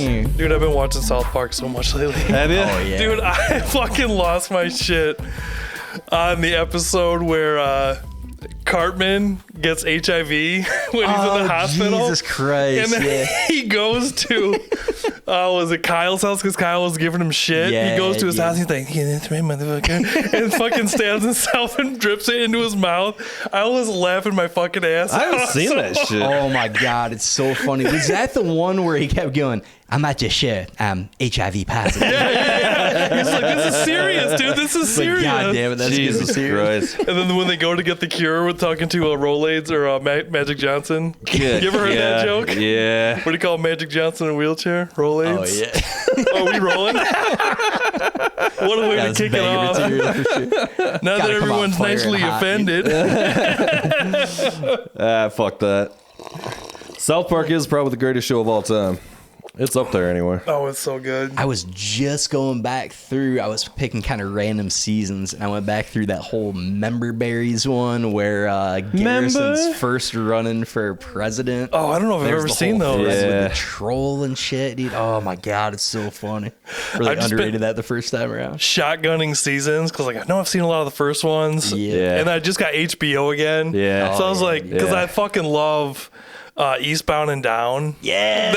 Dude, I've been watching South Park so much lately. Have you? Oh, yeah. Dude, I fucking lost my shit on the episode where Cartman gets HIV when he's in the hospital. Jesus Christ. And then he goes to, was it Kyle's house? Because Kyle was giving him shit. Yeah, he goes to his yeah. house. He's like, yeah, that's right, motherfucker. And fucking stabs himself and drips it into his mouth. I was laughing my fucking ass I haven't off. seen that shit. Oh my God, it's so funny. Was that the one where he kept going, I'm at your shit, I'm HIV positive? Yeah. He's like, this is serious, dude. This is serious. God damn it, that's Jesus serious. Christ. And then when they go to get the cure with talking to Rolaids or Magic Johnson. Good. You ever heard that joke? Yeah. What do you call Magic Johnson in a wheelchair? Rolaids? Oh yeah. Are we rolling? What a way to That's kick it banger off. material for sure. Now that Gotta come out everyone's firing nicely hot. offended. Fuck that. South Park is probably the greatest show of all time. It's up there anyway. Oh, it's so good. I was just going back through, I was picking kind of random seasons, and I went back through that whole Member Berries one where Garrison's first running for president. Oh, I don't know if I've There's ever the seen whole those. thread Yeah. with the troll and shit, dude. Oh my God, it's so funny. Really I've just underrated been- that the first time around. Shotgunning seasons because like I know I've seen a lot of the first ones. Yeah. And I just got HBO again. Yeah. So I was yeah, like, because yeah. I fucking love Eastbound and Down. Yes.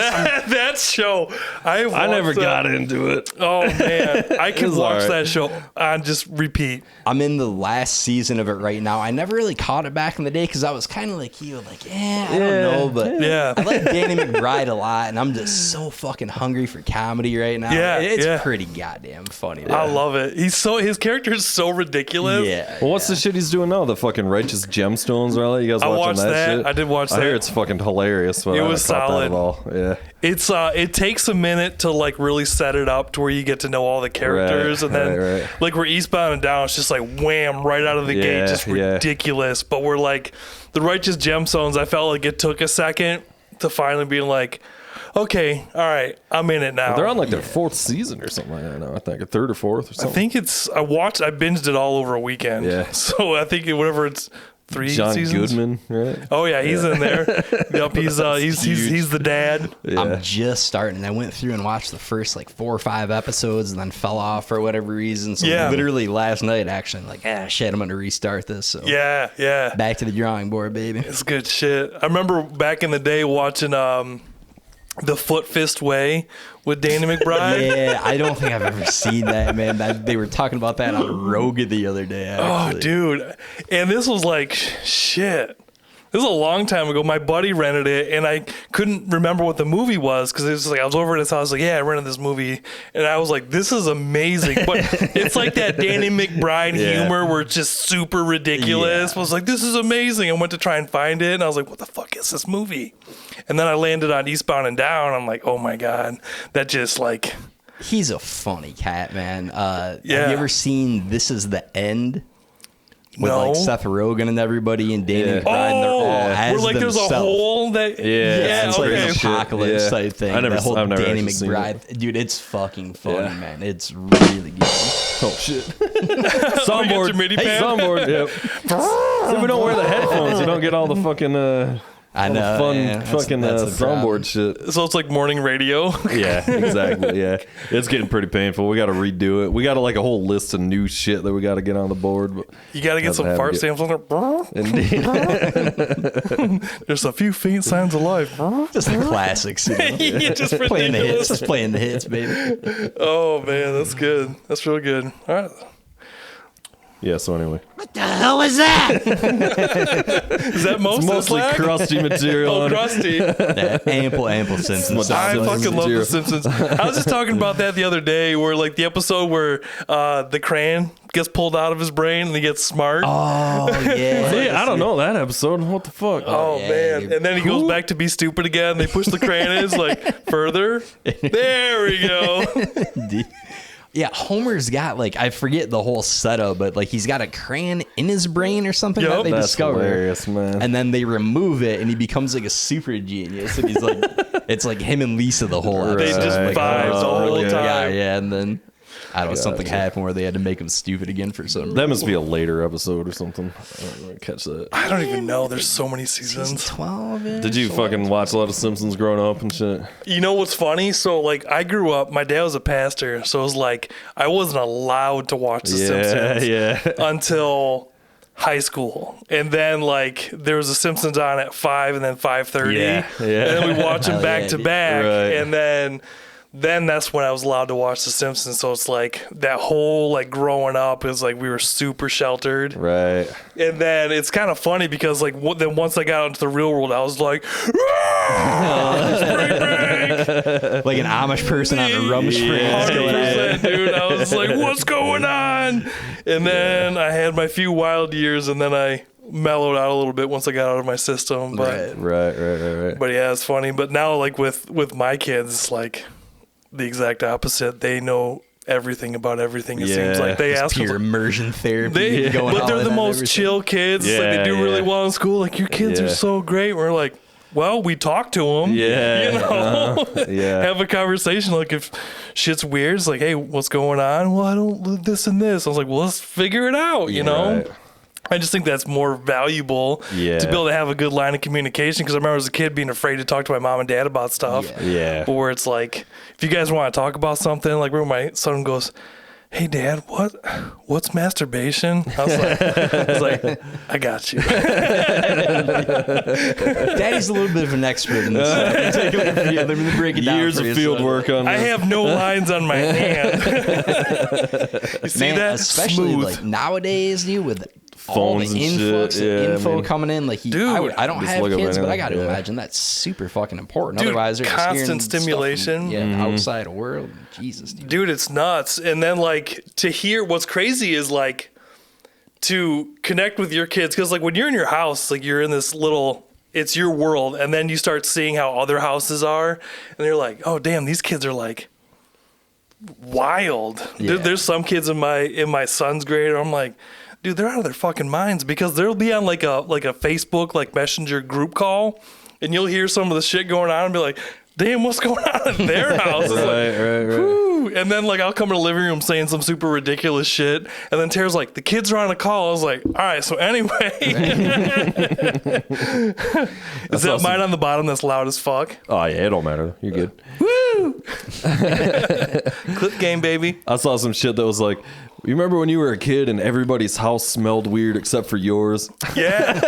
That show. I never got into it. Oh man, I can was watch alright. that show on just repeat. I'm in the last season of it right now. I never really caught it back in the day because I was kind of like you, like, I don't know, but Yeah. I like Danny McBride a lot, and I'm just so fucking hungry for comedy right now. Yeah, It's yeah. pretty goddamn funny. I love it. His character is so ridiculous. Yeah. Well, what's the shit he's doing now? The fucking righteous gemstones, right? You guys I watching watched that that. shit? I did watch I hear that. it's fucking hilarious. But It I was haven't caught that solid. at all. Yeah. It's it takes a minute to like really set it up to where you get to know all the characters, Right, and then right. like we're Eastbound and Down, it's just like wham right out of the gate, Yeah, just yeah. ridiculous. But we're like the righteous gemstones. I felt like it took a second to finally be like, okay, all right, I'm in it now. They're on like their fourth season or something like that now. I think a third or fourth or I something. think it's I binged it all over a weekend. Yeah. So I think whatever it's 3 John seasons. Goodman, right? Oh yeah, he's in there. Yep, he's the dad. Yeah. I'm just starting. I went through and watched the first like 4 or 5 episodes and then fell off for whatever reason. So Yeah. literally last night, actually, I'm like, shit, I'm going to restart this. So Yeah. back to the drawing board, baby. It's good shit. I remember back in the day watching The Foot Fist Way with Danny McBride. Yeah, I don't think I've ever seen that, man. They were talking about that on Rogan the other day. Oh, Actually. dude. And this was like, shit. This was a long time ago. My buddy rented it, and I couldn't remember what the movie was because it was like I was over at his house, like, yeah, I rented this movie, and I was like, this is amazing. But it's like that Danny McBride humor where it's just super ridiculous. Yeah. I was like, this is amazing. I went to try and find it, and I was like, what the fuck is this movie? And then I landed on Eastbound and Down. I'm like, oh my god, that just like. He's a funny cat, man. Have Yeah. you ever seen This Is the End? With No. like Seth Rogen and everybody and Danny Yeah. McBride, and they're all Oh, as where like there's a themselves. hole that. Yeah, It's like okay. an apocalypse Yeah. type thing. I've never That whole Danny actually seen McBride, dude, it's fucking funny, Yeah. man. It's really good. Oh shit! Soundboard. Soundboard. Your MIDI Hey, pad? soundboard. Yep. So we don't wear the headphones. You don't get all the fucking I know, all the fun yeah, fucking that's the problem. soundboard shit. So it's like morning radio. Yeah, exactly. Yeah, it's getting pretty painful. We got to redo it. We got like a whole list of new shit that we got to get on the board. But You got to get some Haven't fart had it samples on there. indeed, There's a few faint signs of life. Just the classics, you know? Yeah, just playing the hits, ridiculous. just playing the hits, baby. Oh man, that's good. That's real good. All right. yeah. So anyway, What the hell was that? Is that most it's mostly slack? crusty material. Oh, on it. crusty. Yeah, ample Simpsons. I Simpsons fucking love The material. Simpsons. I was just talking about that the other day, where like the episode where the crayon gets pulled out of his brain and he gets smart. Oh yeah. Hey, I don't know that episode. What the fuck? Oh yeah, man! you're- And then he goes back to be stupid again. They push the crayon in, it's like further. There we go. Yeah, Homer's got like, I forget the whole setup, but like he's got a crayon in his brain or something Yup. that they That's discover. hilarious, man. And then they remove it and he becomes like a super genius. And he's like, it's like him and Lisa the whole They episode. just like, vibes oh, the whole really? time. Yeah, and then I don't know, something happened where they had to make him stupid again for some reason. That must be a later episode or something. I don't really catch that. I don't even know. There's so many seasons. 12. Did you fucking watch a lot of Simpsons growing up and shit? You know what's funny? So, like, I grew up, my dad was a pastor, so it was like, I wasn't allowed to watch The Simpsons until high school. And then, like, there was The Simpsons on at 5 and then 5:30. Yeah. And then we watch them back to back. Right. And then that's when I was allowed to watch The Simpsons. So it's like that whole, like, growing up is like we were super sheltered. Right. And then it's kind of funny because, like, then once I got out into the real world, I was like, spring break! Like an Amish person on a Rumspringa. 100%, dude. I was like, what's going on? And then I had my few wild years, and then I mellowed out a little bit once I got out of my system. But Right. But yeah, it's funny. But now, like, with my kids, it's like the exact opposite. They know everything about everything. It seems like they ask pure immersion therapy. But they're the most chill kids. Like, they do really well in school. Like, your kids are so great. We're like, well, we talk to them. Yeah. You know? Have a conversation. Like, if shit's weird, it's like, hey, what's going on? Well, I don't this and this. I was like, well, let's figure it out, you know? Right. I just think that's more valuable to be able to have a good line of communication, because I remember as a kid being afraid to talk to my mom and dad about stuff. Yeah. But where it's like, if you guys want to talk about something, like where my son goes, hey, Dad, what's masturbation? I was like, I got you. Daddy's a little bit of an expert in this. Let me break it down. Years of field work on I have no lines on my hand. You see that? Especially Smooth. like nowadays, dude, with all Phones the and influx shit. of Yeah, info I mean, coming in. Like, dude, I don't just have look up kids, right but now. I got to Yeah. imagine that's super fucking important. Dude, Otherwise, they're just constant hearing stuff stimulation. from, outside world. Jesus, dude. It's nuts. And then, like, to hear what's crazy is, like, to connect with your kids, because, like, when you're in your house, like, you're in this little, it's your world, and then you start seeing how other houses are, and you're like, oh damn, these kids are like wild. There's some kids in my son's grade, I'm like, dude, they're out of their fucking minds, because they'll be on like a Facebook, like, messenger group call, and you'll hear some of the shit going on and be like, damn, what's going on in their house? It's like, whew. And then, like, I'll come in the living room saying some super ridiculous shit, and then Tara's like, the kids are on a call. I was like, all right, so anyway. Is that mine on the bottom that's loud as fuck? Oh, yeah, it don't matter. You're good. Woo! Clip game, baby. I saw some shit that was like, you remember when you were a kid and everybody's house smelled weird except for yours? Yeah.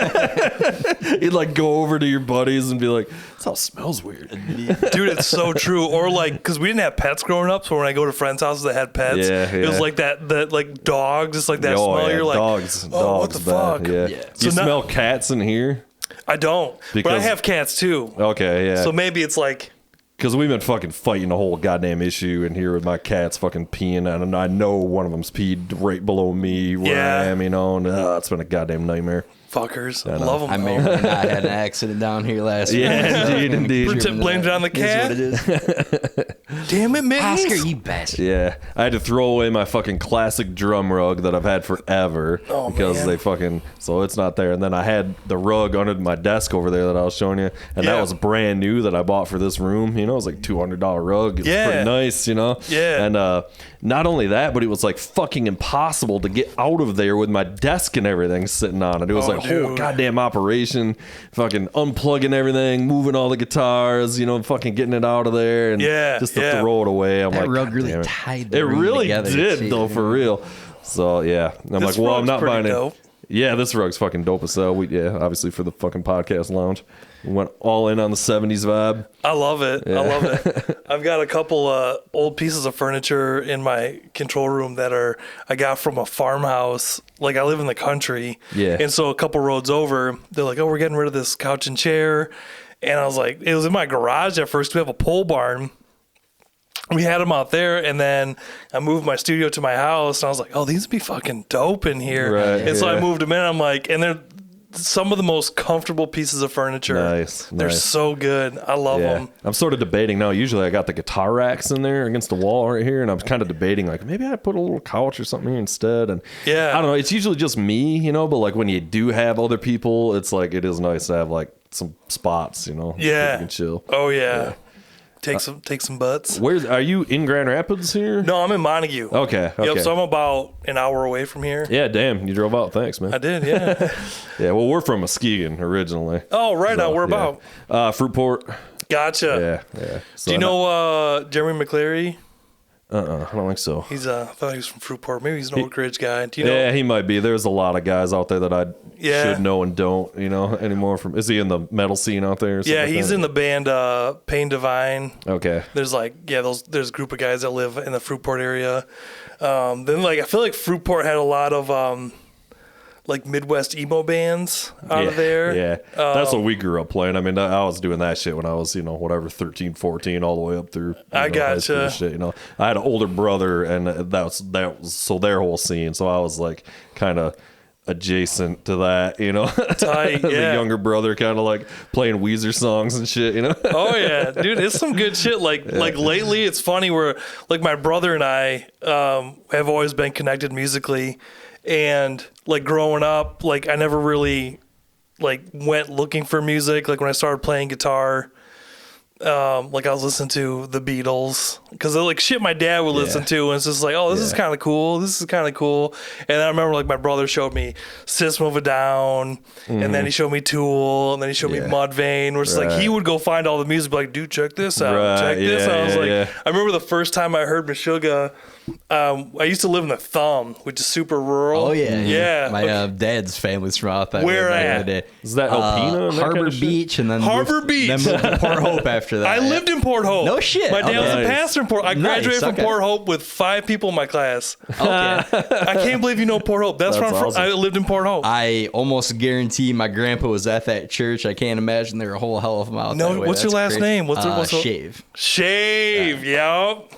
You'd like go over to your buddies and be like, this house smells weird. Dude, it's so true. Or like, because we didn't have pets growing up, so when I go to friends' houses that had pets, it was like that like dogs, just like that smell. You're like, dogs, what the bad. fuck? Yeah. So You smell cats in here? I don't, but I Because- have cats too. Okay, yeah. So maybe it's like, Because we've been fucking fighting a whole goddamn issue in here with my cats fucking peeing, and I know one of them's peed right below me where I am, you know, and it's been a goddamn nightmare. fuckers. I love them. I may or may not had an accident down here last week. Yeah, indeed. Blamed it on the cat. It is what it is. Damn it, Mittens. Oscar, you bastard. Yeah, I had to throw away my fucking classic drum rug that I've had forever because they fucking, so it's not there. And then I had the rug under my desk over there that I was showing you, and that was brand new that I bought for this room. You know, it was like $200 rug. It was pretty nice, you know. Yeah. And not only that, but it was like fucking impossible to get out of there with my desk and everything sitting on it. It was like a whole goddamn operation, fucking unplugging everything, moving all the guitars, you know, fucking getting it out of there, and just to throw it away. I'm That like, rug God really damn it. tied the It room really together, did, too. though, for real. So yeah, I'm This like, well, I'm rug's not pretty buying it. dope. Yeah, this rug's fucking dope as hell. Obviously for the fucking podcast lounge, we went all in on the '70s vibe. I love it. I love it. I've got a couple old pieces of furniture in my control room that I got from a farmhouse. Like, I live in the country. Yeah. And so a couple roads over, they're like, oh, we're getting rid of this couch and chair. And I was like, it was in my garage at first. We have a pole barn. We had them out there, and then I moved my studio to my house, and I was like, oh, these would be fucking dope in here. Right, and so I yeah. moved them in. I'm like, and they're some of the most comfortable pieces of furniture. Nice. They're so good. I love them. I'm sort of debating now. Usually I got the guitar racks in there against the wall right here, and I'm kind of debating, like, maybe I put a little couch or something here instead. And I don't know. It's usually just me, you know, but like when you do have other people, it's like, it is nice to have like some spots, you know. Yeah. You can chill. Oh, yeah. take some butts. Where are you in Grand Rapids here? No, I'm in Montague. Okay. Yep, so I'm about an hour away from here. Yeah, damn, you drove out. Thanks, man. I did, yeah. Yeah, well, we're from Muskegon originally. Oh, right So, on. Where yeah. about? Fruitport. Gotcha. Yeah. So Do you know Jeremy McCleary? I don't think so. He's I thought he was from Fruitport. Maybe he's an Oak Ridge guy. Do you know? Yeah, he might be. There's a lot of guys out there that I Yeah. should know and don't, anymore. Is he in the metal scene out there? Or something Yeah, like he's that? in the band Pain Divine. Okay. There's there's a group of guys that live in the Fruitport area. Then I feel like Fruitport had a lot of Midwest emo bands out of there. Yeah. That's what we grew up playing. I mean, I was doing that shit when I was, 13, 14, all the way up through I high school gotcha. shit, I had an older brother, and that was so their whole scene. So I was like kind of adjacent to that, Tight, the yeah. younger brother kind of playing Weezer songs and shit, Oh yeah, dude, it's some good shit. Like lately, it's funny where my brother and I have always been connected musically, and growing up, I never really went looking for music. When I started playing guitar, I was listening to the Beatles because shit my dad would listen to, and it's just this is kind of cool. This is kind of cool. And I remember my brother showed me System of a Down, and then he showed me Tool, and then he showed me Mudvayne. Where it's he would go find all the music, dude, check this out, check this out. I was I remember the first time I heard Meshuggah. I used to live in the Thumb, which is super rural. Oh yeah. My Okay. dad's family's from out that Where way back at? in the day. Is that Alpena and that Harbor kind of shit? Beach, and then Harbor Beach. Then moved to Port Hope after that. I lived in Port Hope. No shit. My dad was nice. a pastor in Port. I Nice, graduated from okay. Port Hope with 5 people in my class. Okay. I can't believe you know Port Hope. That's That's where I'm awesome. from. I lived in Port Hope. I almost guarantee my grandpa was at that church. I can't imagine there were a whole hell of a mile. No, that way. what's your That's last crazy. name? What's Shave? Shave, yup.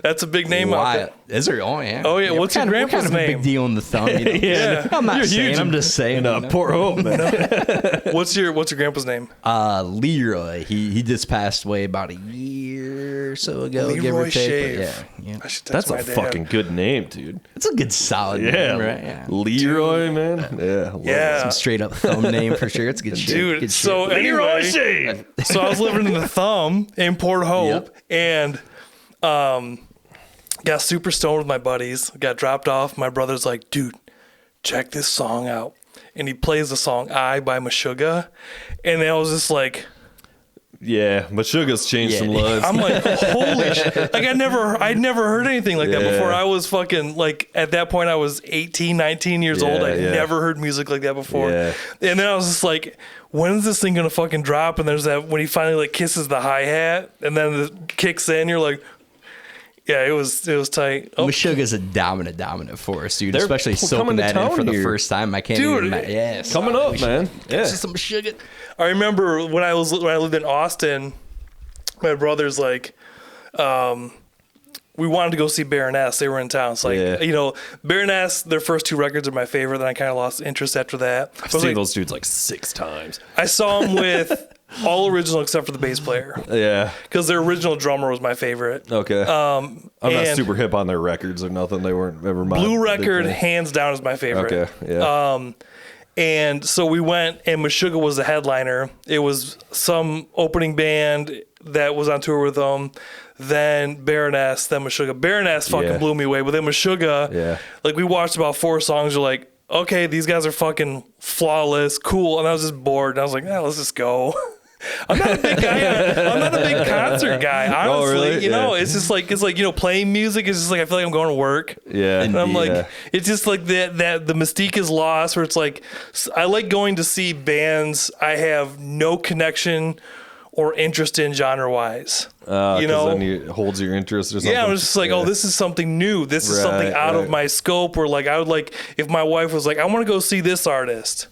That's a big name out there. Is there? Oh yeah. Oh, yeah, we're what's your kind of- grandpa's we're kind of a name? big deal in the Thumb. Yeah. I'm not You're saying. huge I'm just saying. in Port Hope, man. What's your grandpa's name? Leroy. He just passed away about a year or so ago, give or Leroy take. Shave. But yeah. I should text That's my a dad. fucking good name, dude. It's a good solid Yeah. name, right? Yeah. Leroy, man. Yeah. love Yeah. Some straight up Thumb name for sure. It's a good shit. Dude, Good so shit. anyway, Shave. so I was living in the Thumb in Port Hope, and got super stoned with my buddies. Got dropped off. My brother's like, dude, check this song out, and he plays the song "I" by Meshuggah, and I was just like, Yeah, Meshuggah's changed some dude. lives. I'm like, holy shit. I'd never heard anything like that Yeah. before. I was fucking, at that point, I was 18, 19 years old. I'd Yeah. never heard music like that before. Yeah. And then I was just like, when is this thing going to fucking drop? And there's that, when he finally, kisses the hi-hat, and then it kicks in, you're like, yeah, it was tight. Oh, Meshuggah's a dominant force, dude. They're Especially coming soaking to that in town for the here. first time. I can't Dude, even imagine. Yes. Coming up, man. Yeah. Just some Meshuggah. I remember when I lived in Austin, my brother's like, we wanted to go see Baroness. They were in town. It's Yeah. Baroness, their first 2 records are my favorite. Then I kind of lost interest after that. I've But seen those dudes 6 times. I saw them with all original except for the bass player, Yeah. because their original drummer was my favorite. Okay. I'm not and super hip on their records or nothing. They weren't ever my Blue big record, thing. hands down, is my favorite. Okay. Yeah. And so we went, and Meshuggah was the headliner. It was some opening band that was on tour with them. Then Baroness, then Meshuggah. Baroness fucking Yeah. blew me away. But then Meshuggah, Yeah. we watched about 4 songs. You're like, okay, these guys are fucking flawless, cool. And I was just bored. And I was like, let's just go. I'm not a big guy. I'm not a big concert guy. Honestly, really? Yeah. it's just playing music is just I feel like I'm going to work. Yeah. And I'm like, Yeah. it's just that the mystique is lost. Where it's I like going to see bands I have no connection or interest in genre wise. You 'Cause know, then it holds your interest or something. yeah, I was just like, oh, this is something new. This is something Right, out of right. my scope. Where I would if my wife was like, I want to go see this artist,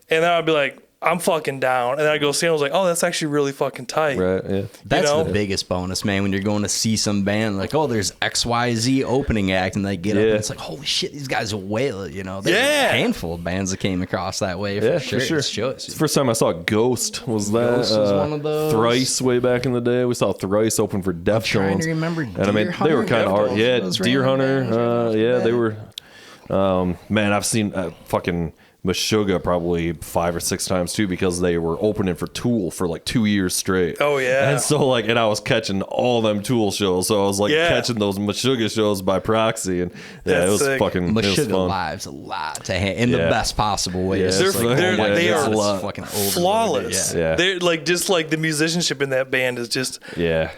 and then I'd be like, I'm fucking down. And then I go see him. I was like, oh, that's actually really fucking tight. Right. Yeah. That's know? the biggest bonus, man, when you're going to see some band, there's XYZ opening act, and they get up, Yeah. and it's like, holy shit, these guys are whale, There's Yeah. a handful of bands that came across that way, Yeah, for sure. It's It's the first time I saw Ghost. Was that Ghost was one of those. Thrice way back in the day? We saw Thrice open for Deftones. trying to remember And I mean, Deer they were Hunter, kind of hard. Deftones, Yeah, those Deer random Hunter. bands right off the Yeah, bat. they were. Man, I've seen fucking Meshuggah probably 5 or 6 times too, because they were opening for Tool for like 2 years straight. Oh yeah. And so like, and I was catching all them Tool shows, so I was like catching those Meshuggah shows by proxy, and That's it was sick. fucking Meshuggah Live's a lot to in the best possible way. Yeah, It's They're- just like, they're- oh my they God, are it's fucking overloaded. flawless. Yeah. They're like just like the musicianship in that band is just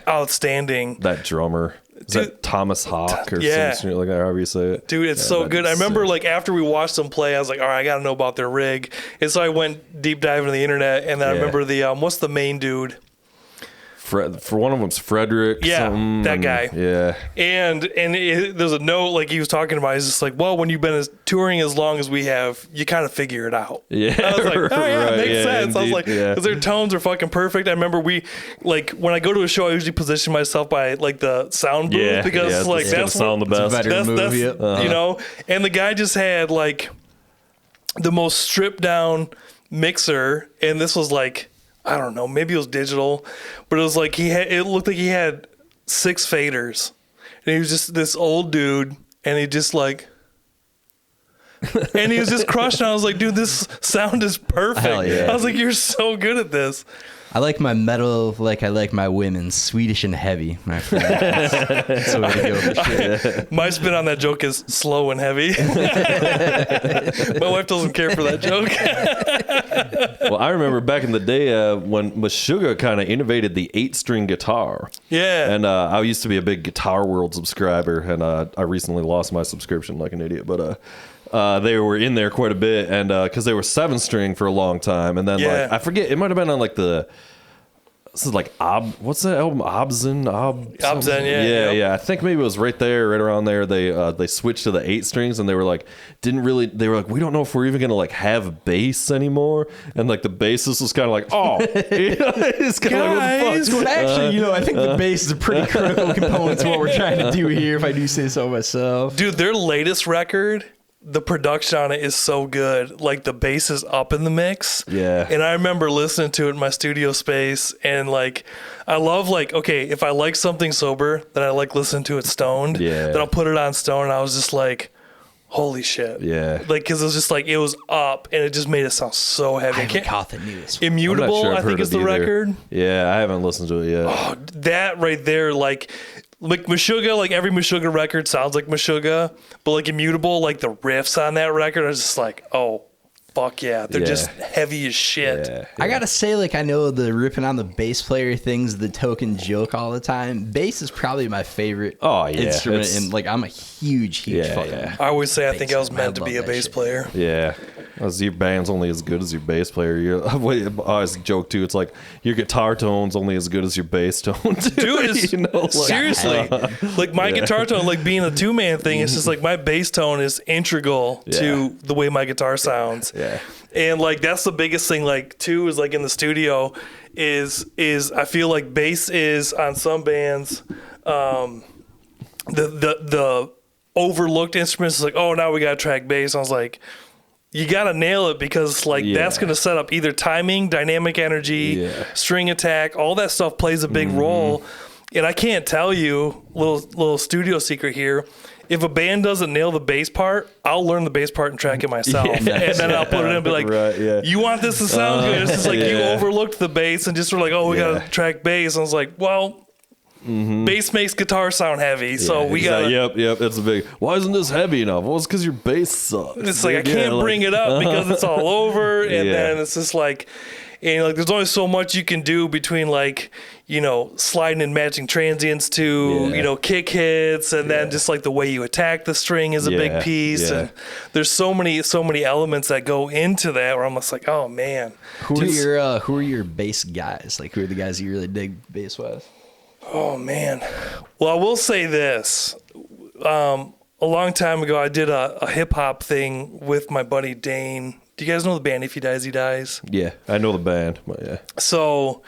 outstanding. That drummer. Is that Thomas Hawk or Yeah. something like that, however you say it? Dude, it's Yeah, so that good. is I remember sick. like after we watched them play, I was like, all right, I got to know about their rig. And so I went deep diving into the internet, and then I Yeah. remember the what's the main dude? For one of them's Frederick. Yeah, something, that and- guy. Yeah. And there's a note like he was talking about. He's just like, well, when you've been touring as long as we have, you kind of figure it out. Yeah. I was like, oh yeah, right, makes yeah, sense. I was indeed, like, yeah. because their tones are fucking perfect. I remember when I go to a show, I usually position myself by like the sound booth Yeah, because yeah, like it's gonna that's sound what, the best. better that's move you. you know. And the guy just had like the most stripped down mixer, and this was like, I don't know, maybe it was digital, but it was like it looked like he had 6 faders, and he was just this old dude, and he just like, and he was just crushing. I was like, dude, this sound is perfect. Hell yeah. I was like, you're so good at this. I like my metal like I like my women, Swedish and heavy, my friend. That's the way to go for sure. My spin on that joke is slow and heavy. My wife doesn't care for that joke. Well, I remember back in the day when Meshuggah kind of innovated the 8-string guitar. Yeah. And I used to be a big Guitar World subscriber, and I recently lost my subscription like an idiot, but they were in there quite a bit, and because they were 7-string for a long time, and then Yeah. like I forget, it might have been on like this is like what's that album? Obzen, yeah, yep. yeah. I think maybe it was right there, right around there. They switched to the 8 strings, and they were like, they were like, we don't know if we're even gonna like have bass anymore, and like the bassist was kind of like, oh, it's kind of like, what the Guys. fuck? But actually, I think the bass is a pretty critical component to what we're trying to do here, if I do say so myself. Dude, their latest record, the production on it is so good. Like the bass is up in the mix. Yeah. And I remember listening to it in my studio space, and like I love like, okay, if I like something sober, then I like listening to it stoned. Yeah. Then I'll put it on stone, and I was just like, holy shit. Yeah. Like, because it was just like, it was up, and it just made it sound so heavy. I haven't caught the news. I'm not Immutable, sure I've I think heard is it the either. record. Yeah, I haven't listened to it yet. Oh, that right there, like Meshuggah, like every Meshuggah record sounds like Meshuggah, but like Immutable, like the riffs on that record are just like, oh, fuck yeah. They're Yeah. just heavy as shit. Yeah. I gotta say, like, I know the ripping on the bass player thing's the token joke all the time. Bass is probably my favorite Oh, yeah, instrument, it's- and like I'm a huge Yeah, fucking. yeah. I always say I think I was Bass, meant to I be a love that bass shit. player. Yeah. As your band's only as good as your bass player. I always joke too. It's like your guitar tone's only as good as your bass tone. Dude, it's, You know, like- seriously, like my guitar tone, like being a 2-man thing, it's just like my bass tone is integral Yeah. to the way my guitar sounds. Yeah. And like that's the biggest thing, like too, is like in the studio is I feel like bass is on some bands the overlooked instruments is like, oh, now we gotta track bass. I was like, you gotta nail it, because like that's Yeah. gonna set up either timing, dynamic energy, Yeah. string attack, all that stuff plays a big role. And I can't tell you, little studio secret here, if a band doesn't nail the bass part, I'll learn the bass part and track it myself. And then I'll put it in and be like, Right, yeah. you want this to sound good. It's just like you yeah. overlooked the bass and just were like, oh, we Yeah. gotta track bass. And I was like, well, bass makes guitar sound heavy, so we He's gotta. like, yep. It's a big. Why isn't this heavy enough? Well, it's because your bass sucks. It's like I Yeah, can't like- bring it up because it's all over, and Yeah. then it's just like, and like there's only so much you can do between like, sliding and matching transients to Yeah. kick hits, and then just like the way you attack the string is a big Yeah, piece, yeah. and there's so many elements that go into that where I'm just like, oh man. Who are your bass guys? Like, who are the guys you really dig bass with? Oh man. Well, I will say this. A long time ago, I did a hip hop thing with my buddy Dane. Do you guys know the band If He Dies, He Dies? Yeah, I know the band, but yeah. So,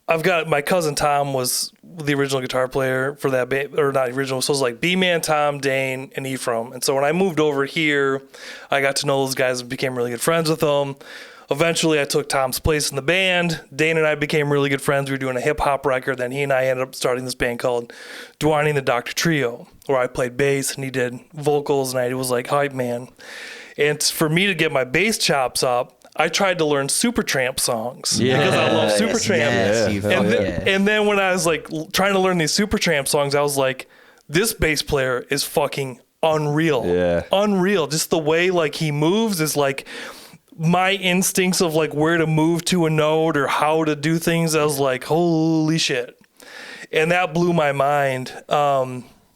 I've got my cousin Tom was the original guitar player for that band, or not original. So it was like B-Man, Tom, Dane, and Ephraim. And so when I moved over here, I got to know those guys and became really good friends with them. eventually I took Tom's place in the band. Dane and I became really good friends. We were doing a hip hop record. Then he and I ended up starting this band called Dwayne and the Dr. Trio, where I played bass and he did vocals, and I was like hype man. And for me to get my bass chops up, I tried to learn Supertramp songs because I love Supertramp. And then when I was like trying to learn these Supertramp songs, I was like, this bass player is fucking unreal. Yeah. Unreal. Just the way like he moves is like my instincts of like where to move to a note or how to do things. I was like, holy shit. And that blew my mind.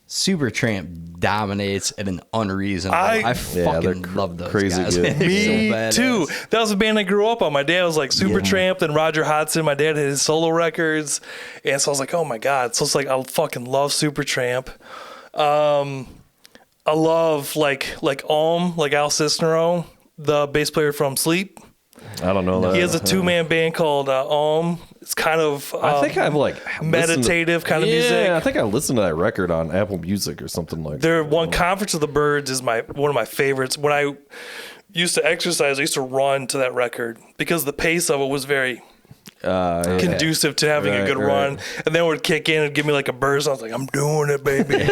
Supertramp dominates at an unreasonable. I fucking love those crazy guys. Good. Me too. That was a band I grew up on. My dad was like Supertramp and Roger Hodgson. My dad had his solo records, and so I was like, oh my god. So it's like I fucking love Supertramp. I love like Al Cisnero, the bass player from Sleep. I don't know that. He has a 2-man band called It's kind of I think I've like meditative kind of music. Yeah, I think I listened to that record on Apple Music or something like that. One Conference of the Birds is one of my favorites. When I used to exercise, I used to run to that record because the pace of it was very conducive to having a good run. And then it would kick in and give me like a burst. I was like, I'm doing it, baby.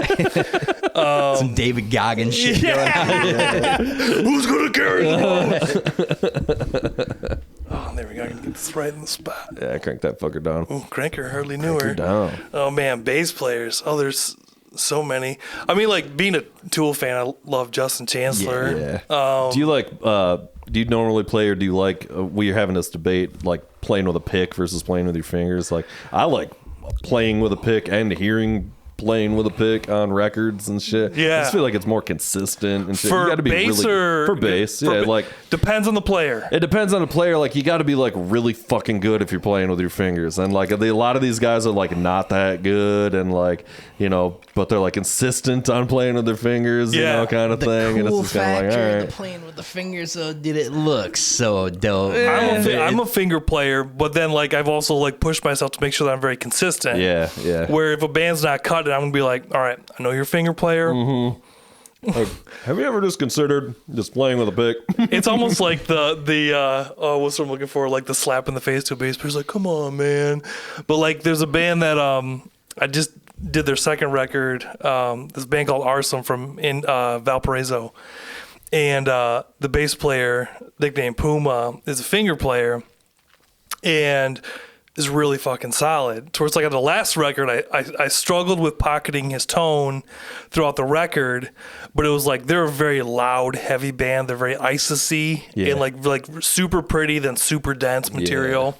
Some David Goggins shit going on. Who's going to carry the ball? Oh, there we go. I can get this right in the spot. Yeah, crank that fucker down. Ooh, cranker, hardly knew her. Down. Oh, man, bass players. Oh, there's so many. I mean, like, being a Tool fan, I love Justin Chancellor. Yeah. Do you normally play, or do you like, we are having this debate, like playing with a pick versus playing with your fingers? Like, I like playing with a pick and hearing playing with a pick on records and shit. Yeah. I just feel like it's more consistent and shit. For you gotta be bass really, for bass, like depends on the player. It depends on the player. Like you got to be like really fucking good if you're playing with your fingers. And like a lot of these guys are like not that good, and like but they're like insistent on playing with their fingers, kind of thing. And it's just kind of like, all right. Playing with the fingers, though, did it look so dope? I'm a finger player, but then like I've also like pushed myself to make sure that I'm very consistent. Yeah. Where if a band's not cutting, I'm gonna be like, all right, I know you're a finger player. Mm-hmm. Like, have you ever just considered just playing with a pick? It's almost like the what's what I'm looking for, like the slap in the face to a bass player. It's like, come on, man. But like, there's a band that I just did their second record. This band called Arsum from Valparaiso, and the bass player, nicknamed Puma, is a finger player, and is really fucking solid. Towards like on the last record, I struggled with pocketing his tone throughout the record, but it was like they're a very loud, heavy band. They're very Isis-y and like super pretty, then super dense material.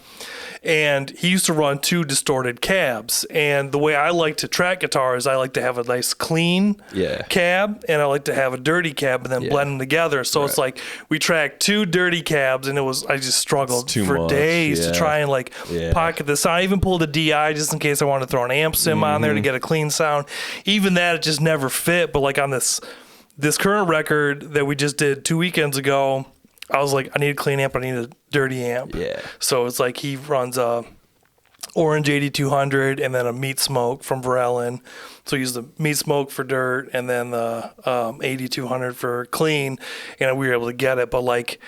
And he used to run 2 distorted cabs. And the way I like to track guitars, I like to have a nice clean cab, and I like to have a dirty cab and then blend them together. So it's like we tracked 2 dirty cabs, and I just struggled for days to try and like pocket the sound. I even pulled a DI just in case I wanted to throw an amp sim on there to get a clean sound. Even that, it just never fit. But like on this current record that we just did 2 weekends ago, I was like, I need a clean amp, I need a dirty amp. Yeah. So it's like he runs a Orange 8200 and then a Meat Smoke from Varellin. So he used the Meat Smoke for dirt and then the 8200 for clean, and we were able to get it. But like,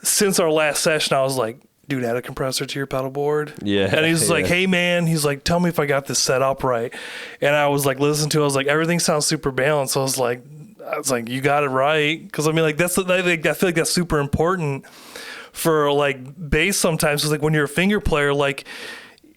since our last session, I was like, dude, add a compressor to your pedal board. Yeah. And he's like, hey man, he's like, tell me if I got this set up right. And I was like, listen to it, I was like, everything sounds super balanced. So I was like, you got it right. Because I mean, like, I feel like that's super important for like bass sometimes. Because like when you're a finger player, like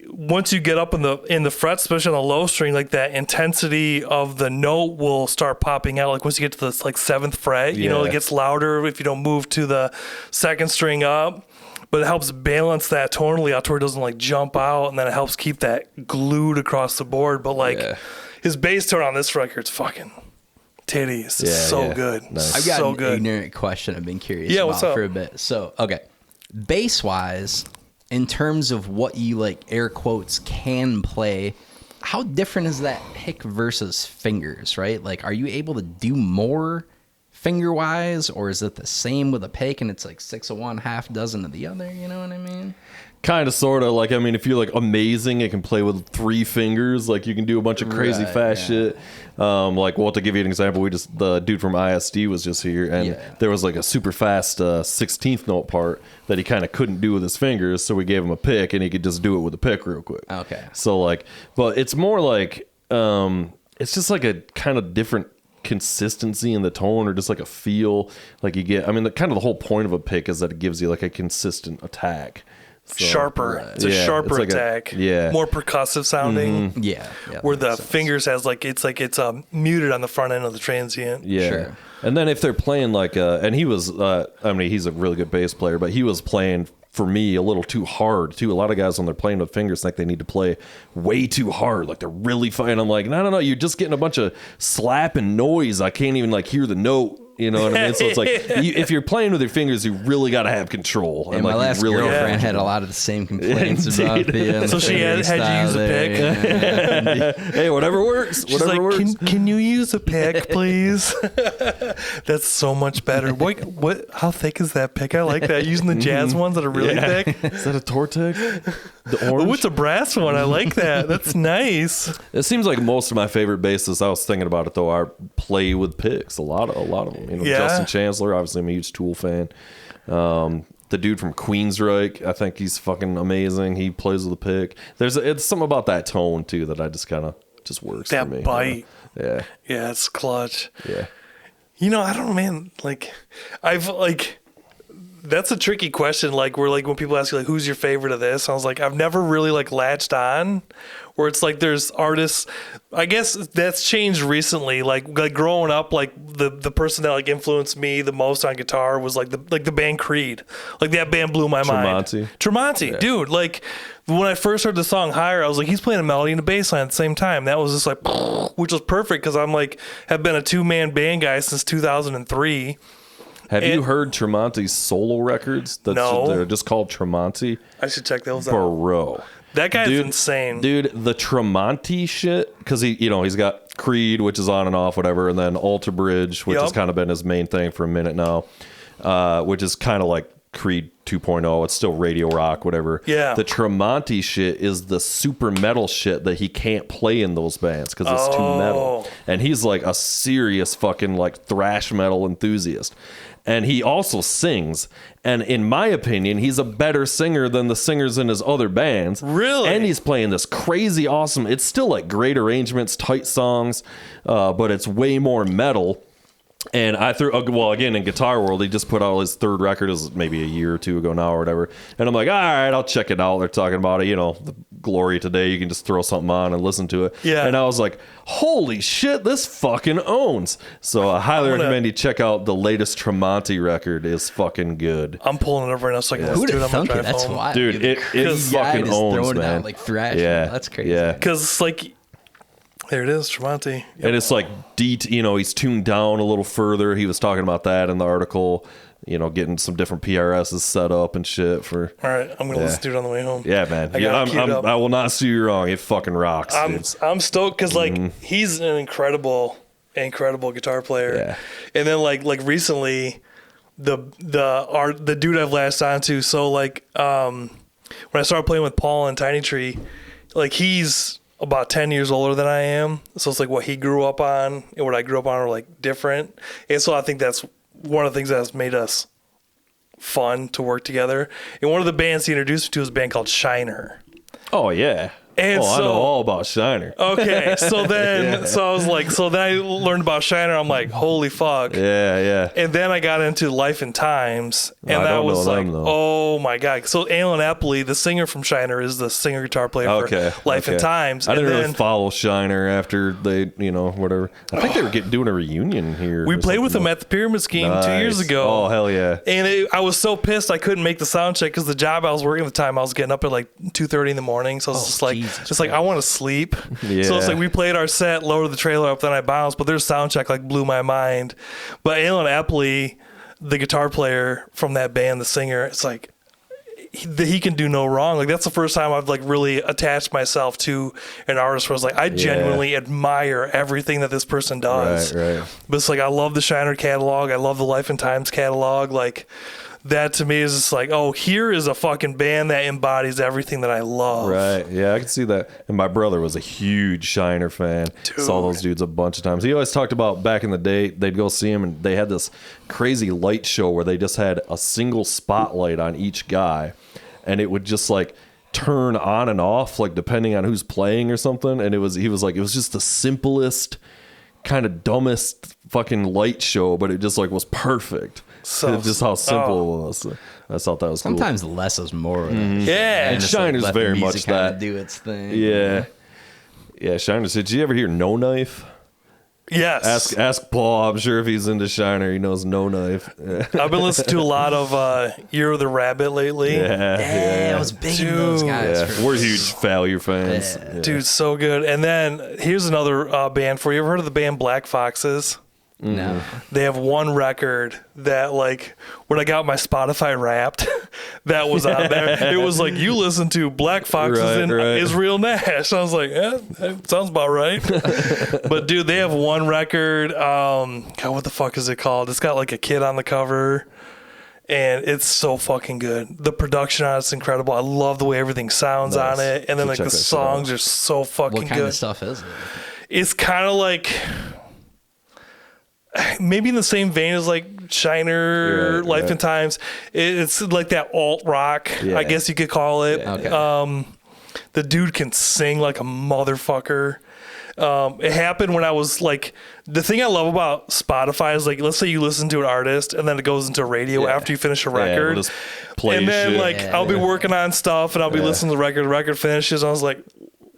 once you get up in the frets, especially on the low string, like that intensity of the note will start popping out. Like once you get to the like 7th fret, it gets louder if you don't move to the 2nd string up. But it helps balance that tonally out to where it doesn't like jump out, and then it helps keep that glued across the board. But like his bass tone on this record's fucking titties. It's so good. Nice. I've got an ignorant question I've been curious about for a bit. So, okay. Bass-wise, in terms of what you like air quotes can play, how different is that pick versus fingers, right? Like, are you able to do more finger-wise, or is it the same with a pick and it's like 6 of one, half dozen of the other? You know what I mean? Kind of, sort of. Like, I mean, if you're like amazing, it can play with 3 fingers. Like, you can do a bunch of crazy fast shit. Like, well, to give you an example, the dude from ISD was just here, and there was like a super fast 16th note part that he kind of couldn't do with his fingers, so we gave him a pick, and he could just do it with a pick real quick. Okay. So like, but it's more like, it's just like a kind of different consistency in the tone, or just like a feel like you get. I mean, the whole point of a pick is that it gives you like a consistent attack. So, sharper. It's a sharper like attack. More percussive sounding. Mm-hmm. Where the fingers has it's muted on the front end of the transient. Yeah. Sure. And then if they're playing like and he was I mean, he's a really good bass player, but he was playing for me a little too hard too. A lot of guys when they're playing with fingers think they need to play way too hard, like they're really fighting. I'm like, no, you're just getting a bunch of slap and noise. I can't even like hear the note. You know what I mean? So it's like, if you're playing with your fingers, you really got to have control. And my last girlfriend had a lot of the same complaints about the so she had you use a pick. Hey, whatever works. She's whatever like, works. Can you use a pick, please? That's so much better. What? How thick is that pick? I like that. Using the jazz ones that are really thick. Is that a Tortec? The orange? Oh, it's a brass one. I like that. That's nice. It seems like most of my favorite bassists, I was thinking about it though, I play with picks. A lot of them. You know, Justin Chancellor, obviously I'm a huge Tool fan. The dude from Queensryche, I think he's fucking amazing. He plays with a pick. It's something about that tone too that I just kind of just works that for me. That bite. You know? Yeah, it's clutch. Yeah. You know, I don't know, man. Like, that's a tricky question. Like, when people ask you, like, who's your favorite of this? I was like, I've never really, like, latched on. Where it's like there's artists, I guess that's changed recently. Like growing up, like the person that like influenced me the most on guitar was like the band Creed. Like that band blew my mind. Tremonti, dude. Like when I first heard the song Higher, I was like, he's playing a melody and a bass line at the same time. That was just like, which was perfect because I'm like have been a 2-man band guy since 2003. Have you heard Tremonti's solo records? No. They're just called Tremonti. I should check those out. Bro. That guy's insane. Dude, the Tremonti shit, because he's got Creed, which is on and off, whatever, and then Alter Bridge, which has kind of been his main thing for a minute now, which is kind of like Creed 2.0. It's still radio rock, whatever. Yeah. The Tremonti shit is the super metal shit that he can't play in those bands because it's too metal. And he's like a serious fucking like thrash metal enthusiast. And he also sings. And in my opinion, he's a better singer than the singers in his other bands. Really? And he's playing this crazy awesome, it's still like great arrangements, tight songs, but it's way more metal. And again, in Guitar World, he just put out his 3rd record, is maybe a year or 2 ago now or whatever. And I'm like, all right, I'll check it out. They're talking about it, the glory today. You can just throw something on and listen to it. Yeah. And I was like, holy shit, this fucking owns. So I highly recommend you check out the latest Tremonti record. Is fucking good. I'm pulling it over right now so I can listen to it on my drive That's home. wild. Dude, it fucking owns, man. Out like thrash. Yeah. That's crazy. Yeah. Because it's like, there it is, Tremonti. Yep. And it's like, he's tuned down a little further. He was talking about that in the article, getting some different PRSs set up and shit for. All right, I'm going to listen to it on the way home. Yeah, man. I will not see you wrong. It fucking rocks. I'm stoked because, he's an incredible guitar player. Yeah. And then, like recently, the dude I've latched onto, so, when I started playing with Paul and Tiny Tree, he's about 10 years older than I am. So it's like what he grew up on and what I grew up on are like different. And so I think that's one of the things that's made us fun to work together. And one of the bands he introduced me to was a band called Shiner. Oh, yeah. And I know all about Shiner. Okay, so then so I was like, so then I learned about Shiner. I'm like, holy fuck. Yeah. And then I got into Life and Times, and that was like, oh my god. So Alan Epley, the singer from Shiner, is the singer guitar player for Life and Times. I didn't really follow Shiner after they, whatever. I think they were doing a reunion here. We played with them at the Pyramid Scheme 2 years ago. Oh hell yeah! And I was so pissed I couldn't make the sound check because the job I was working at the time, I was getting up at like 2:30 in the morning. So I was just like. Just like I want to sleep. Yeah. So it's like we played our set, lowered the trailer up, then I bounced. But their sound check like blew my mind. But Alan Epley, the guitar player from that band, the singer, it's like he can do no wrong. Like that's the first time I've like really attached myself to an artist where I was like, I genuinely admire everything that this person does. Right. But it's like I love the Shiner catalog. I love the Life and Times catalog. Like that to me is just like, oh, here is a fucking band that embodies everything that I love. Right. Yeah, I can see that. And my brother was a huge Shiner fan. Dude. Saw those dudes a bunch of times. He always talked about back in the day, they'd go see him and they had this crazy light show where they just had a single spotlight on each guy. And it would just like turn on and off, like depending on who's playing or something. And he was like, it was just the simplest, kind of dumbest fucking light show, but it just like was perfect. So just how simple it was. I thought that was cool. Sometimes less is more. Yeah, and Shiner's very much that. Do its thing. Yeah, yeah. Shiner. Did you ever hear No Knife? Yes. Ask Paul. I'm sure if he's into Shiner, he knows No Knife. I've been listening to a lot of Year of the Rabbit lately. Yeah, I was big in those guys. Yeah. We're huge Failure fans. Yeah. Dude, so good. And then here's another band for you. Ever heard of the band Black Foxes? No. They have one record that, like, when I got my Spotify Wrapped, that was on there. It was like, you listen to Black Foxes in Israel Nash. I was like, yeah, that sounds about right. But, dude, they have one record. God, what the fuck is it called? It's got, like, a kid on the cover. And it's so fucking good. The production on it's incredible. I love the way everything sounds on it. And then, like, the songs are so fucking good. What kind of stuff is it? It's kind of like... maybe in the same vein as like Shiner, Life and Times. It's like that alt rock, I guess you could call it. Yeah. Okay. The dude can sing like a motherfucker. It happened when I was like, the thing I love about Spotify is like, let's say you listen to an artist and then it goes into radio after you finish a record. And then like I'll be working on stuff and I'll be listening to the record finishes. I was like,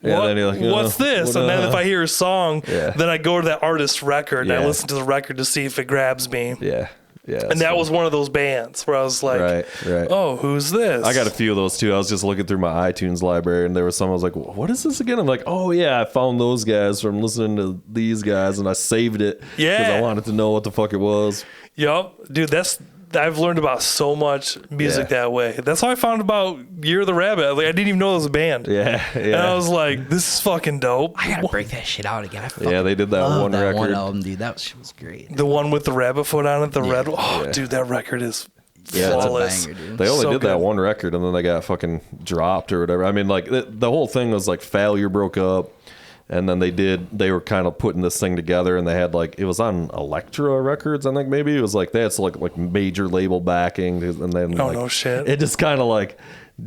what's this? And then if I hear a song, then I go to that artist's record and I listen to the record to see if it grabs me. Yeah. And that was one of those bands where I was like, oh, who's this? I got a few of those too. I was just looking through my iTunes library and there was some, I was like, what is this again? I'm like, oh yeah, I found those guys from listening to these guys and I saved it because I wanted to know what the fuck it was. Yup. Dude, I've learned about so much music that way. That's how I found about Year of the Rabbit. Like, I didn't even know it was a band. Yeah. And I was like, this is fucking dope. I gotta break that shit out again. They did that one record. One album, dude. That shit was great. The one with the rabbit foot on it, the red one. Oh, dude, that record is flawless. That's a banger, dude. They only did that one record and then they got fucking dropped or whatever. I mean, like, the whole thing was like Failure broke up. And then they were kind of putting this thing together and they had like, it was on Elektra Records, I think maybe. It was like, they had some like major label backing. And then no shit. It just kind of like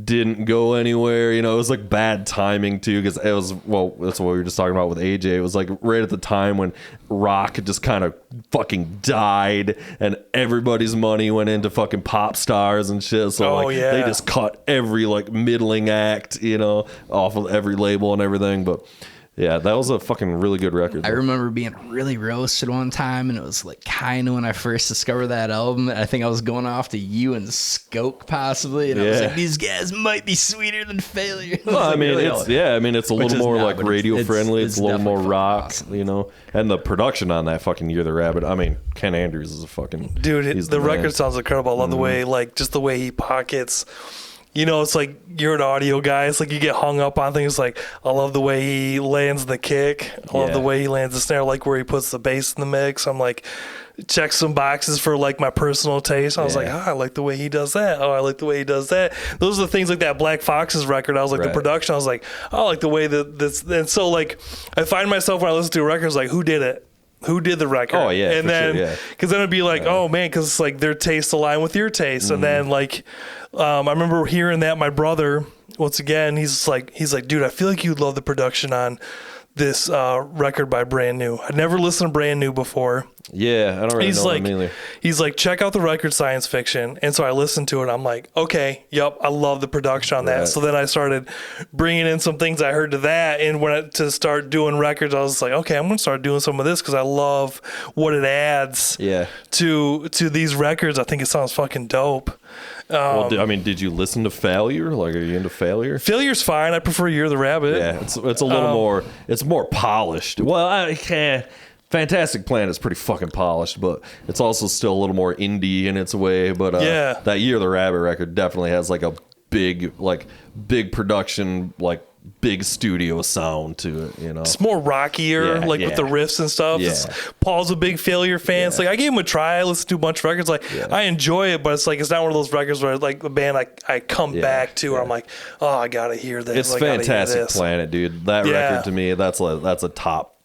didn't go anywhere. You know, it was like bad timing too. Cause it was, well, that's what we were just talking about with AJ. It was like right at the time when rock had just kind of fucking died and everybody's money went into fucking pop stars and shit. So they just cut every like middling act, you know, off of every label and everything. But yeah, that was a fucking really good record. I remember being really roasted one time, and it was like kind of when I first discovered that album. I think I was going off to you and Skoke possibly, and I was like, these guys might be sweeter than Failure. Well, I mean, it's a little more like radio friendly. It's a little more rock, awesome. You know. And the production on that fucking Year of the Rabbit. I mean, Ken Andrews is a fucking dude. The record sounds incredible. I love the way, like, just the way he pockets. You know, it's like you're an audio guy. It's like you get hung up on things like, I love the way he lands the kick. I love the way he lands the snare, like where he puts the bass in the mix. I'm like, check some boxes for like my personal taste. I was like, I like the way he does that. Oh, I like the way he does that. Those are the things like that Black Foxes record. I was like, the production, I was like, I like the way that this. And so like, I find myself when I listen to a record, it's like, who did it? Who did the record? Oh, yeah. And then, because then it'd be like, oh, man, because it's like their taste align with your taste. And then, like, I remember hearing that my brother, once again, he's like, dude, I feel like you'd love the production on this record by Brand New. I'd never listened to Brand New before. Yeah, I don't really know them either. He's like, check out the record Science Fiction. And so I listened to it. I'm like, okay, I love the production on that. So then I started bringing in some things I heard to that. And to start doing records, I was like, okay, I'm going to start doing some of this because I love what it adds to these records. I think it sounds fucking dope. Well, I mean, did you listen to Failure? Like, are you into Failure? Failure's fine. I prefer Year of the Rabbit. Yeah, it's a little more. It's more polished. Well, I can't. Fantastic Planet's pretty fucking polished, but it's also still a little more indie in its way. But that Year of the Rabbit record definitely has like a big production, like big studio sound to it, you know. It's more rockier, with the riffs and stuff. Yeah. Paul's a big Failure fan. It's like I gave him a try. I listened to a bunch of records. Like I enjoy it, but it's like it's not one of those records where like the band I come back to where I'm like, oh, I gotta hear this. It's Fantastic Planet, dude. That record to me, that's a top.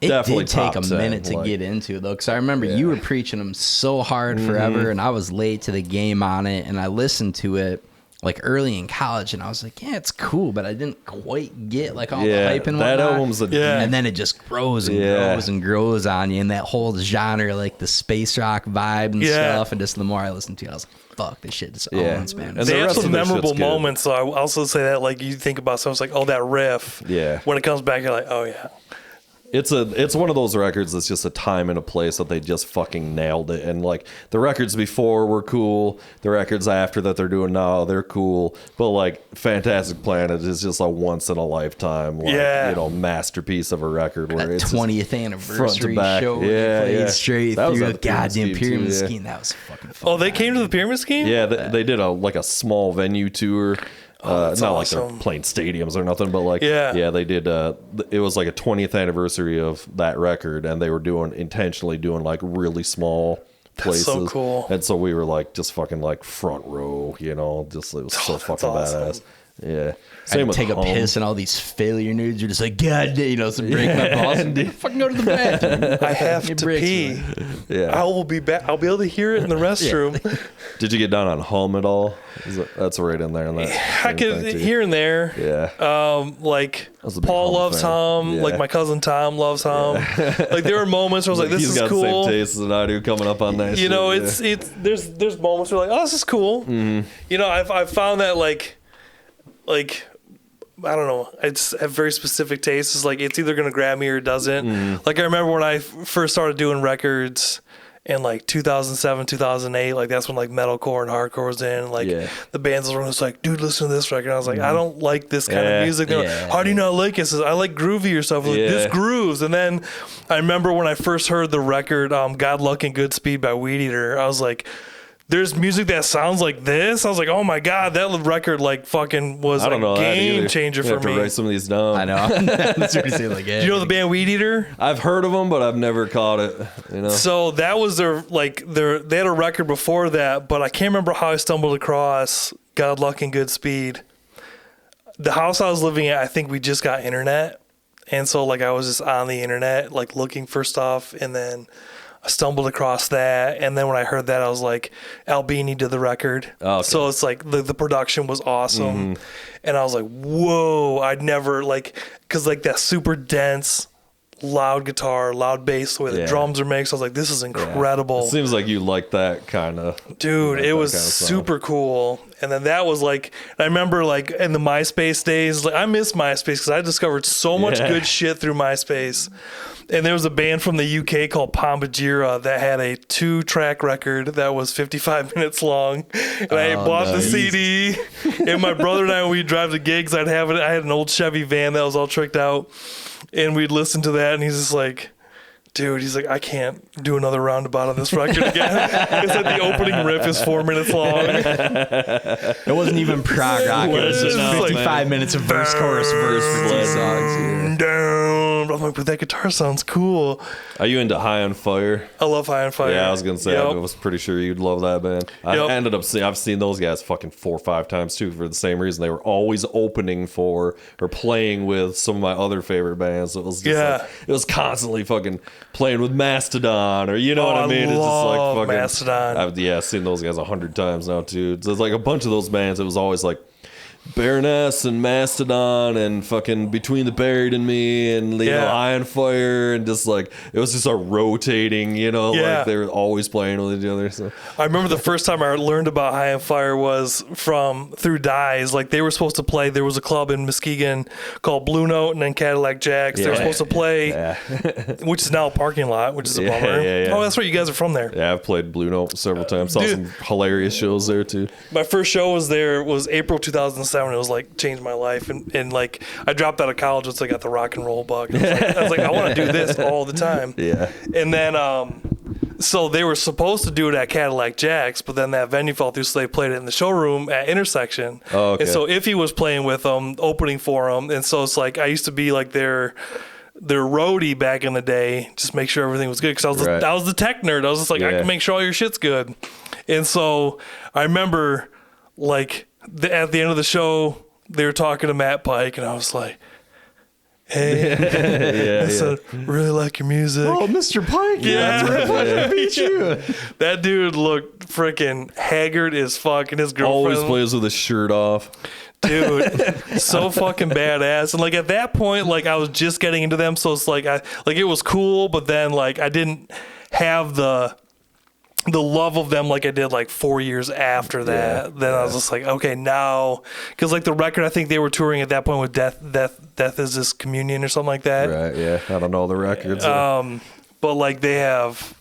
It definitely did take top a 10, minute to get into, though, because I remember you were preaching them so hard forever, and I was late to the game on it, and I listened to it like early in college, and I was like, yeah, it's cool, but I didn't quite get like all the hype and whatnot. That album's and then it just grows and grows and grows on you, and that whole genre, like the space rock vibe and stuff, and just the more I listened to it, I was like, fuck, this shit just owns, man. And they have some memorable moments, so I will also say that, like, you think about something, it's like, oh, that riff. Yeah. When it comes back, you're like, oh, yeah. It's one of those records that's just a time and a place that they just fucking nailed it. And like the records before were cool, the records after that they're doing now, they're cool. But like Fantastic Planet is just a once in a lifetime, like, masterpiece of a record where that it's 20th anniversary show where they played straight through the goddamn Pyramid Scheme. That was fucking fun. Oh, they came to the Pyramid Scheme? Yeah, they did a small venue tour. Not awesome. Like they're playing stadiums or nothing, but like they did. It was like a 20th anniversary of that record, and they were intentionally doing like really small places. That's so cool. And so we were like just fucking like front row, you know, just it was so fucking badass. Yeah. Same with take a piss, and all these failure nudes are just like, God, some break my balls and fucking go to the bathroom. I have to pee. Yeah. I will be back. I'll be able to hear it in the restroom. Did you get down on Hum at all? That's right in there. I could here and there. Yeah. Like Paul loves Hum. Like my cousin Tom loves Hum. Like there were moments where I was like, this is cool. He's got the same tastes as I do coming up on that. You know, it's there's moments where like, oh, this is cool. Mm-hmm. You know, I've found that like I don't know. I just have very specific tastes. It's like it's either gonna grab me or it doesn't. Like I remember when I first started doing records in like 2007, 2008. Like that's when like metalcore and hardcore was in. Like the bands were just like, dude, listen to this record. And I was like, I don't like this kind of music. Like, how do you not like it? I said, I like groovy or stuff. Like, this grooves. And then I remember when I first heard the record, God Luck and Good Speed by Weed Eater. I was like, there's music that sounds like this. I was like, oh my God, that record like fucking was a game changer for me. To write some of these down. I know. Do you know the band Weed Eater? I've heard of them, but I've never caught it. You know. So that was they had a record before that, but I can't remember how I stumbled across God Luck and Good Speed. The house I was living at, I think we just got internet. And so like I was just on the internet, like looking for stuff, and then I stumbled across that, and then when I heard that, I was like, Albini did the record. Oh, okay. So it's like the production was awesome, and I was like, whoa! I'd never because like that super dense, loud guitar, loud bass, the way the drums are mixed. I was like, this is incredible. It seems like you like that kind of. Dude, it was super cool. And then that was like, I remember like in the MySpace days, like I miss MySpace because I discovered so much good shit through MySpace. And there was a band from the UK called Pombagira that had a 2-track record that was 55 minutes long. And I bought the CD. And my brother and I, when we'd drive to gigs, I had an old Chevy van that was all tricked out. And we'd listen to that, and he's just like, dude, he's like, I can't do another roundabout on this record again. It's like the opening riff is 4 minutes long. It wasn't even prog rock. It was just 55 minutes of verse, chorus, verse for 2 songs. I'm like, but that guitar sounds cool. Are you into High on Fire? I love High on Fire. Yeah, I was gonna say I was pretty sure you'd love that band. I've seen those guys fucking 4 or 5 times too for the same reason. They were always opening for or playing with some of my other favorite bands. It was just it was constantly fucking playing with Mastodon, or you know what I mean? It's just like fucking Mastodon. I've seen those guys 100 times now too. There's like a bunch of those bands. It was always like Baroness and Mastodon and fucking Between the Buried and Me and High on Fire, and just like it was just a rotating, like they were always playing with each other. So I remember the first time I learned about High on Fire was through Dies. Like they were supposed to play. There was a club in Muskegon called Blue Note and then Cadillac Jacks. They were supposed to play, which is now a parking lot, which is a bummer. Oh, that's right. You guys are from there. Yeah, I've played Blue Note several times. Saw some hilarious shows there too. My first show was April 2007. It was like changed my life, and like I dropped out of college once I got the rock and roll bug. I was like, I want to do this all the time. Yeah. And then So they were supposed to do it at Cadillac Jack's, but then that venue fell through, so they played it in the showroom at Intersection. Oh, okay. And so Iffy was playing with them, opening for them, and so it's like I used to be like their roadie back in the day, just make sure everything was good, because I was the tech nerd. I was just like, I can make sure all your shit's good. And so I remember like at the end of the show, they were talking to Matt Pike, and I was like, hey, I said, really like your music. Oh, Mr. Pike. Yeah. It's a pleasure to meet you. That dude looked freaking haggard as fuck, and his girlfriend always plays with his shirt off. Dude, so fucking badass. And like at that point, like I was just getting into them, so it's like it was cool, but then like I didn't have the love of them like I did like 4 years after that. Then I was just like, okay, now, because like the record, I think they were touring at that point with Death Is This Communion or something like that. Right. Yeah. I don't know the records. But like they have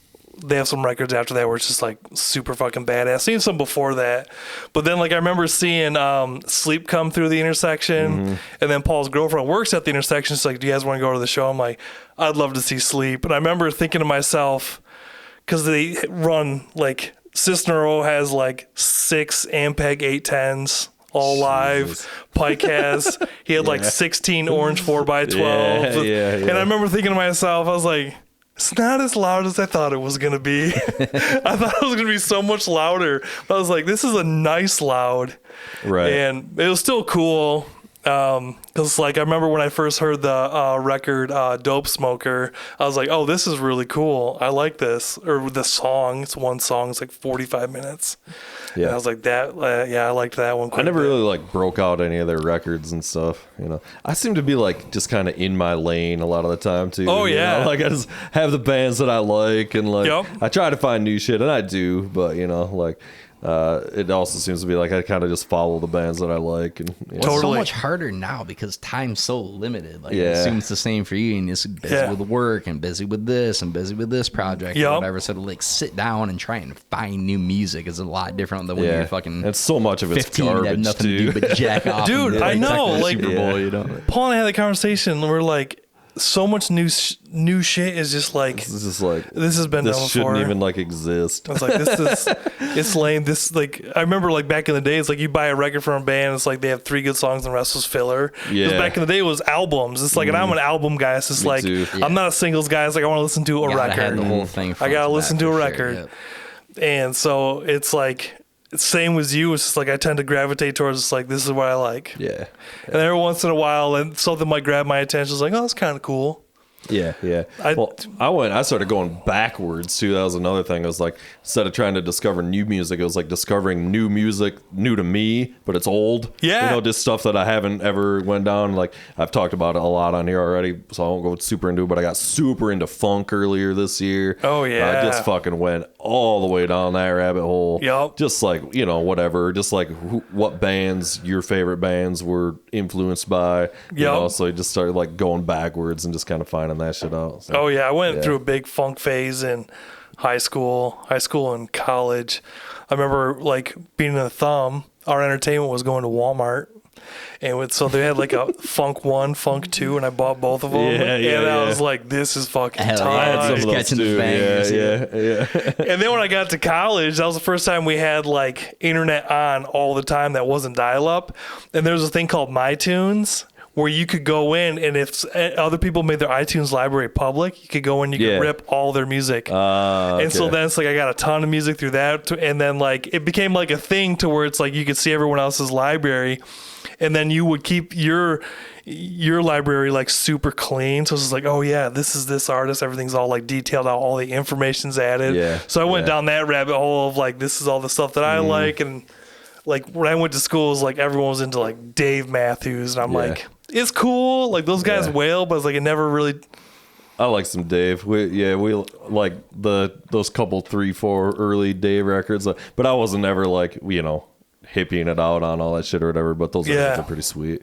some records after that where it's just like super fucking badass. Seen some before that, but then like I remember seeing Sleep come through the Intersection, and then Paul's girlfriend works at the Intersection. She's like, do you guys want to go to the show? I'm like, I'd love to see Sleep. And I remember thinking to myself, because they run like Cisnero has like 6 Ampeg 810s all live. Pike has, he had like 16 orange 4x12. And I remember thinking to myself, I was like, it's not as loud as I thought it was going to be. I thought it was going to be so much louder. But I was like, this is a nice loud. Right. And it was still cool. Because like I remember when I first heard the record Dope Smoker, I was like, oh, this is really cool. I like this. Or the song, it's one song, it's like 45 minutes. Yeah. And I was like, I liked that one quite I never really like broke out any of their records and stuff, you know. I seem to be like just kind of in my lane a lot of the time too. Oh yeah. Know? Like I just have the bands that I like, and like I try to find new shit, and I do, but you know, like it also seems to be like I kind of just follow the bands that I like. And It's so much harder now because time's so limited. Like I assume it's the same for you, and you're busy with work and busy with this and busy with this project or whatever. So to like sit down and try and find new music is a lot different than when you're fucking. And so much of it's 15 garbage, had nothing to do but jack off. Dude, I know. Like Super Bowl, you know. Paul and I had that conversation where like so much new shit is just like this is like this has been this done shouldn't before. even like exist. I was like, this is it's lame. This like I remember like back in the day, it's like you buy a record from a band, it's like they have 3 good songs and the rest was filler. Because back in the day it was albums. It's like, and I'm an album guy. It's just like I'm not a singles guy. It's like I want to listen to a record. The whole thing. I gotta listen to a record. And so it's like same with you. It's just like I tend to gravitate towards it's like this is what I like. Yeah. And every once in a while, and something might grab my attention. It's like, oh, that's kind of cool. Yeah. I started going backwards too. That was another thing. I was like, instead of trying to discover new music, it was like discovering new music, new to me, but it's old. Yeah. You know, just stuff that I haven't ever went down. Like I've talked about it a lot on here already, so I won't go super into it, but I got super into funk earlier this year. Oh yeah. I just fucking went all the way down that rabbit hole. Yep. Just like, you know, whatever. Just like what bands, your favorite bands were influenced by. You know, so I just started like going backwards and just kind of finding that shit out. So, oh yeah, I went through a big funk phase in high school and college. I remember like being in the Thumb, our entertainment was going to Walmart, and so they had like a Funk 1, Funk 2, and I bought both of them. And I was like, this is fucking tight. Catching the bangers. Yeah. And then when I got to college, that was the first time we had like internet on all the time that wasn't dial-up, and there was a thing called MyTunes, where you could go in, and if other people made their iTunes library public, you could go in, you could rip all their music. And so then it's like I got a ton of music through that, and then like it became like a thing to where it's like you could see everyone else's library, and then you would keep your library like super clean. So it's like, oh yeah, this is this artist, everything's all like detailed out, all the information's added. So I went down that rabbit hole of like, this is all the stuff that I like. And like when I went to school, it was like everyone was into like Dave Matthews, and I'm like, it's cool, like those guys wail, but it's like it never really. I like some Dave. We like those couple 3-4 early Dave records, but I wasn't ever like, you know, hippieing it out on all that shit or whatever. But those records are pretty sweet.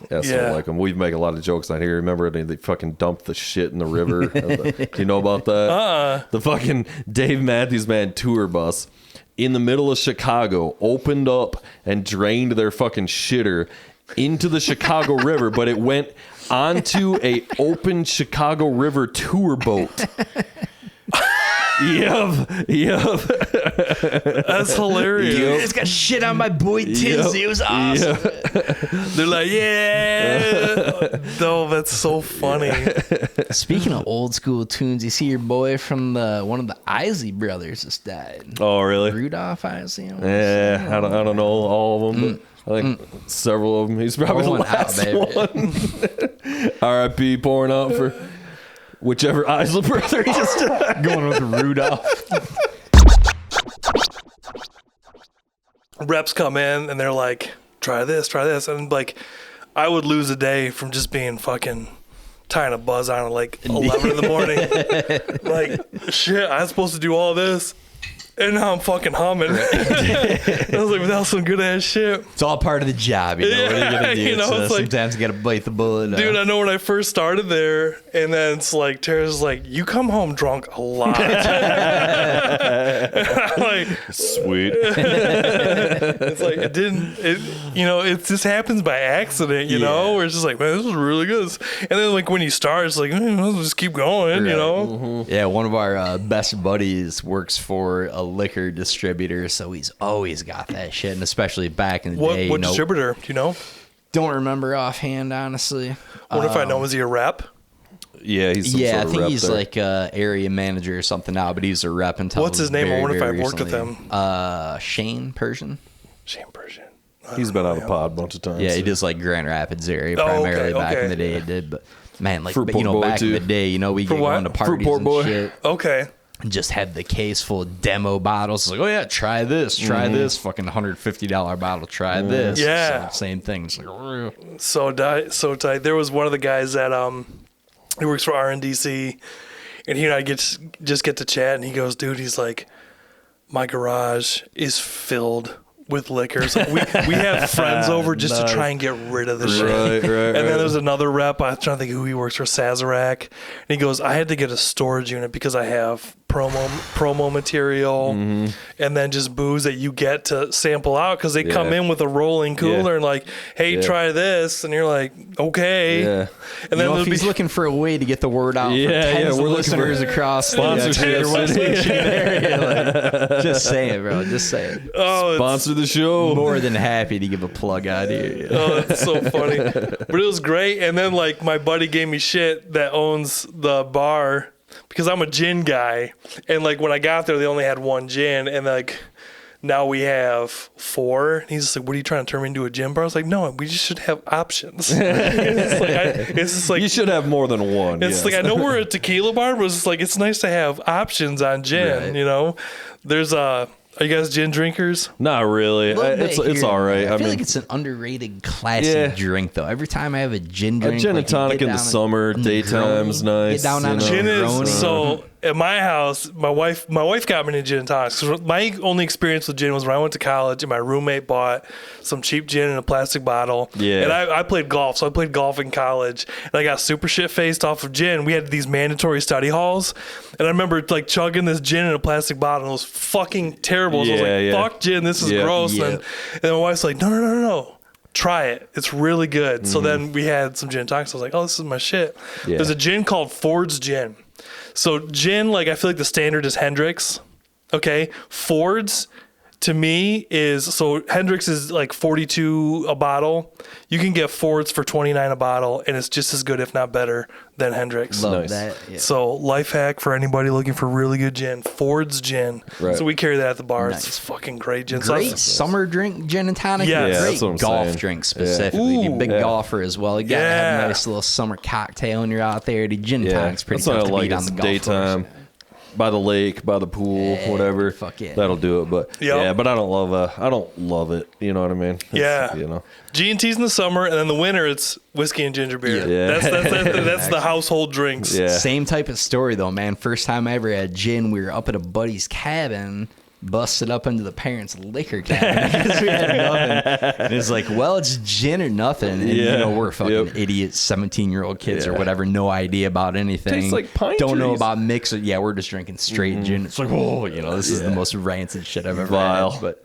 So I like them. We make a lot of jokes on here. Remember they fucking dumped the shit in the river? Do you know about that? The fucking Dave Matthews Band tour bus in the middle of Chicago opened up and drained their fucking shitter into the Chicago River, but it went onto a open Chicago River tour boat. Yep. That's hilarious. Dude, it's got shit on my boy Tinsy. It was awesome. They're like, yeah. No, that's so funny. Speaking of old school tunes, you see your boy from one of the Isley brothers just died. Oh, really? Rudolph Isley. Yeah, I don't know all of them, but I think several of them. He's probably the last one. R.I.P. pouring out for whichever Isley brother he just died. Going with Rudolph. Reps come in and they're like, try this. And like, I would lose a day from just being fucking tying a buzz on at like 11 in the morning. Like, shit, I was supposed to do all this. And now I'm fucking humming. I was like, without some good ass shit. It's all part of the job, you know. What are you gonna do? It's like, sometimes you gotta bite the bullet. Dude, I know when I first started there, and then it's like Tara's like, you come home drunk a lot. I'm like, sweet. It's like it just happens by accident, you know, where it's just like, man, this was really good. And then like when you start, it's like, let's just keep going, you know. Mm-hmm. Yeah, one of our best buddies works for a liquor distributor, so he's always got that shit, and especially back in the day. What distributor? Do you know? Don't remember offhand, honestly. What if I know? Is he a rep? Yeah, he's some sort of I think rep he's there. like a area manager or something now, but he's a rep until. What's his name? I wonder if I've worked with him. Shane Persian. Shane Persian. He's been on a pod a bunch of times. Yeah, he does like Grand Rapids area primarily back in the day. He did, but man, like back in the day, we get going to parties and shit. Okay. Just had the case full of demo bottles. It's like, oh yeah, try this, fucking $150 bottle, try this. Yeah, so, same thing. It's like, oh. so tight. There was one of the guys that he works for RNDC, and he and I just get to chat, and he goes, dude, he's like, my garage is filled with liquor. So we have friends over just to try and get rid of the shit. Right, and then there's another rep. I'm trying to think who he works for, Sazerac. And he goes, I had to get a storage unit because I have promo material and then just booze that you get to sample out because they come in with a rolling cooler and like, hey, try this. And you're like, okay. Yeah. And then if he's looking for a way to get the word out for tens of listeners across the West Michigan area. Like, just say it, bro. Just say it. Sponsor the show. More than happy to give a plug out here. Oh, that's so funny. But it was great. And then like my buddy gave me shit that owns the bar because I'm a gin guy. And like when I got there, they only had one gin. And like now we have 4. And he's just like, what are you trying to turn me into a gin bar? I was like, no, we just should have options. It's just like you should have more than one. It's like, I know we're a tequila bar, but it's like, it's nice to have options on gin, you know? There's are you guys gin drinkers? Not really. It's all right. I feel like it's an underrated classic drink, though. Every time I have a gin drink, a gin and tonic in the summer, daytime's nice. Get down on gin is so. At my house, my wife got me into gin and tonics. My only experience with gin was when I went to college and my roommate bought some cheap gin in a plastic bottle. Yeah. And I played golf, so I played golf in college, and I got super shit faced off of gin. We had these mandatory study halls, and I remember like chugging this gin in a plastic bottle. And it was fucking terrible. So I was like, "Fuck gin, this is gross." And my wife's like, "No. Try it. It's really good." So then we had some gin and tonics. I was like, "Oh, this is my shit." Yeah. There's a gin called Ford's Gin. So gin, like I feel like the standard is Hendrick's. Okay, Ford's to me is, so Hendrick's is like $42 a bottle. You can get Ford's for $29 a bottle, and it's just as good, if not better, than Hendrick's. Love that. Yeah. So life hack for anybody looking for really good gin, Ford's Gin. Right. So we carry that at the bar. Nice. It's fucking great gin. Great summer drink, gin and tonic. Yeah, great golf drink specifically. You're a big golfer as well. You gotta have a nice little summer cocktail when you're out there. The gin and tonic's pretty tough to beat on the golf daytime. course. By the lake, by the pool, whatever. Fuck yeah. That'll do it. But but I don't love it. You know what I mean? You know. G&T's in the summer, and then the winter it's whiskey and ginger beer. Yeah. That's the household drinks. Yeah. Same type of story though, man. First time I ever had gin, we were up at a buddy's cabin, busted up into the parents' liquor cabin because we had nothing. And it's like, well, it's gin or nothing. And you know, we're fucking idiots, 17-year-old kids or whatever, no idea about anything. Tastes like pine Don't know trees. about mixing. Yeah, we're just drinking straight gin. It's like, whoa, this is the most rancid shit I've ever had. But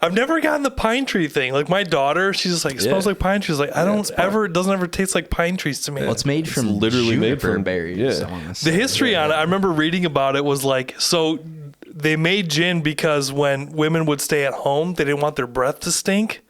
I've never gotten the pine tree thing. Like my daughter, she's just like, it smells like pine trees. Like I don't ever, it doesn't ever taste like pine trees to me. Well, it's made from literally made from berries. Yeah. The history on it, I remember reading about it was like, so they made gin because when women would stay at home, they didn't want their breath to stink.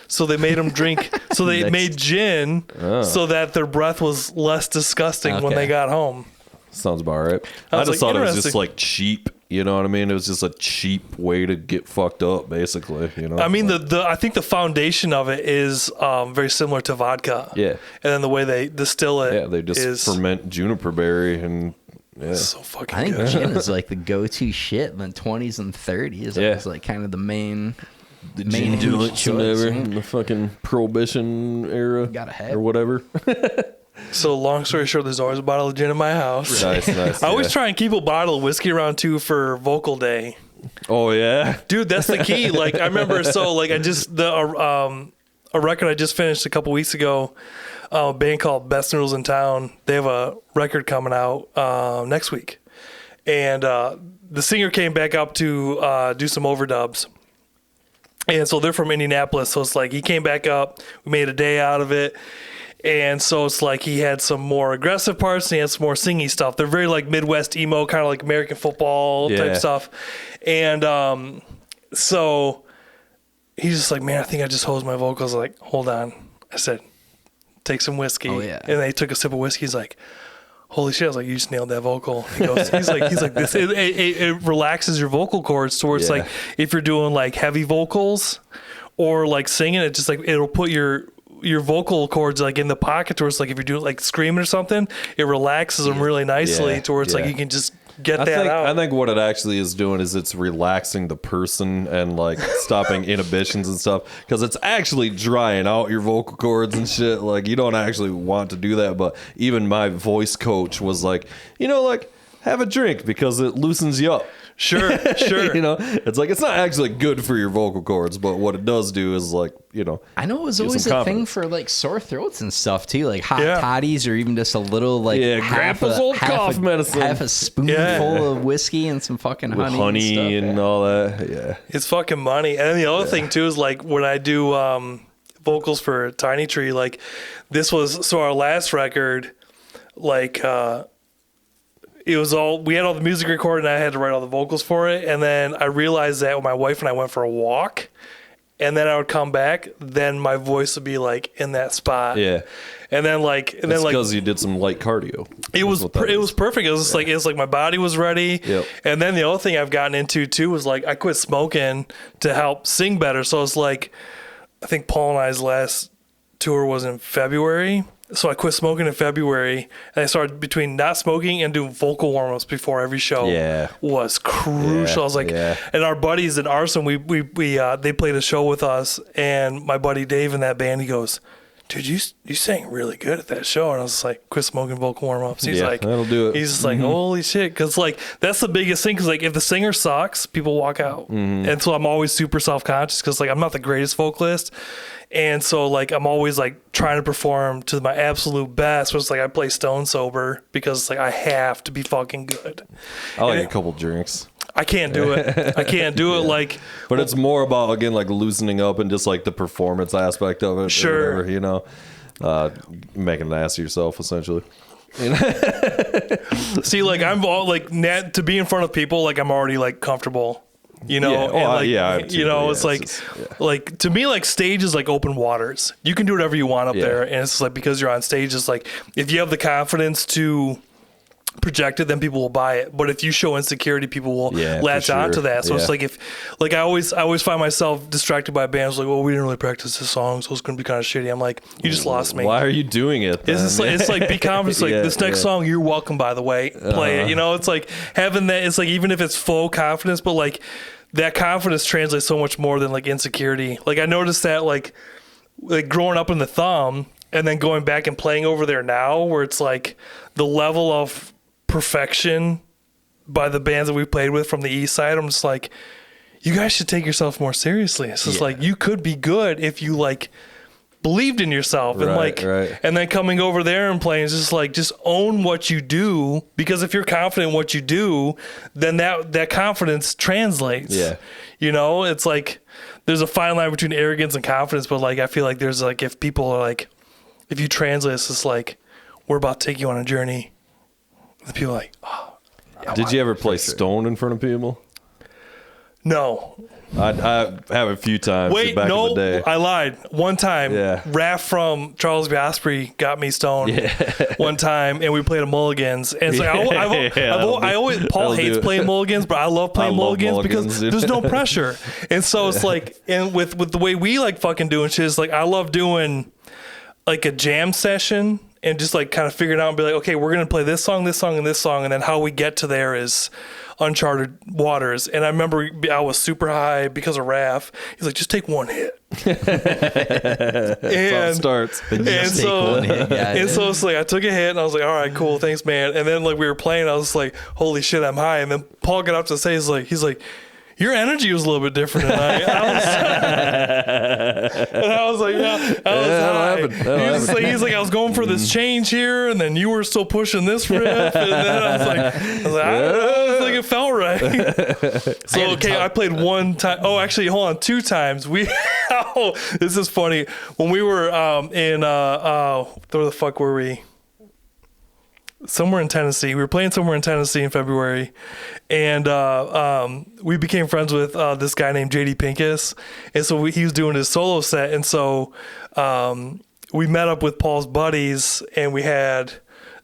So they made them drink. So they made gin so that their breath was less disgusting when they got home. Sounds about right. I just thought it was just like cheap. You know what I mean? It was just a cheap way to get fucked up, basically. You know. I mean, I think the foundation of it is very similar to vodka. Yeah. And then the way they distill it. Yeah, they just ferment juniper berry and. Yeah. So fucking I think good. gin is like the go-to shit in the 20s and 30s. It was like kind of the main joints and whatever in the fucking Prohibition era or whatever. So long story short, there's always a bottle of gin in my house. Nice. I always try and keep a bottle of whiskey around too for vocal day. Oh yeah, dude, that's the key. Like I remember, so like I just a record I just finished a couple weeks ago. A band called Best Noodles in Town. They have a record coming out next week, and the singer came back up to do some overdubs. And so they're from Indianapolis, so it's like he came back up. We made a day out of it. And so it's like he had some more aggressive parts and he had some more singy stuff. They're very like Midwest emo, kind of like American football type stuff. And so he's just like, man, I think I just hosed my vocals. Like, hold on. I said, take some whiskey. Oh, yeah. And they took a sip of whiskey. He's like, holy shit. I was like, you just nailed that vocal. He goes, he's like this. It relaxes your vocal cords towards like if you're doing like heavy vocals or like singing, it just like it'll put your vocal cords like in the pocket towards like if you're doing like screaming or something, it relaxes them really nicely towards like you can just get out. I think what it actually is doing is it's relaxing the person and like stopping inhibitions and stuff because it's actually drying out your vocal cords and shit. Like you don't actually want to do that, but even my voice coach was like, you know, like have a drink because it loosens you up. Sure. You know, it's like it's not actually good for your vocal cords, but what it does do is like, you know, I know it was always a thing for like sore throats and stuff too, like hot toddies or even just a little like grandpa's old cough medicine, half a spoonful of whiskey and some fucking honey and all that. Yeah, it's fucking money. And then the other thing too is like when I do vocals for Tiny Tree, like this was so our last record, like it was we had all the music recorded and I had to write all the vocals for it. And then I realized that when my wife and I went for a walk and then I would come back, then my voice would be like in that spot. Yeah. And then because you did some light cardio. It was perfect. It was just like, it was like my body was ready. Yep. And then the other thing I've gotten into too was like, I quit smoking to help sing better. So it's like, I think Paul and I's last tour was in February. So I quit smoking in February, and I started between not smoking and doing vocal warm-ups before every show. Was crucial. I was like, and our buddies at Arson, we they played a show with us, and my buddy Dave in that band, he goes, dude, you sang really good at that show. And I was like, quit smoking vocal warm-ups. He's like, that'll do it. He's just like, holy shit. Because like, that's the biggest thing. Because like, if the singer sucks, people walk out. And so I'm always super self-conscious because like, I'm not the greatest vocalist. And so like, I'm always like trying to perform to my absolute best. But it's like, I play stone sober because it's like, I have to be fucking good. I like a couple drinks. I can't do it. I can't do it. Like, but it's more about again like loosening up and just like the performance aspect of it. Sure, whatever, you know, making an ass of yourself essentially. See, like I'm all like to be in front of people, like I'm already like comfortable. You know, it's like, like to me, like stage is like open waters. You can do whatever you want up there, and it's like because you're on stage, it's like if you have the confidence to project it, then people will buy it. But if you show insecurity, people will latch onto that. So it's like I always find myself distracted by bands like, well, we didn't really practice this song, so it's gonna be kind of shitty. I'm like, you just lost me. Why are you doing it? It's like be confident. Like this next song, you're welcome. By the way, play it. You know, it's like having that. It's like even if it's faux confidence, but like that confidence translates so much more than like insecurity. Like I noticed that like growing up in the Thumb and then going back and playing over there now, where it's like the level of perfection by the bands that we played with from the East Side. I'm just like, you guys should take yourself more seriously. It's just like you could be good if you like believed in yourself and and then coming over there and playing is just like just own what you do, because if you're confident in what you do, then that confidence translates. You know, it's like there's a fine line between arrogance and confidence, but like I feel like there's like if people are like, if you translate this, it's like we're about to take you on a journey. The people are like, oh. Did you ever play Stone in front of people? No. I have a few times. Wait, back no, in the day. I lied. One time, Raph from Charles B. Osprey got me stoned one time, and we played a Mulligans. And it's like, I always, Paul hates playing Mulligans, but I love playing Mulligans because there's no pressure. And so it's like, and with the way we like fucking doing shit, is like, I love doing like a jam session and just like kind of figuring out and be like, okay, we're going to play this song, and this song. And then how we get to there is uncharted waters. And I remember I was super high because of Raph. He's like, just take one hit. And starts. And so it's like I took a hit and I was like, all right, cool, thanks, man. And then like we were playing, I was like, holy shit, I'm high. And then Paul got up to say, he's like, your energy was a little bit different tonight. And I was like, yeah, I was high. He's like, I was going for this change here, and then you were still pushing this riff, and then I was like, it felt right. So okay, I played one time. Oh, actually, hold on, 2 times. This is funny. When we were in where the fuck were we? Somewhere in Tennessee. We were playing somewhere in Tennessee in February, and we became friends with this guy named JD Pincus, and so he was doing his solo set, and so we met up with Paul's buddies, and we had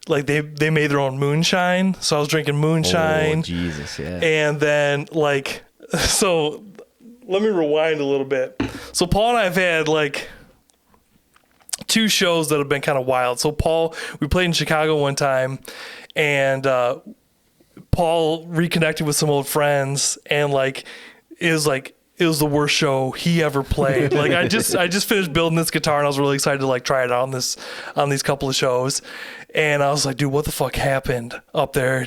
like they made their own moonshine, so I was drinking moonshine. Oh, Jesus, yeah. And then like, so let me rewind a little bit. So Paul and I have had like 2 shows that have been kind of wild. So Paul, we played in Chicago one time, and Paul reconnected with some old friends, and like it was the worst show he ever played. Like I just finished building this guitar, and I was really excited to like try it out on these couple of shows. And I was like, dude, what the fuck happened up there?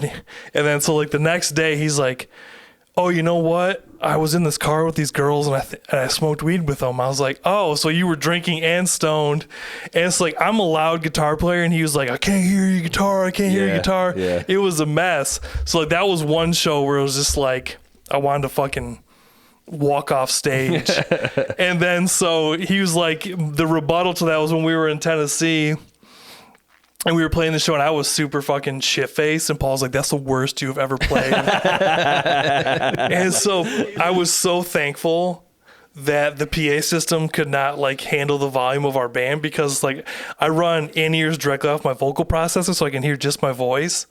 And then so like the next day he's like, oh, you know what? I was in this car with these girls, and I smoked weed with them. I was like, oh, so you were drinking and stoned. And it's like, I'm a loud guitar player, and he was like, I can't hear your guitar. I can't hear your guitar. Yeah. It was a mess. So like that was one show where it was just like, I wanted to fucking walk off stage. And then so he was like, the rebuttal to that was when we were in Tennessee, and we were playing the show, and I was super fucking shit-faced, and Paul's like, that's the worst you've ever played. And so I was so thankful that the PA system could not like handle the volume of our band, because like I run in-ears directly off my vocal processor so I can hear just my voice.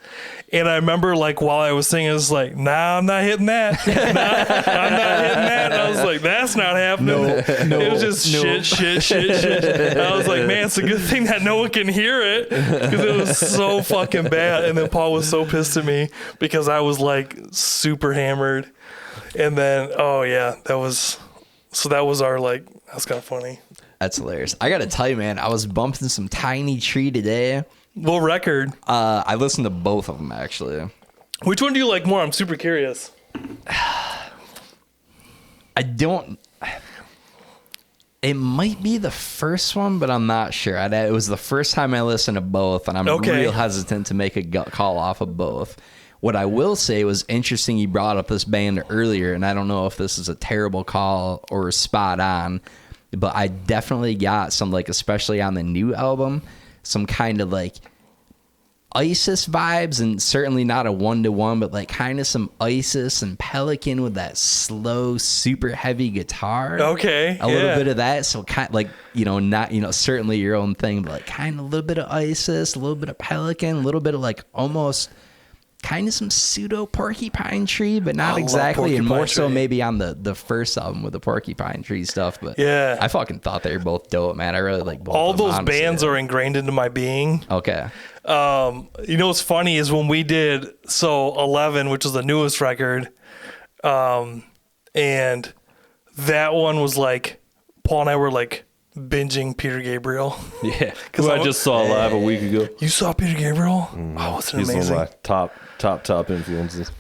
And I remember like while I was singing, it was like, nah, I'm not hitting that. I'm not hitting that. And I was like, that's not happening. No, it was just shit. And I was like, man, it's a good thing that no one can hear it, because it was so fucking bad. And then Paul was so pissed at me because I was like super hammered. And then, oh yeah, that was our like, that's kind of funny. That's hilarious. I gotta tell you, man, I was bumping some Tiny Tree today. What record? I listened to both of them, actually. Which one do you like more? I'm super curious. It might be the first one, but I'm not sure. It was the first time I listened to both, and I'm real hesitant to make a gut call off of both. What I will say was interesting, you brought up this band earlier, and I don't know if this is a terrible call or spot on, but I definitely got some, like, especially on the new album, some kind of, like, ISIS vibes, and certainly not a one-to-one, but, like, kind of some ISIS and Pelican with that slow, super heavy guitar. Okay, a little bit of that, so kind of, like, not, certainly your own thing, but, like, kind of a little bit of ISIS, a little bit of Pelican, a little bit of, like, almost kind of some pseudo Porcupine Tree, but not exactly, and more so maybe on the first album with the Porcupine Tree stuff. But yeah, I fucking thought they were both dope, man. I really like both. All those bands are ingrained into my being. Okay. What's funny is when we did 11, which is the newest record, and that one was like Paul and I were like binging Peter Gabriel. Yeah, because I just saw live a week ago. You saw Peter Gabriel? Oh, it's amazing. He's one of my top influences.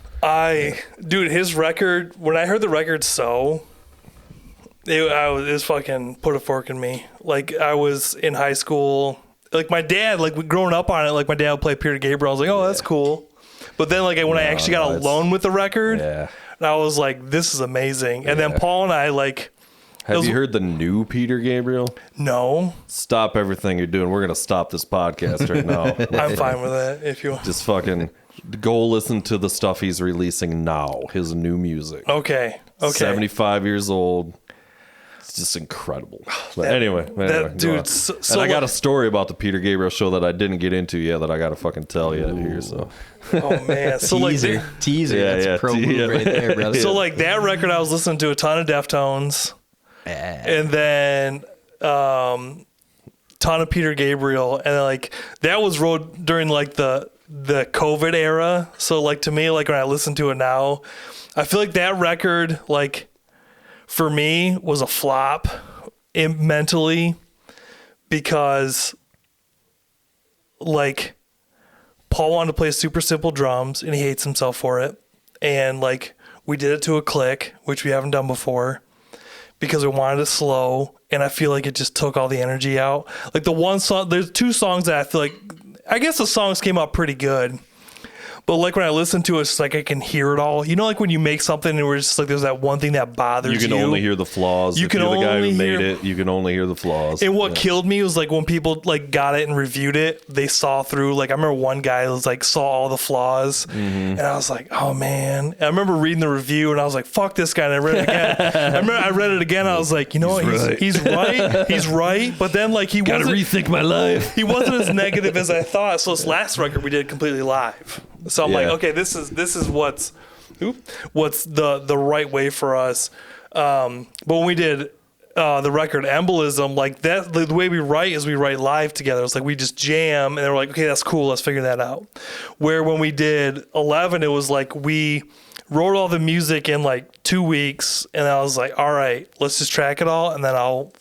Dude, his record, when I heard the record it was fucking put a fork in me. Like, I was in high school, like my dad, like growing up on it, like my dad would play Peter Gabriel. I was like, oh, that's cool. But then like when I actually got alone with the record, and I was like, this is amazing. And then Paul and I, like, Have you heard the new Peter Gabriel? No. Stop everything you're doing. We're going to stop this podcast right now. I'm fine with that if you want. Just fucking go listen to the stuff he's releasing now, his new music. Okay. 75 years old. It's just incredible. But anyway, dude. And I got a story about the Peter Gabriel show that I didn't get into yet that I got to fucking tell you here. So, oh man, so teaser. That's a pro move right there, brother. So like that record, I was listening to a ton of Deftones, and then ton of Peter Gabriel, and like that was wrote during like the COVID era. So like to me, like when I listen to it now, I feel like that record, like, for me, was a flop mentally because, like, Paul wanted to play super simple drums and he hates himself for it. And, like, we did it to a click, which we haven't done before, because we wanted it slow. And I feel like it just took all the energy out. Like, the one song, there's two songs that I feel like, I guess the songs came out pretty good. But like when I listen to it, it's like I can hear it all. You know, like when you make something and we're just like there's that one thing that bothers you. You can only hear the flaws. If you're the guy who made it, you can only hear the flaws. And what killed me was like when people like got it and reviewed it, they saw through. Like I remember one guy was like saw all the flaws, and I was like, oh man. And I remember reading the review and I was like, fuck this guy. And I read it again. I read it again. I was like, you know what? He's right. He's right. But then like he gotta rethink my life. He wasn't as negative as I thought. So this last record we did completely live. So I'm like, okay, this is what's the right way for us. But when we did the record Embolism, like that, the way we write is we write live together. It's like we just jam, and they're like, okay, that's cool, let's figure that out. Where when we did 11, it was like we wrote all the music in like 2 weeks, and I was like, all right, let's just track it all, and then I'll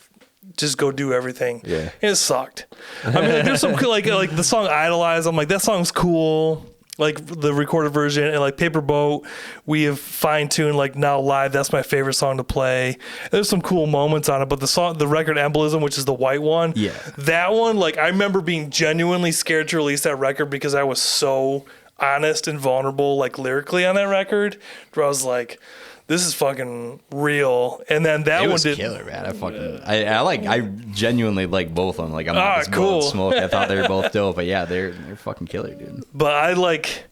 just go do everything. Yeah, and it sucked. I mean, like, there's some like the song Idolize. I'm like, that song's cool. Like the recorded version, and like Paper Boat, we have fine-tuned like now live. That's my favorite song to play. There's some cool moments on it, but the record Embolism, which is the white one, that one, like I remember being genuinely scared to release that record because I was so honest and vulnerable, like lyrically on that record, where I was like, this is fucking real. And then that one did killer, man. I genuinely like both of them. Like I'm not just cool. Smoke. I thought they were both dope, but yeah, they're fucking killer, dude. But I like,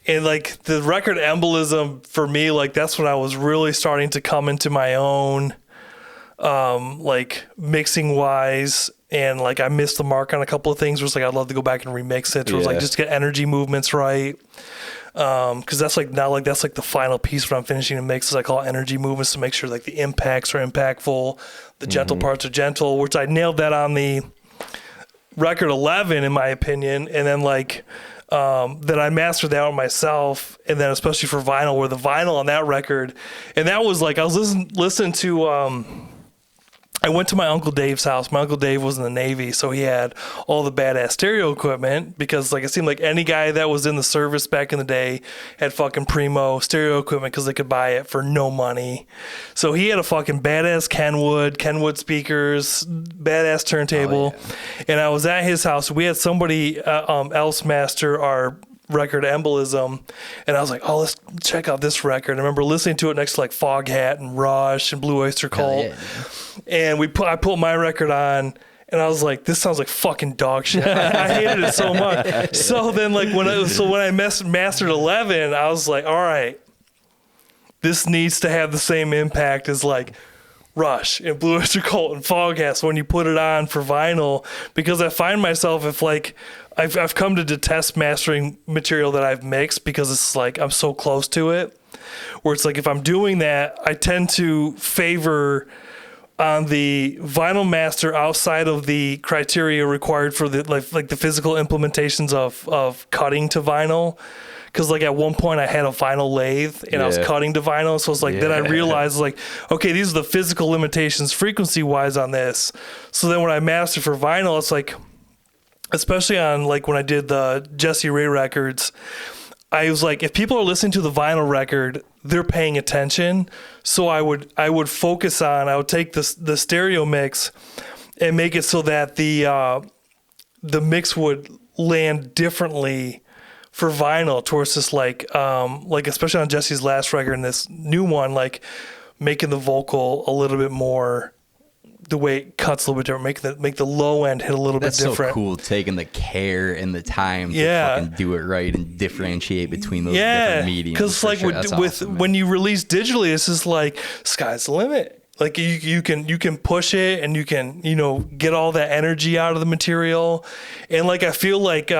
and like the record Embolism for me, like that's when I was really starting to come into my own, like mixing wise. And like I missed the mark on a couple of things. Where it's like I'd love to go back and remix it. So it was like just to get energy movements right. Because that's like now, like that's like the final piece when I'm finishing a mix is I call energy movements to make sure like the impacts are impactful, the gentle parts are gentle, which I nailed that on the record 11 in my opinion, and then like then I mastered that one myself, and then especially for vinyl, where the vinyl on that record, and that was like I was listening to. I went to my Uncle Dave's house. My Uncle Dave was in the Navy, so he had all the badass stereo equipment because like it seemed like any guy that was in the service back in the day had fucking primo stereo equipment because they could buy it for no money. So he had a fucking badass Kenwood speakers, badass turntable. Oh, yeah. And I was at his house. We had somebody else master our record Embolism, and I was like, oh, let's check out this record. I remember listening to it next to like Foghat and Rush and Blue Oyster Cult, and I put my record on, and I was like, this sounds like fucking dog shit. I hated it so much. So then like when I mastered 11, I was like, all right, this needs to have the same impact as like Rush and Blue Oyster Cult and Foghat when you put it on for vinyl, because I find myself if like I've come to detest mastering material that I've mixed because it's like I'm so close to it, where it's like if I'm doing that, I tend to favor on the vinyl master outside of the criteria required for the like the physical implementations of cutting to vinyl. Because like at one point I had a vinyl lathe and I was cutting to vinyl, so it's like then I realized like, okay, these are the physical limitations frequency wise on this. So then when I mastered for vinyl, it's like, especially on like when I did the Jesse Ray records, I was like, if people are listening to the vinyl record, they're paying attention. So I would focus on, I would take the stereo mix and make it so that the mix would land differently for vinyl towards this like especially on Jesse's last record and this new one, like making the vocal a little bit more, the way it cuts a little bit different, make the low end hit a little bit different. That's so cool, taking the care and the time to fucking do it right and differentiate between those different mediums. Because like when you release digitally, it's just like sky's the limit. Like you can push it and you can, get all that energy out of the material. And like I feel like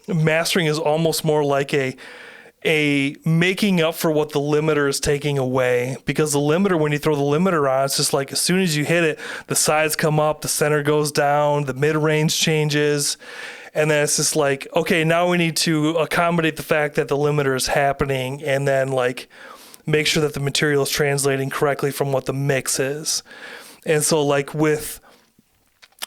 mastering is almost more like a making up for what the limiter is taking away, because the limiter, when you throw the limiter on, it's just like as soon as you hit it, the sides come up, the center goes down, the mid-range changes, and then it's just like, okay, now we need to accommodate the fact that the limiter is happening, and then like make sure that the material is translating correctly from what the mix is. And so like with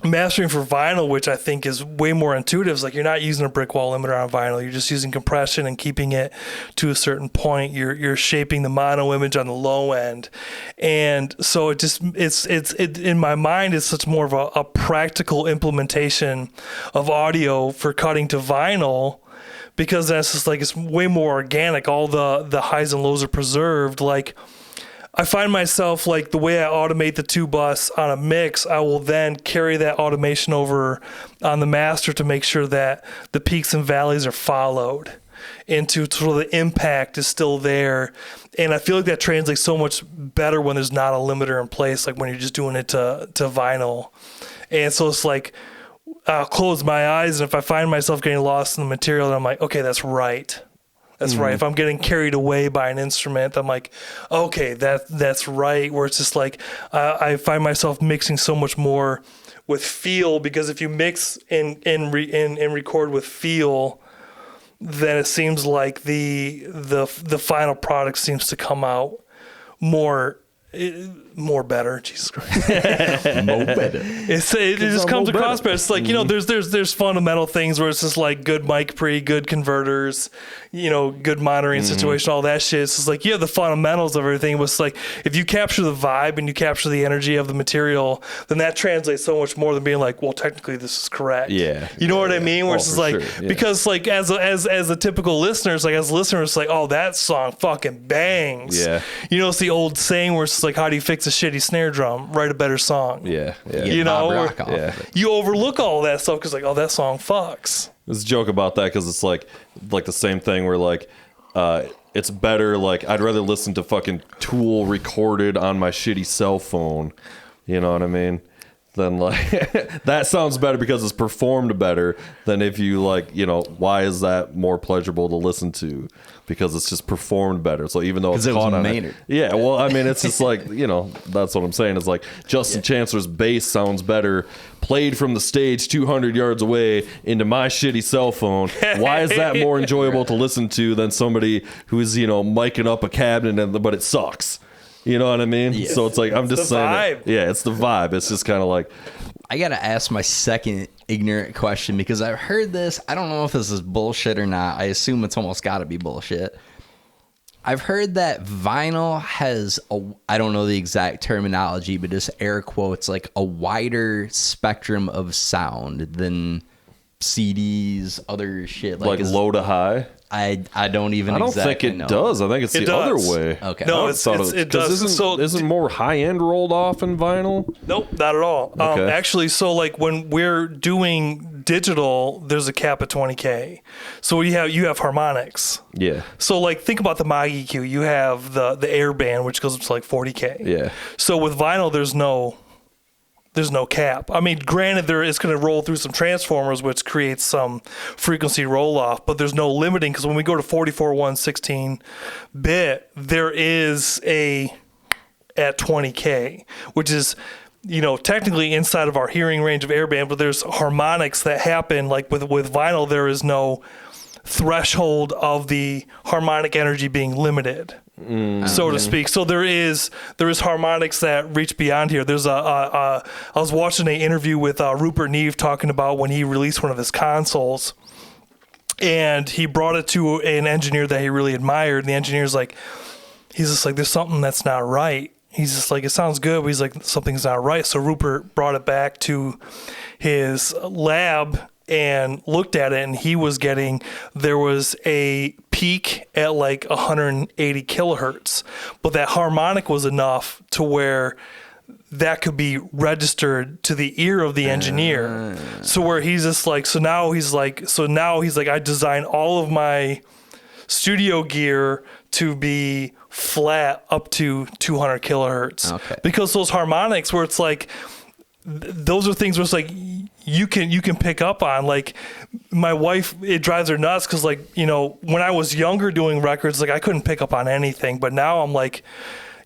mastering for vinyl, which I think is way more intuitive, is like you're not using a brick wall limiter on vinyl. You're just using compression and keeping it to a certain point. You're shaping the mono image on the low end, and so it in my mind is such more of a practical implementation of audio for cutting to vinyl, because that's just like it's way more organic. All the highs and lows are preserved. Like I find myself like the way I automate the 2-bus on a mix, I will then carry that automation over on the master to make sure that the peaks and valleys are followed into sort of the impact is still there. And I feel like that translates so much better when there's not a limiter in place, like when you're just doing it to vinyl. And so it's like I'll close my eyes, and if I find myself getting lost in the material, then I'm like, okay, that's right. That's right. If I'm getting carried away by an instrument, I'm like, okay, that's right. Where it's just like I find myself mixing so much more with feel, because if you mix and record with feel, then it seems like the final product seems to come out more better. Jesus Christ. More better. It just comes across better. It's like, there's fundamental things where it's just like good mic pre, good converters, good monitoring situation, all that shit. It's just like you have the fundamentals of everything. But it's like if you capture the vibe and you capture the energy of the material, then that translates so much more than being like, well, technically this is correct. Yeah. You know what I mean? Where it's just like, sure. because like as a typical listener, it's like as a listener, it's like, oh, that song fucking bangs. Yeah. It's the old saying where it's like, how do you fix a shitty snare drum? Write a better song. Yeah. You overlook all that stuff because like, oh, that song fucks. There's a joke about that because it's like the same thing where like it's better, like I'd rather listen to fucking Tool recorded on my shitty cell phone, you know what I mean, than like that sounds better because it's performed better than if you like, why is that more pleasurable to listen to? Because it's just performed better. So even though it's caught on it. Yeah, well, I mean, it's just like, that's what I'm saying. It's like Justin Chancellor's bass sounds better played from the stage 200 yards away into my shitty cell phone. Why is that more enjoyable to listen to than somebody who's, miking up a cabinet, but it sucks? You know what I mean? Yeah. So it's like, I'm just saying. It's the vibe. It's just kind of like. I got to ask my second ignorant question, because I've heard this. I don't know if this is bullshit or not. I assume it's almost got to be bullshit. I've heard that vinyl has I don't know the exact terminology, but just air quotes, like a wider spectrum of sound than CDs, other shit. Like low to high? I don't even I don't exactly think it does. I think it's the other way. Okay. No, it does. Isn't more high end rolled off in vinyl? Nope, not at all. Okay. Actually, so like when we're doing digital, there's a cap at 20K. So you have harmonics. Yeah. So like think about the Mag EQ. You have the air band, which goes up to like 40K. Yeah. So with vinyl, there's no cap. I mean, granted, it's going to roll through some transformers, which creates some frequency roll off, but there's no limiting, because when we go to 44.116 bit, there is at 20K, which is, technically inside of our hearing range of airband, but there's harmonics that happen. Like with vinyl, there is no threshold of the harmonic energy being limited. So to speak. So there is harmonics that reach beyond here. There's I was watching an interview with Rupert Neve talking about when he released one of his consoles, and he brought it to an engineer that he really admired. And the engineer's like, he's just like, there's something that's not right. He's just like, it sounds good, but he's like, something's not right. So Rupert brought it back to his lab, and looked at it, and there was a peak at like 180 kilohertz, but that harmonic was enough to where that could be registered to the ear of the engineer. So where he's just like, so now he's like, I designed all of my studio gear to be flat up to 200 kilohertz. Okay. Because those harmonics where it's like, those are things where it's like, you can pick up on. Like my wife, it drives her nuts because, like, you know, when I was younger doing records, like I couldn't pick up on anything, but now I'm like,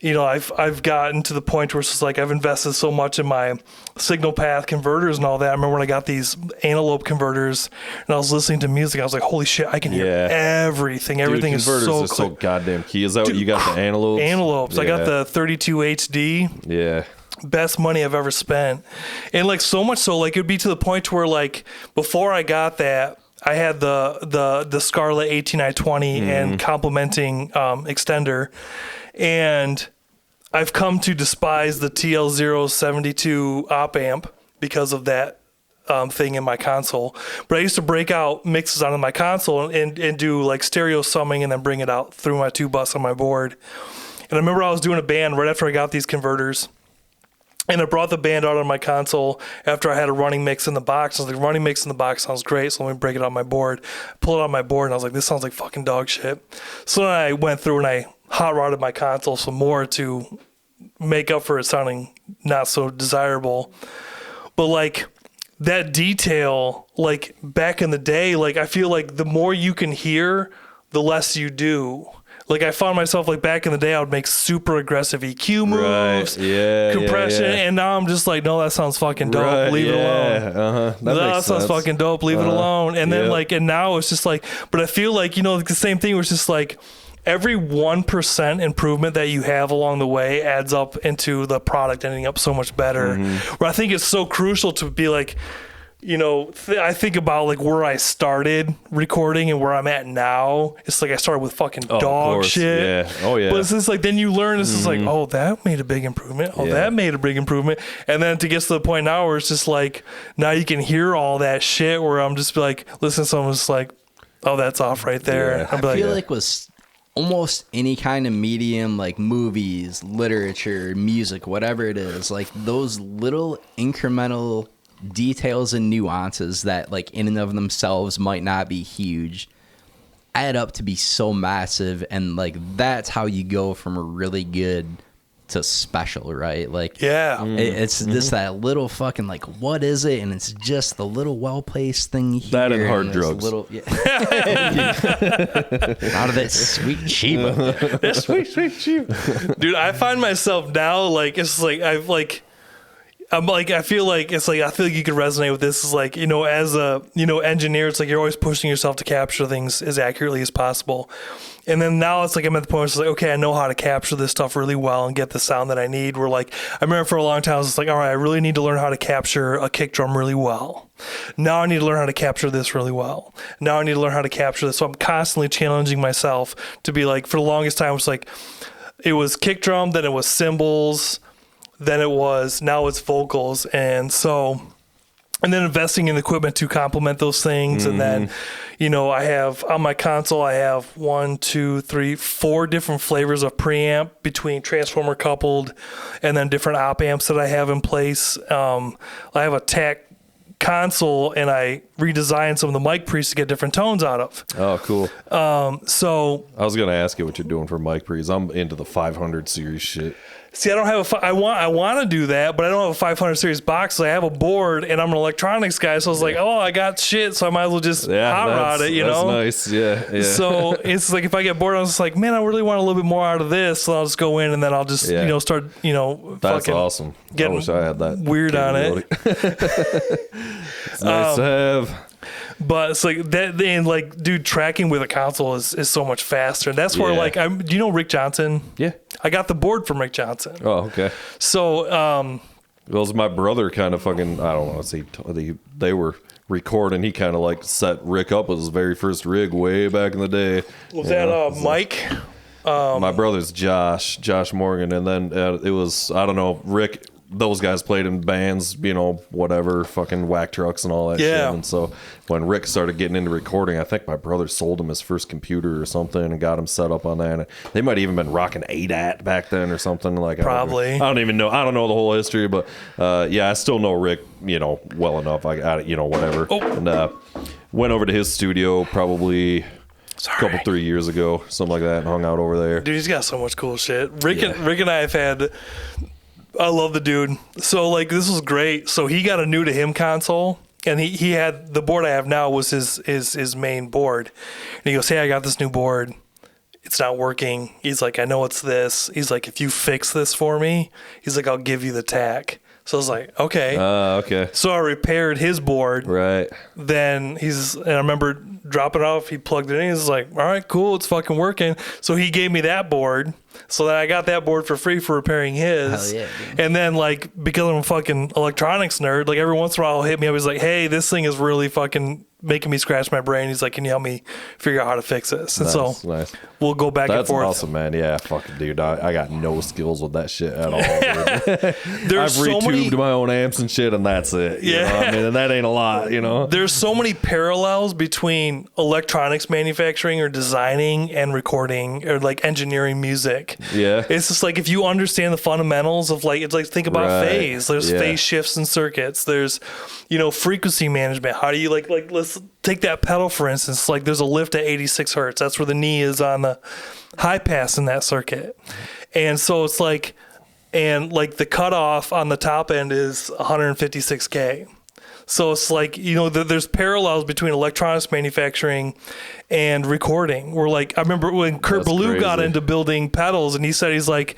you know, I've gotten to the point where it's just like I've invested so much in my signal path converters and all that. I remember when I got these analog converters and I was listening to music, I was like, holy shit, I can hear everything. Everything is so so goddamn key. Is that what you got, the antelopes? Antelopes. Yeah. I got the 32 HD. Yeah. Best money I've ever spent. And like so much so, like it'd be to the point where like before I got that, I had the Scarlett 18920 and complementing extender. And I've come to despise the TL072 op amp because of that thing in my console. But I used to break out mixes onto my console and do like stereo summing and then bring it out through my 2-bus on my board. And I remember I was doing a band right after I got these converters. And I brought the band out on my console after I had a running mix in the box. I was like, running mix in the box sounds great, so let me break it on my board. Pull it on my board, and I was like, this sounds like fucking dog shit. So then I went through and I hot rodded my console some more to make up for it sounding not so desirable. But like that detail, like back in the day, like I feel like the more you can hear, the less you do. Like I found myself like back in the day, I would make super aggressive EQ moves, compression, and now I'm just like, no, that sounds fucking dope. Leave it alone. That sounds fucking dope. Leave it alone. And then like, and now it's just like, but I feel like, you know, like the same thing was just like every 1% improvement that you have along the way adds up into the product ending up so much better. Where I think it's so crucial to be like, you know, I think about like where I started recording and where I'm at now. It's like I started with fucking dog shit. Yeah. Oh yeah. But it's just like then you learn. It's just like, oh, that made a big improvement. Oh, that made a big improvement. And then to get to the point now where it's just like now you can hear all that shit. Where I'm just like, listen, to someone's just like, oh, that's off right there. Yeah. I feel like with almost any kind of medium, like movies, literature, music, whatever it is, like those little incremental details and nuances that like in and of themselves might not be huge add up to be so massive, and like that's how you go from a really good to special, right? Like it's just that little fucking like what is it, and it's just the little well-placed thing here, that and hard drugs little, out of that sweet Chiba. That sweet Chiba. Dude, I find myself now like it's like I feel like you could resonate with this. Is like, you know, as a, you know, engineer, it's like you're always pushing yourself to capture things as accurately as possible. And then now it's like I'm at the point where it's like, okay, I know how to capture this stuff really well and get the sound that I need. Where like, I remember for a long time, I was just like, all right, I really need to learn how to capture a kick drum really well. Now I need to learn how to capture this really well. Now I need to learn how to capture this. So I'm constantly challenging myself to be like, for the longest time, it's like, it was kick drum, then it was cymbals, now it's vocals. And so, and then investing in equipment to complement those things. And then, you know, I have on my console, I have 4 different flavors of preamp between transformer coupled and then different op amps that I have in place. I have a TAC console and I redesigned some of the mic pre's to get different tones out of. Oh, cool. So I was going to ask you what you're doing for mic pre's. I'm into the 500 series shit. See, I don't have I want to do that, but I don't have a 500 series box. So I have a board, and I'm an electronics guy, so I was like, oh, I got shit, so I might as well just hot rod it, you know? That's nice, yeah. So it's like if I get bored, I was just like, man, I really want a little bit more out of this, so I'll just go in and then I'll just you know start That's awesome. I wish I had that weird on it. It's nice to have. But it's like that, and like, dude, tracking with a console is so much faster. And that's where, like, do you know Rick Johnson? Yeah. I got the board from Rick Johnson. Oh, okay. So, well, it was my brother kind of fucking, I don't know, they were recording. He kind of like set Rick up with his very first rig way back in the day. Was that Mike? My brother's Josh Morgan. And then it was, I don't know, Rick those guys played in bands, you know, whatever, fucking whack trucks and all that shit. And so when Rick started getting into recording, I think my brother sold him his first computer or something and got him set up on that. And they might have even been rocking ADAT back then or something. Like, probably. I don't even know. I don't know the whole history, but yeah, I still know Rick, you know, well enough. You know, whatever. And went over to his studio probably a couple 3 years ago, something like that, and hung out over there. Dude, he's got so much cool shit. Rick and I have had. I love the dude. So like this was great. So he got a new to him console, and he had the board I have now was his main board. And he goes, "Hey, I got this new board. It's not working." He's like, "I know it's this." He's like, "If you fix this for me," he's like, "I'll give you the tack." So I was like, okay. Okay. So I repaired his board. Right. Then and I remember dropping it off. He plugged it in. He's like, all right, cool. It's fucking working. So he gave me that board. So then I got that board for free for repairing his. Hell yeah, dude. And then like, because I'm a fucking electronics nerd, like every once in a while he'll hit me up. He's like, hey, this thing is really fucking making me scratch my brain. He's like, can you help me figure out how to fix this? And nice. We'll go back and forth. That's awesome, man. Yeah, fucking dude. I got no skills with that shit at all. I've retubed my own amps and shit, and that's it. You know what I mean? And that ain't a lot, you know? There's so many parallels between electronics manufacturing or designing and recording or like engineering music. Yeah. It's just like if you understand the fundamentals of like, it's like think about phase. There's phase shifts in circuits. There's, you know, frequency management. How do you like let's take that pedal for instance. Like there's a lift at 86 hertz. That's where the knee is on the high pass in that circuit. And so it's like, and like the cutoff on the top end is 156K. So it's like, you know, there's parallels between electronics manufacturing and recording. We're like, I remember when Kurt Ballou got into building pedals, and he said, he's like,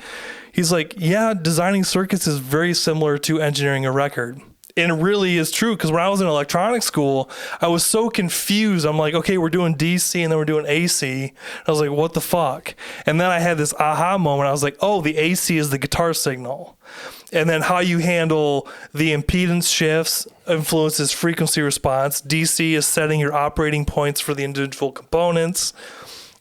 yeah, designing circuits is very similar to engineering a record. And it really is true, because when I was in electronics school, I was so confused. I'm like, okay, we're doing DC and then we're doing AC. I was like, what the fuck? And then I had this aha moment. I was like, oh, the AC is the guitar signal. And then how you handle the impedance shifts influences frequency response. DC is setting your operating points for the individual components.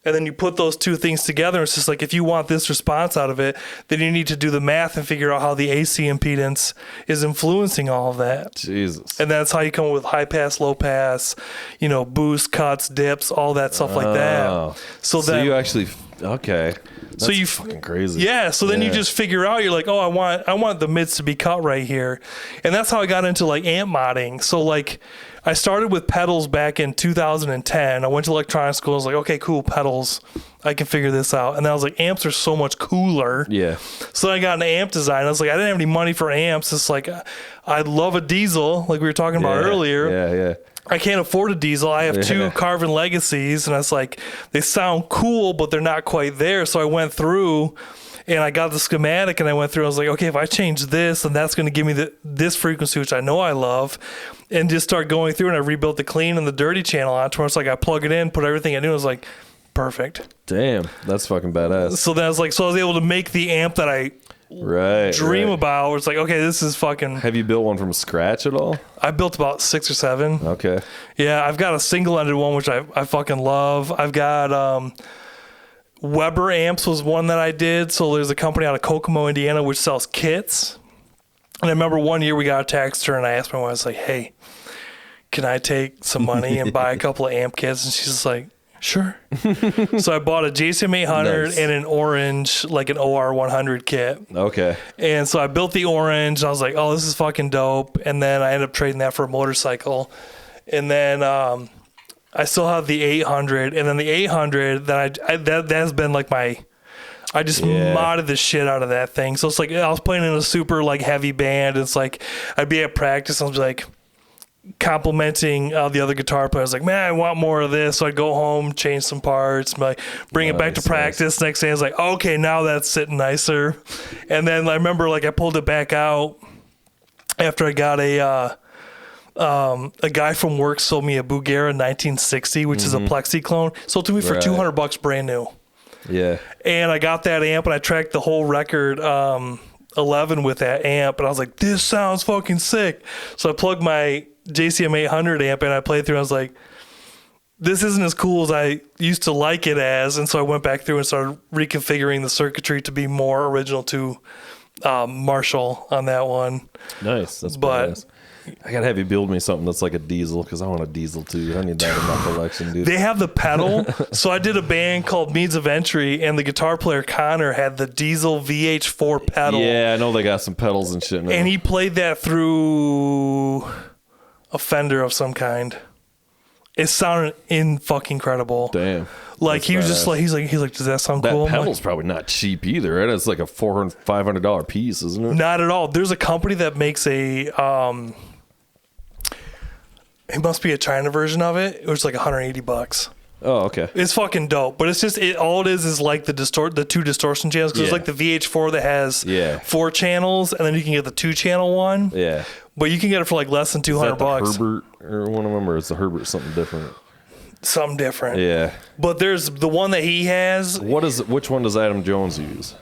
And then you put those two things together. It's just like, if you want this response out of it, then you need to do the math and figure out how the AC impedance is influencing all of that. Jesus. And that's how you come up with high pass, low pass, you know, boost, cuts, dips, all that stuff like that. So then you actually, okay. That's fucking crazy. Yeah. So then you just figure out, you're like, oh, I want the mids to be cut right here. And that's how I got into like amp modding. So like, I started with pedals back in 2010. I went to electronics school. I was like, okay, cool, pedals. I can figure this out. And then I was like, amps are so much cooler. Yeah. So then I got an amp design. I was like, I didn't have any money for amps. It's like, I love a diesel, like we were talking about earlier. Yeah. I can't afford a diesel. I have two Carvin Legacies, and I was like, they sound cool, but they're not quite there. So I went through and I got the schematic, and I went through. I was like, okay, if I change this, then that's going to give me this frequency, which I know I love, and just start going through. And I rebuilt the clean and the dirty channel onto where it's like I plug it in, put everything I knew. I was like, perfect. Damn, that's fucking badass. So then I was like, I was able to make the amp that I dream about. Where it's like, okay, this is fucking. Have you built one from scratch at all? I built about 6 or 7. Okay. Yeah, I've got a single-ended one, which I fucking love. I've got Weber amps was one that I did. So there's a company out of Kokomo, Indiana, which sells kits. And I remember one year we got a text her, and I asked my wife, I was like, hey, can I take some money and buy a couple of amp kits? And she's just like, sure. So I bought a JCM 800 and an orange, like an OR 100 kit. Okay. And so I built the orange, and I was like, oh, this is fucking dope. And then I ended up trading that for a motorcycle. And then I still have the 800, and then the 800 that that has been like I just modded the shit out of that thing. So it's like I was playing in a super like heavy band. It's like I'd be at practice, and I was like complimenting the other guitar player. I was like, man, I want more of this. So I'd go home, change some parts, like bring it back to practice. Next day I was like, okay, now that's sitting nicer. And then I remember like I pulled it back out after I got a guy from work sold me a Bugera 1960, which is a Plexi clone. Sold to me for $200 brand new. Yeah. And I got that amp, and I tracked the whole record 11 with that amp, and I was like, this sounds fucking sick. So I plugged my JCM 800 amp, and I played through, and I was like, this isn't as cool as I used to like it as. And so I went back through and started reconfiguring the circuitry to be more original to Marshall on that one. Nice. That's badass. I gotta have you build me something that's like a diesel because I want a diesel too. I need that in my collection, dude. They have the pedal. So I did a band called Means of Entry, and the guitar player Connor had the diesel VH4 pedal. Yeah, I know they got some pedals and shit now. And he played that through a Fender of some kind. It sounded fucking incredible. Damn. Like he was just like he's like, does that sound cool? That pedal's probably not cheap either, right? It's like a $400, $500 piece, isn't it? Not at all. There's a company that makes a it must be a China version of it. It was like $180. Oh, okay. It's fucking dope, but it's just all it is like the two distortion channels. Because there's like the VH4 that has 4 channels, and then you can get the 2-channel one. Yeah, but you can get it for like less than $200. Herbert or one of them, or is the Herbert something different? Something different. Yeah. But there's the one that he has. Which one does Adam Jones use?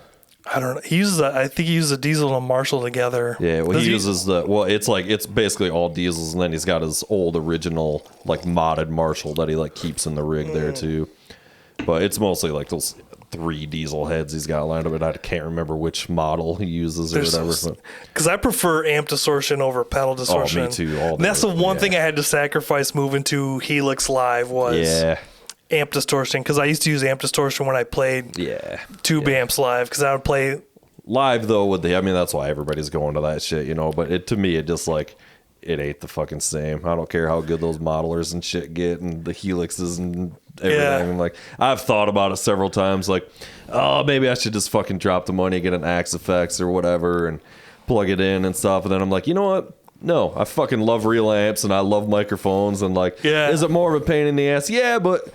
I don't know. He uses I think he uses a diesel and a Marshall together. Yeah, well, he uses it's basically all diesels, and then he's got his old original like modded Marshall that he like keeps in the rig there too. But it's mostly like those 3 diesel heads he's got lined up, and I can't remember which model he uses or whatever. Because I prefer amp distortion over pedal distortion. Oh, me too. That's the one thing I had to sacrifice moving to Helix Live was amp distortion, because I used to use amp distortion when I played tube amps live, because I would play live though that's why everybody's going to that shit, but to me it just like it ain't the fucking same. I don't care how good those modelers and shit get and the Helixes and everything. Like I've thought about it several times, like, oh, maybe I should just fucking drop the money, get an Axe Effects or whatever and plug it in and stuff, and then I'm like, you know what? No, I fucking love real amps and I love microphones, and like, is it more of a pain in the ass? Yeah, but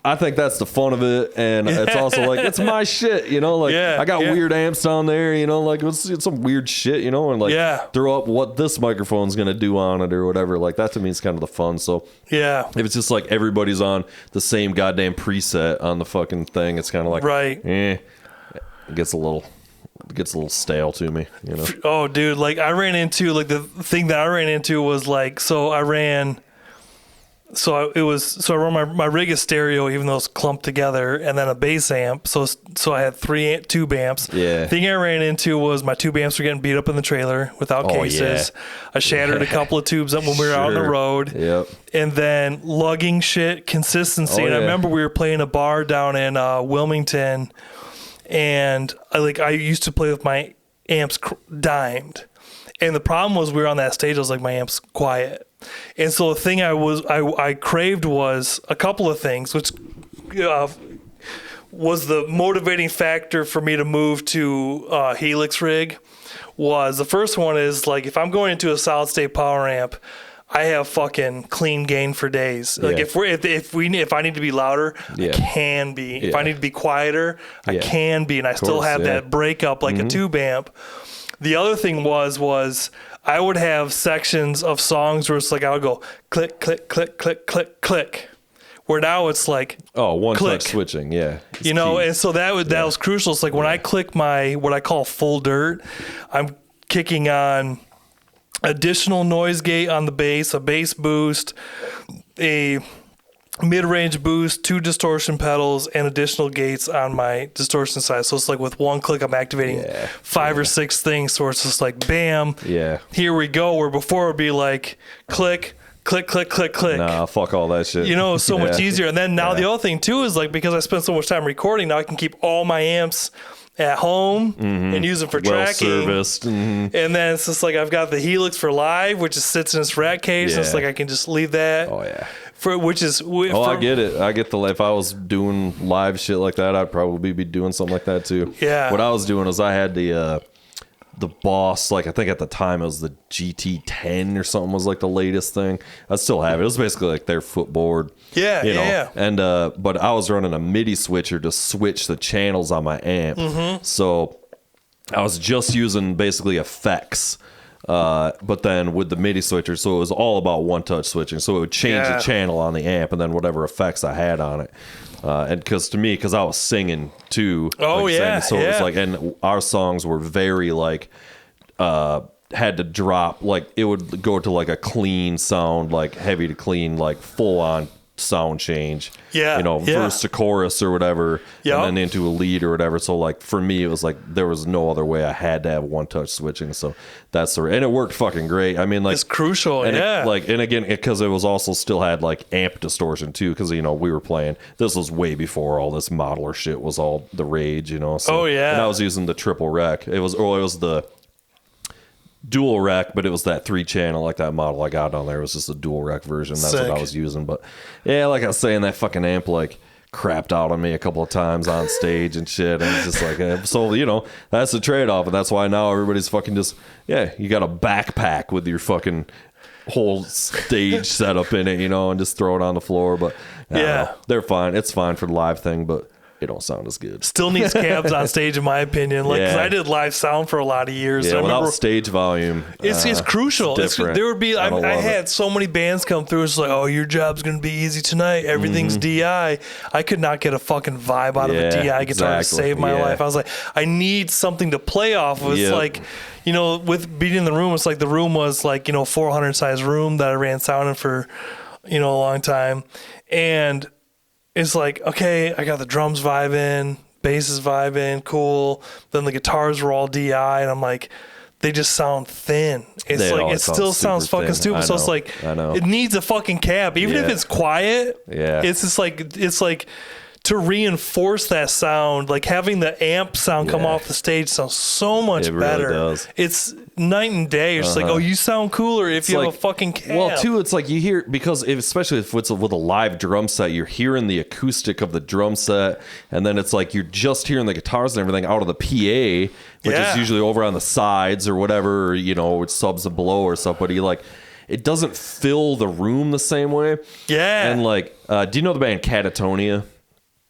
I think that's the fun of it, and it's also like it's my shit, like I got weird amps down there, like it's some weird shit, and like throw up what this microphone's gonna do on it or whatever. Like that to me is kind of the fun. So if it's just like everybody's on the same goddamn preset on the fucking thing, it's kind of like it gets a little stale to me, Oh, dude, like I ran into was like, I run my rig is stereo, even though it's clumped together, and then a bass amp. So I had 3 tube amps. Yeah. Thing I ran into was my tube amps were getting beat up in the trailer without cases. I shattered a couple of tubes up when we were out on the road. Yep. And then lugging shit, consistency. And I remember we were playing a bar down in Wilmington, and I used to play with my amps dimed. And the problem was we were on that stage, I was like, my amp's quiet. And so the thing I craved was a couple of things, which was the motivating factor for me to move to Helix rig. Was the first one is like, if I'm going into a solid state power amp, I have fucking clean gain for days. Like if I need to be louder, I can be. If I need to be quieter, I can be, and I still have that breakup like a tube amp. The other thing was I would have sections of songs where it's like I would go click, click, click, click, click, click. Where now it's like one click. touch switching, key. And so that was crucial. It's like when I click my what I call full dirt, I'm kicking on additional noise gate on the bass, a bass boost, a mid-range boost, 2 distortion pedals, and additional gates on my distortion side. So it's like with one click, I'm activating 5 or 6 things. So it's just like, bam, here we go. Where before it would be like, click, click, click, click, click. Nah, fuck all that shit. It's so much easier. And then now the other thing too is like, because I spent so much time recording, now I can keep all my amps at home and use them for tracking. Serviced. And then it's just like I've got the Helix for live, which just sits in its rack case. And it's like I can just leave that. Oh yeah. I get it. I get if I was doing live shit like that, I'd probably be doing something like that too. Yeah. What I was doing is I had the Boss, like I think at the time it was the GT10 or something was like the latest thing. I still have it. It was basically like their footboard. Yeah. And but I was running a MIDI switcher to switch the channels on my amp. So I was just using basically effects. But then with the MIDI switcher, so it was all about one touch switching. So it would change the channel on the amp and then whatever effects I had on it. And because I was singing too. So it was like, and our songs were very like, had to drop, like it would go to like a clean sound, like heavy to clean, like full on sound change. Yeah. Verse to chorus or whatever, and then into a lead or whatever. So like for me, it was like there was no other way. I had to have one touch switching. So that's and it worked fucking great. I mean, like it's crucial. And yeah. and again, because it was also still had like amp distortion too, because we were playing. This was way before all this modeler shit was all the rage. So, and I was using the triple rec. It was the dual rec, but it was that 3-channel, like that model I got on there. It was just a dual rec version. That's what I was using. But yeah, like I was saying, that fucking amp like crapped out on me a couple of times on stage and shit. And it's just like, so that's the trade-off, and that's why now everybody's fucking just you got a backpack with your fucking whole stage setup in it, and just throw it on the floor. But they're fine. It's fine for the live thing, but it don't sound as good. Still needs cabs on stage, in my opinion. Like, cause I did live sound for a lot of years. Yeah, I without stage volume, it's crucial. There would be. I had so many bands come through. It's like, oh, your job's gonna be easy tonight. Everything's DI. I could not get a fucking vibe out of a DI guitar to save my life. I was like, I need something to play off of. It's like, with Beating in the Room, it's like the room was like 400 size room that I ran sound in for a long time, and it's like, okay, I got the drums vibing, bass is vibing, cool. Then the guitars were all DI, and I'm like, they just sound thin. It's like, it still sounds fucking stupid. So it's like, it needs a fucking cab. Even if it's quiet, it's just like, it's like, to reinforce that sound, like having the amp sound come off the stage sounds so much better. Really does. It's night and day. It's like, oh, you sound cooler if you have a fucking cab. Well, too, it's like you hear, because especially if it's with a live drum set, you're hearing the acoustic of the drum set, and then it's like you're just hearing the guitars and everything out of the PA, which is usually over on the sides or whatever, or, it's subs and below or stuff, but it doesn't fill the room the same way. Yeah. And like, do you know the band Catatonia?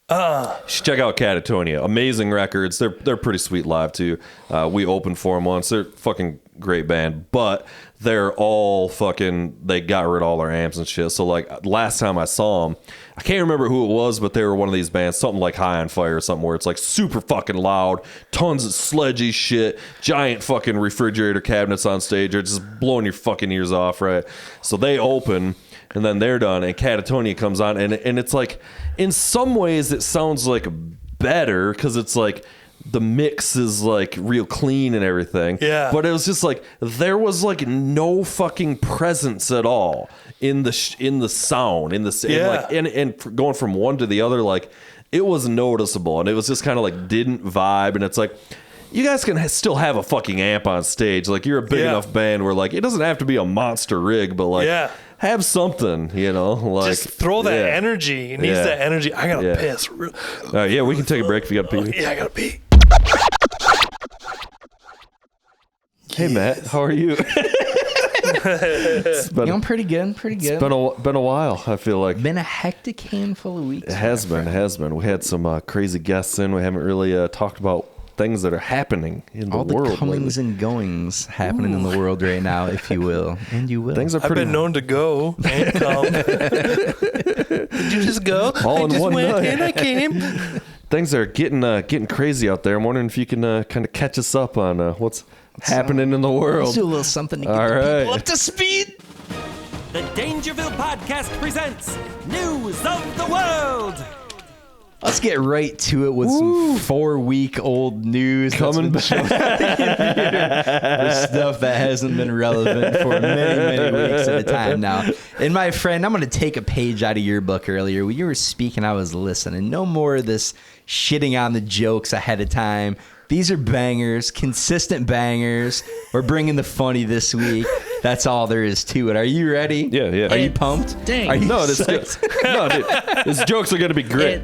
You should check out Catatonia. Amazing records. They're pretty sweet live too. We opened for them once. They're fucking great band, but they're all fucking, they got rid of all their amps and shit. So like last time I saw them, I can't remember who it was, but they were one of these bands, something like High on Fire or something, where it's like super fucking loud, tons of sledgy shit, giant fucking refrigerator cabinets on stage. They're just blowing your fucking ears off, right? So they open, and then they're done, and Catatonia comes on, and it's like, in some ways it sounds like better, because it's like the mix is like real clean and everything. Yeah. But it was just like, there was like no fucking presence at all in the sound, and going from one to the other, like it was noticeable, and it was just kind of like didn't vibe. And it's like, you guys can still have a fucking amp on stage. Like, you're a big enough band where like it doesn't have to be a monster rig, but like have something, like just throw that energy. It needs that energy. I gotta piss. We can take a break if you gotta pee. I gotta pee. Hey Matt, how are you? I'm pretty good. It's been a while. I feel like been a hectic handful of weeks. It has been. We had some crazy guests in. We haven't really talked about things that are happening in the world. All the comings and goings happening in the world right now, if you will. And you will. Things are pretty... I've been known to go and come. Did you just go? All in one night. And I came. Things are getting crazy out there. I'm wondering if you can kind of catch us up on what's happening in the world. Let's do a little something to get people up to speed. The Dangerville podcast presents News of the World. Let's get right to it with some 4-week-old news coming back for stuff that hasn't been relevant for many weeks at a time now. And my friend, I'm going to take a page out of your book earlier. When you were speaking, I was listening. No more of this shitting on the jokes ahead of time. These are bangers, consistent bangers. We're bringing the funny this week. That's all there is to it. Are you ready? Yeah. Are you pumped? Dang. Are you No, dude. These jokes are going to be great.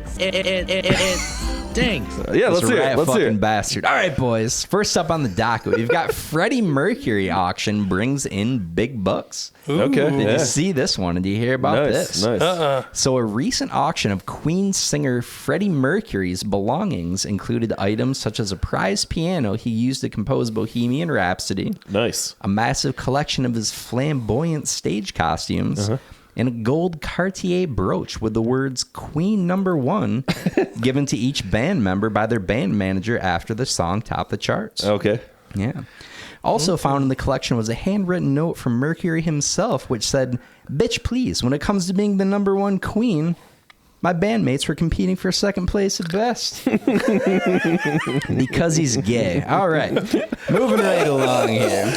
Dang. Yeah, let's hear it. Let's hear it. Bastard. All right, boys. First up on the docket, we've got Freddie Mercury auction brings in big bucks. Ooh. Okay. Did you see this one? Did you hear about this? Nice. So a recent auction of Queen singer Freddie Mercury's belongings included items such as a prized piano he used to compose Bohemian Rhapsody. Nice. A massive collection of his flamboyant stage costumes. And a gold Cartier brooch with the words Queen Number 1 given to each band member by their band manager after the song topped the charts. Okay. Yeah. Also found in the collection was a handwritten note from Mercury himself, which said, "Bitch, please, when it comes to being the number one queen, my bandmates were competing for second place at best." Because he's gay. All right. Moving right along here.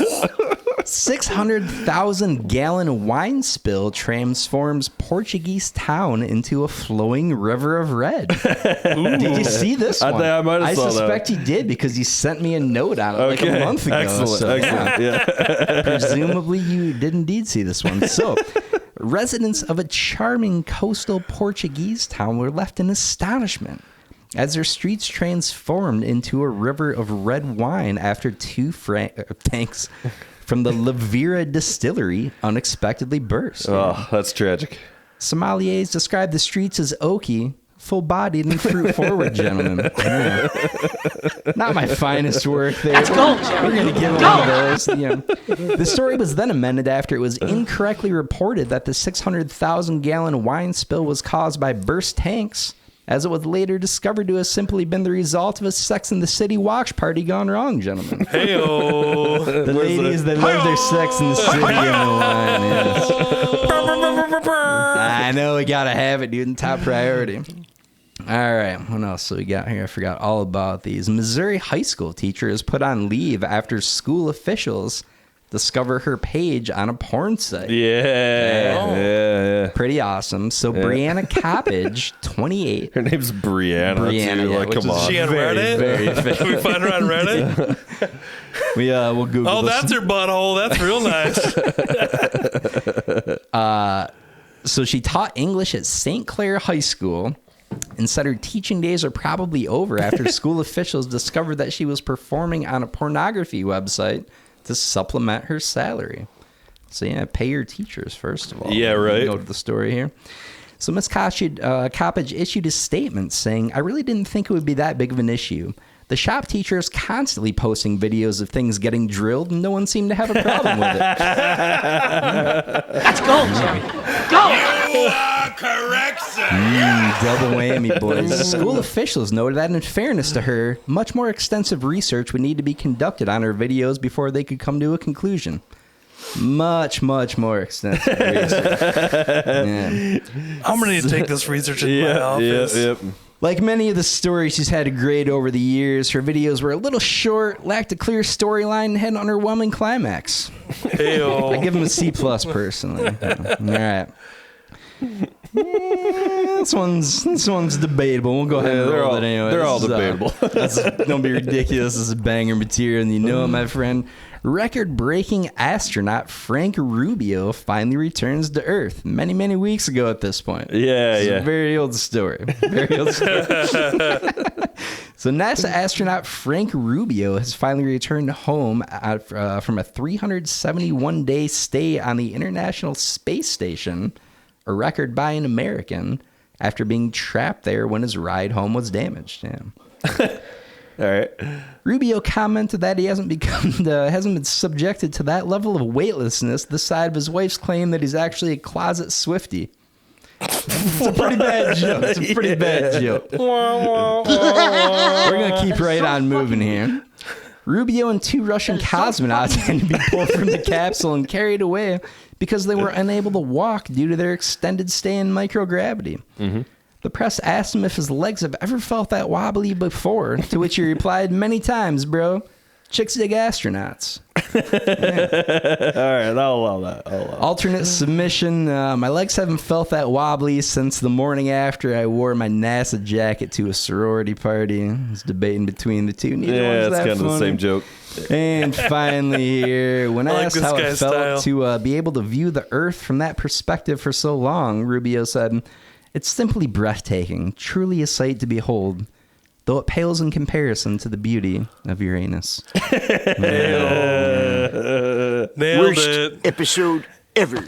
600,000 gallon wine spill transforms Portuguese town into a flowing river of red. Did you see this one? I might have saw suspect he did because he sent me a note on it like a month ago. Excellent. So, Yeah. Presumably you did indeed see this one. So, residents of a charming coastal Portuguese town were left in astonishment as their streets transformed into a river of red wine after two tanks from the Levira distillery unexpectedly burst. Oh, that's tragic. Sommeliers described the streets as oaky, full-bodied, and fruit-forward, gentlemen. Yeah. Not my finest work there. That's gold, Jerry. We're going to give one of those. The story was then amended after it was incorrectly reported that the 600,000-gallon wine spill was caused by burst tanks, as it was later discovered to have simply been the result of a Sex and the City watch party gone wrong, gentlemen. Hey-o. The ladies that love their Sex in the City and the wine. Yes. I know, we got to have it, dude. Top priority. All right, what else do we got here? I forgot all about these. Missouri high school teacher is put on leave after school officials discover her page on a porn site. Yeah. Pretty awesome. So Brianna Coppage, 28. Her name's Brianna. Brianna, too. yeah, Like, which come is on. Is she on Reddit? Can we find her on Reddit? We'll Google Oh, this. that's her butthole. That's real nice. So she taught English at St. Clair High School and said her teaching days are probably over after school officials discovered that she was performing on a pornography website to supplement her salary. So yeah, pay your teachers, first of all. Yeah, right. Go to the story here. So Ms. Coppage issued a statement saying, "I really didn't think it would be that big of an issue. The shop teacher is constantly posting videos of things getting drilled, and no one seemed to have a problem with it." That's gold, Jerry. Gold! You are correct, sir. Double whammy, boys. School officials noted that in fairness to her, much more extensive research would need to be conducted on her videos before they could come to a conclusion. Much more extensive research. Yeah. I'm ready to take this research in my office. Yep. Like many of the stories she's had to grade over the years, her videos were a little short, lacked a clear storyline, and had an underwhelming climax. Hey-o. I give them a C+ personally. All right. This one's debatable. We'll go ahead and roll it anyway. They're all debatable. Don't be ridiculous. This is banger material, and you know it, my friend. Record-breaking astronaut Frank Rubio finally returns to Earth many weeks ago at this point. It's a very old story. Very old story. So NASA astronaut Frank Rubio has finally returned home from a 371-day stay on the International Space Station, a record by an American, after being trapped there when his ride home was damaged. Yeah. All right. Rubio commented that he hasn't been subjected to that level of weightlessness this side of his wife's claim that he's actually a closet Swiftie. It's a pretty bad joke. We're going to keep right on moving here. Rubio and two Russian cosmonauts had to be pulled from the capsule and carried away because they were unable to walk due to their extended stay in microgravity. Mm-hmm. The press asked him if his legs have ever felt that wobbly before, to which he replied, "Many times, bro. Chicks dig astronauts." Yeah. All right, I'll allow that. Alternate submission. My legs haven't felt that wobbly since the morning after I wore my NASA jacket to a sorority party. I was debating between the two. Neither one's it's that kind of the funny. same joke. And finally here, when I like asked this how it guy's felt style. to be able to view the Earth from that perspective for so long, Rubio said, "It's simply breathtaking, truly a sight to behold, though it pales in comparison to the beauty of Uranus." Nailed it. Episode ever.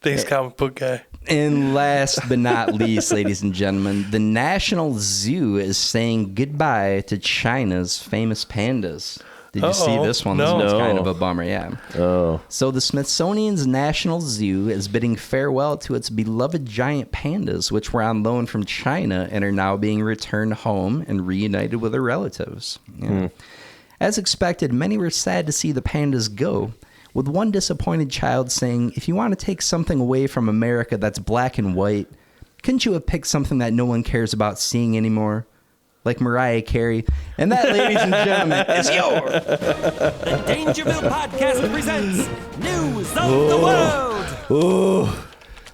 Thanks, comic book guy. And last but not least, ladies and gentlemen, the National Zoo is saying goodbye to China's famous pandas. Did you see this one? This one's kind of a bummer, yeah. Oh. So the Smithsonian's National Zoo is bidding farewell to its beloved giant pandas, which were on loan from China and are now being returned home and reunited with their relatives. Yeah. As expected, many were sad to see the Pandas go, with one disappointed child saying, if you want to take something away from America that's black and white, couldn't you have picked something that no one cares about seeing anymore? Like Mariah Carey. And that, ladies and gentlemen, is yours. The Dangerville Podcast presents News of the World.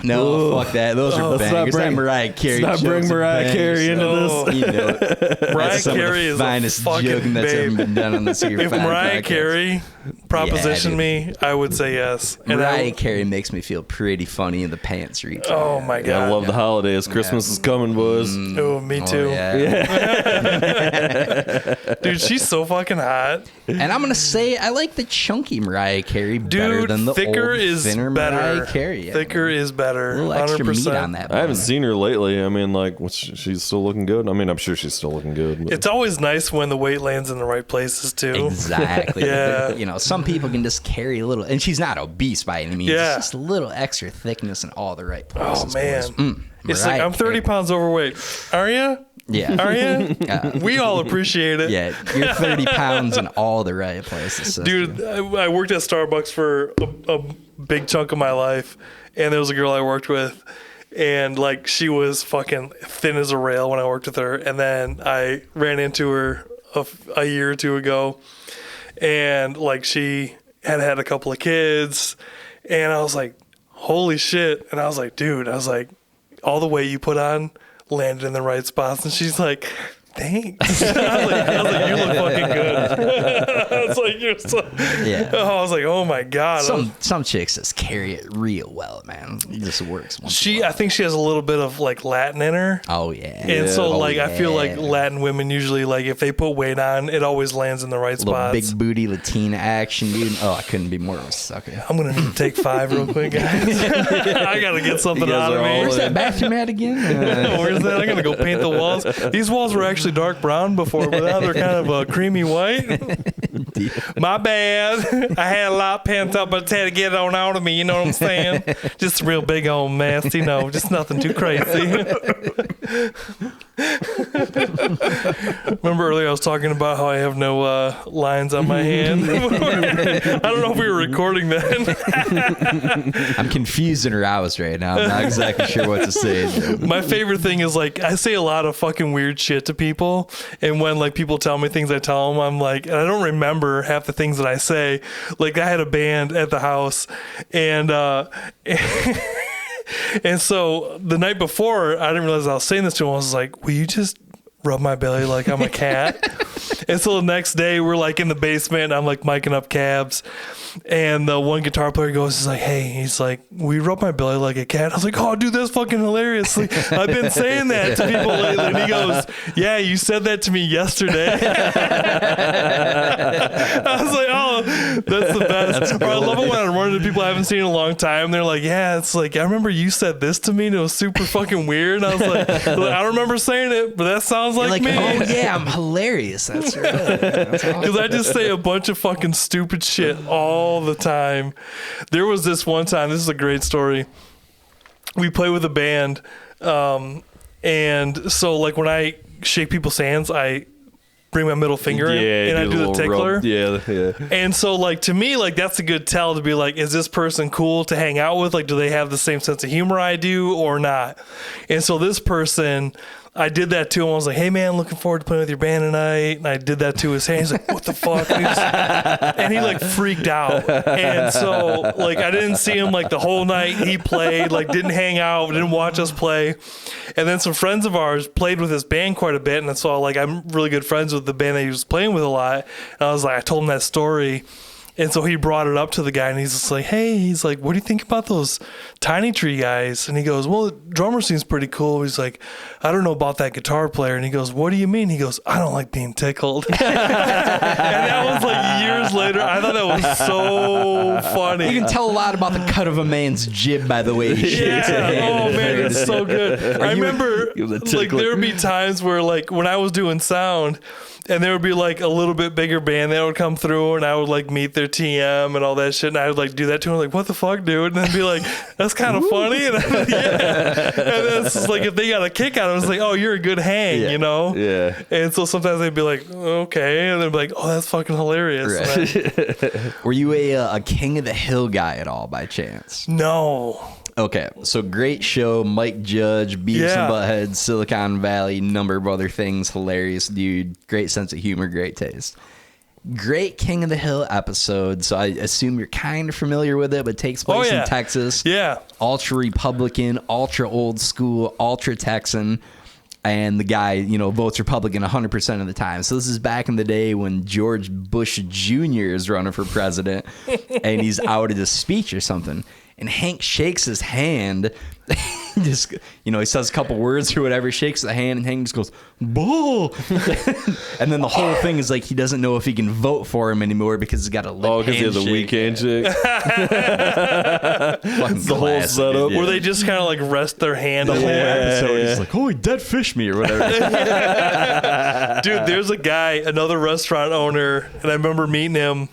No, fuck that. Those are bangers. That Mariah Carey. Let's not bring Mariah Carey into this. You know it. Mariah Carey is finest a fucking joking that's ever been done on this here. If Mariah Carey propositioned me, I would say yes. And Mariah Carey makes me feel pretty funny in the pants region. Oh my god! Yeah, I love the holidays. Christmas is coming, boys. Oh, me too. Dude, she's so fucking hot. And I'm gonna say I like the chunky Mariah Carey better than the thicker old, is thinner better. Mariah Carey. Thicker is better. A little extra 100%. meat on that. I haven't seen her lately. I mean, like, she's still looking good. I mean, I'm sure she's still looking good. But. It's always nice when the weight lands in the right places too. Exactly. Yeah. You know, some people can just carry a little, and she's not obese by any means. Yeah. It's just a little extra thickness in all the right places. Oh man, it's like Mariah I'm 30 Carey. pounds overweight. Are you? Yeah. Are you? We all appreciate it. Yeah, you're 30 pounds in all the right places. Sister. Dude, I worked at Starbucks for a big chunk of my life, and there was a girl I worked with, and like she was fucking thin as a rail when I worked with her, and then I ran into her a year or two ago, and like she had a couple of kids, and I was like, holy shit, and I was like, dude, all the weight you put on landed in the right spots, and she's like, thanks. I was like, you look fucking good. I was like, you're so. Yeah. I was like, oh my god. Some chicks just carry it real well, man. It just works. I think she has a little bit of like Latin in her. Oh yeah. And so Oh, like I feel like yeah. Latin women usually like if they put weight on, it always lands in the right Little spots. big booty Latina action, dude. Oh, I couldn't be more of a sucker. I'm gonna need to take 5 real quick, guys. I gotta get something out of me. Where's that bathroom at again? Where's that? I'm gonna go paint the walls. These walls were actually dark brown before, but now they're kind of a creamy white. My bad. I had a lot pent up, but had to get it on out of me. You know what I'm saying? Just a real big old mess. You know, just nothing too crazy. Remember earlier I was talking about how I have no lines on my hand. I don't know if we were recording that. I'm confused and aroused right now. I'm not exactly sure what to say. My favorite thing is like I say a lot of fucking weird shit to people, and when like people tell me things I tell them, I'm like, and I don't remember half the things that I say. Like I had a band at the house, and and so the night before I didn't realize I was saying this to him. I was like, will you just rub my belly like I'm a cat? And so the next day we're like in the basement, I'm like miking up cabs, and the one guitar player goes, he's like, hey, he's like, will you rub my belly like a cat? I was like, oh dude, that's fucking hilarious. Like, I've been saying that to people lately. And he goes, yeah, you said that to me yesterday. I was like, oh, that's the best. Or I love it when I run into people I haven't seen in a long time. They're like, yeah, it's like, I remember you said this to me and it was super fucking weird. And I was like, I don't remember saying it, but that sounds like me. Oh yeah, I'm hilarious. That's right. That's awesome. Because I just say a bunch of fucking stupid shit all the time. There was this one time, this is a great story. We play with a band, and so like when I shake people's hands, I bring my middle finger in and I do the tickler. Rub. Yeah. And so like to me, like that's a good tell to be like, is this person cool to hang out with? Like, do they have the same sense of humor I do or not? And so this person, I did that to him. I was like, hey man, looking forward to playing with your band tonight. And I did that to his hand. He's like, what the fuck? And he like freaked out. And so like I didn't see him like the whole night. He played, like didn't hang out, didn't watch us play. And then some friends of ours played with his band quite a bit. And so like I'm really good friends with the band that he was playing with a lot. And I was like, I told him that story. And so he brought it up to the guy, and he's just like, hey, he's like, what do you think about those Tiny Tree guys? And he goes, well, the drummer seems pretty cool. He's like, I don't know about that guitar player. And he goes, what do you mean? He goes, I don't like being tickled. And that was like years later. I thought that was so funny. You can tell a lot about the cut of a man's jib by the way he shakes it. Oh man, it's so good. I remember like there would be times where like when I was doing sound, and there would be like a little bit bigger band that would come through, and I would like meet their to TM and all that shit. And I would like do that to him, like, what the fuck, dude? And then be like, that's kind of funny. And I'm like, yeah. And then it's just like, if they got a kick out of it, it's like, oh, you're a good hang, you know? Yeah. And so sometimes they'd be like, okay. And they'd be like, oh, that's fucking hilarious. Right. Were you a King of the Hill guy at all by chance? No. Okay, so great show. Mike Judge, Beavis and Butthead, Silicon Valley, number of other things. Hilarious dude. Great sense of humor, great taste. Great King of the Hill episode. So I assume you're kind of familiar with it, but it takes place in Texas. Yeah. Ultra Republican, ultra old school, ultra Texan. And the guy, votes Republican 100% of the time. So this is back in the day when George Bush Jr. is running for president and he's out at a speech or something. And Hank shakes his hand, just, he says a couple words or whatever, shakes the hand, and Hank just goes, bull. And then the whole thing is like he doesn't know if he can vote for him anymore because he's got a lip because he has a weak handshake. The whole setup. Where they just kind of like rest their hand. The whole episode, he's like, oh, he dead fish me or whatever. Dude, there's a guy, another restaurant owner, and I remember meeting him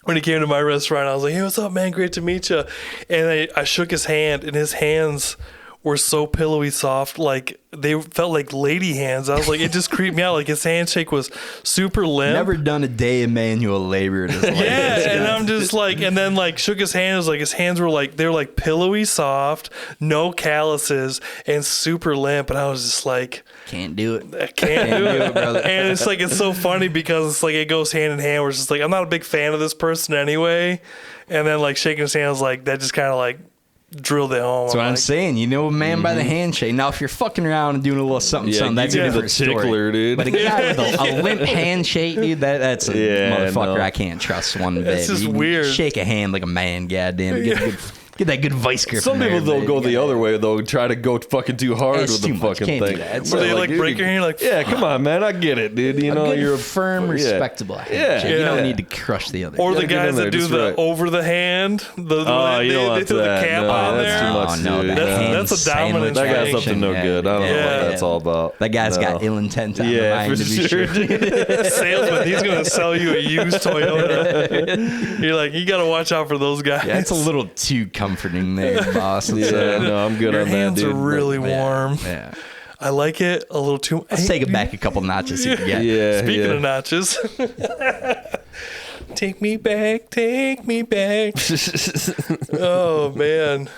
when he came to my restaurant. I was like, hey, what's up, man? Great to meet you. And I shook his hand, and his hands were so pillowy soft, like they felt like lady hands. I was like, it just creeped me out. Like his handshake was super limp. Never done a day of manual labor in his life. Yeah, and I'm just like, and then like shook his hand. It was like his hands were like, they were like pillowy soft, no calluses, and super limp. And I was just like, can't do it. I can't do it, brother. And it's like, it's so funny because it's like it goes hand in hand. Where it's just like, I'm not a big fan of this person anyway. And then like shaking his hand was like, that just kind of like drilled it home. That's what I'm saying. You know a man by the handshake. Now, if you're fucking around and doing a little something, that's a different story. Dude. But a guy with a limp handshake, dude, that's a motherfucker I can't trust one bit. It's just weird. Shake a hand like a man, goddamn. Get that good vice grip. Some people though go the other way though, try to go fucking too hard with the fucking thing. Where they like break your hand, like, yeah, come on, man, I get it, dude. You know, you're a firm, respectable handshake. You don't need to crush the other. Or the guys that do the over the hand. They throw the cap on there. That's too much, dude. That's a dominant. That guy's up to no good. I don't know what that's all about. That guy's got ill intent on the mind, to be sure. Salesman, he's gonna sell you a used Toyota. You're like, you gotta watch out for those guys. Yeah, it's a little too comforting there, boss. I'm good on that, dude. Your hands are really warm. Yeah. I like it a little too. Let's take it back a couple notches. Yeah. Speaking of notches. Take me back. Oh, man.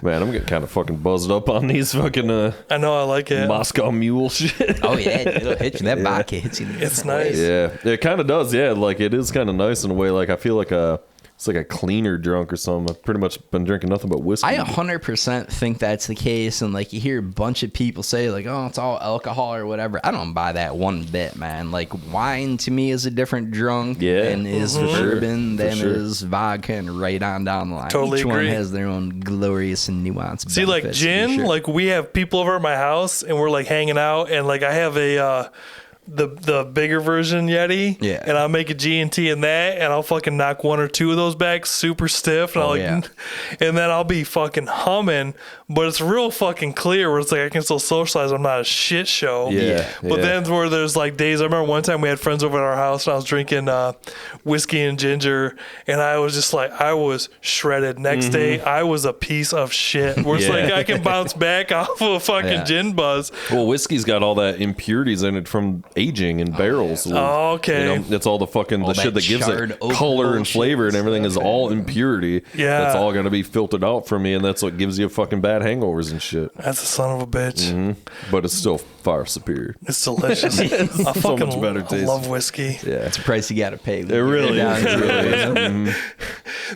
Man, I'm getting kind of fucking buzzed up on these fucking I know, I like it. Moscow Mule shit. Oh yeah, it'll hit you. That vodka hits you. It's nice. Yeah, it kind of does. Yeah, like it is kind of nice in a way. Like I feel like it's like a cleaner drunk or something. I've pretty much been drinking nothing but whiskey. I 100% think that's the case. And like you hear a bunch of people say like, oh, it's all alcohol or whatever. I don't buy that one bit, man. Like wine to me is a different drunk than is bourbon, than is vodka, and right on down the line. Totally Each agree. one has their own glorious and nuanced See, like gin, like we have people over at my house and we're like hanging out, and like I have a the bigger version Yeti, and I'll make a G&T in that, and I'll fucking knock one or two of those back super stiff, and and then I'll be fucking humming, but it's real fucking clear where it's like I can still socialize. I'm not a shit show. But then where there's like days, I remember one time we had friends over at our house and I was drinking whiskey and ginger, and I was just like, I was shredded. Next day I was a piece of shit. Where it's like I can bounce back off of a fucking gin buzz. Well, whiskey's got all that impurities in it from aging in barrels. Oh, okay. You know, it's all the fucking the shit that gives it color and flavor and everything is all impurity. Yeah. That's all gonna be filtered out from me, and that's what gives you fucking bad hangovers and shit. That's a son of a bitch. But it's still far superior. It's delicious. I fucking so much better taste. love whiskey. Yeah, it's a price you gotta pay. It really is.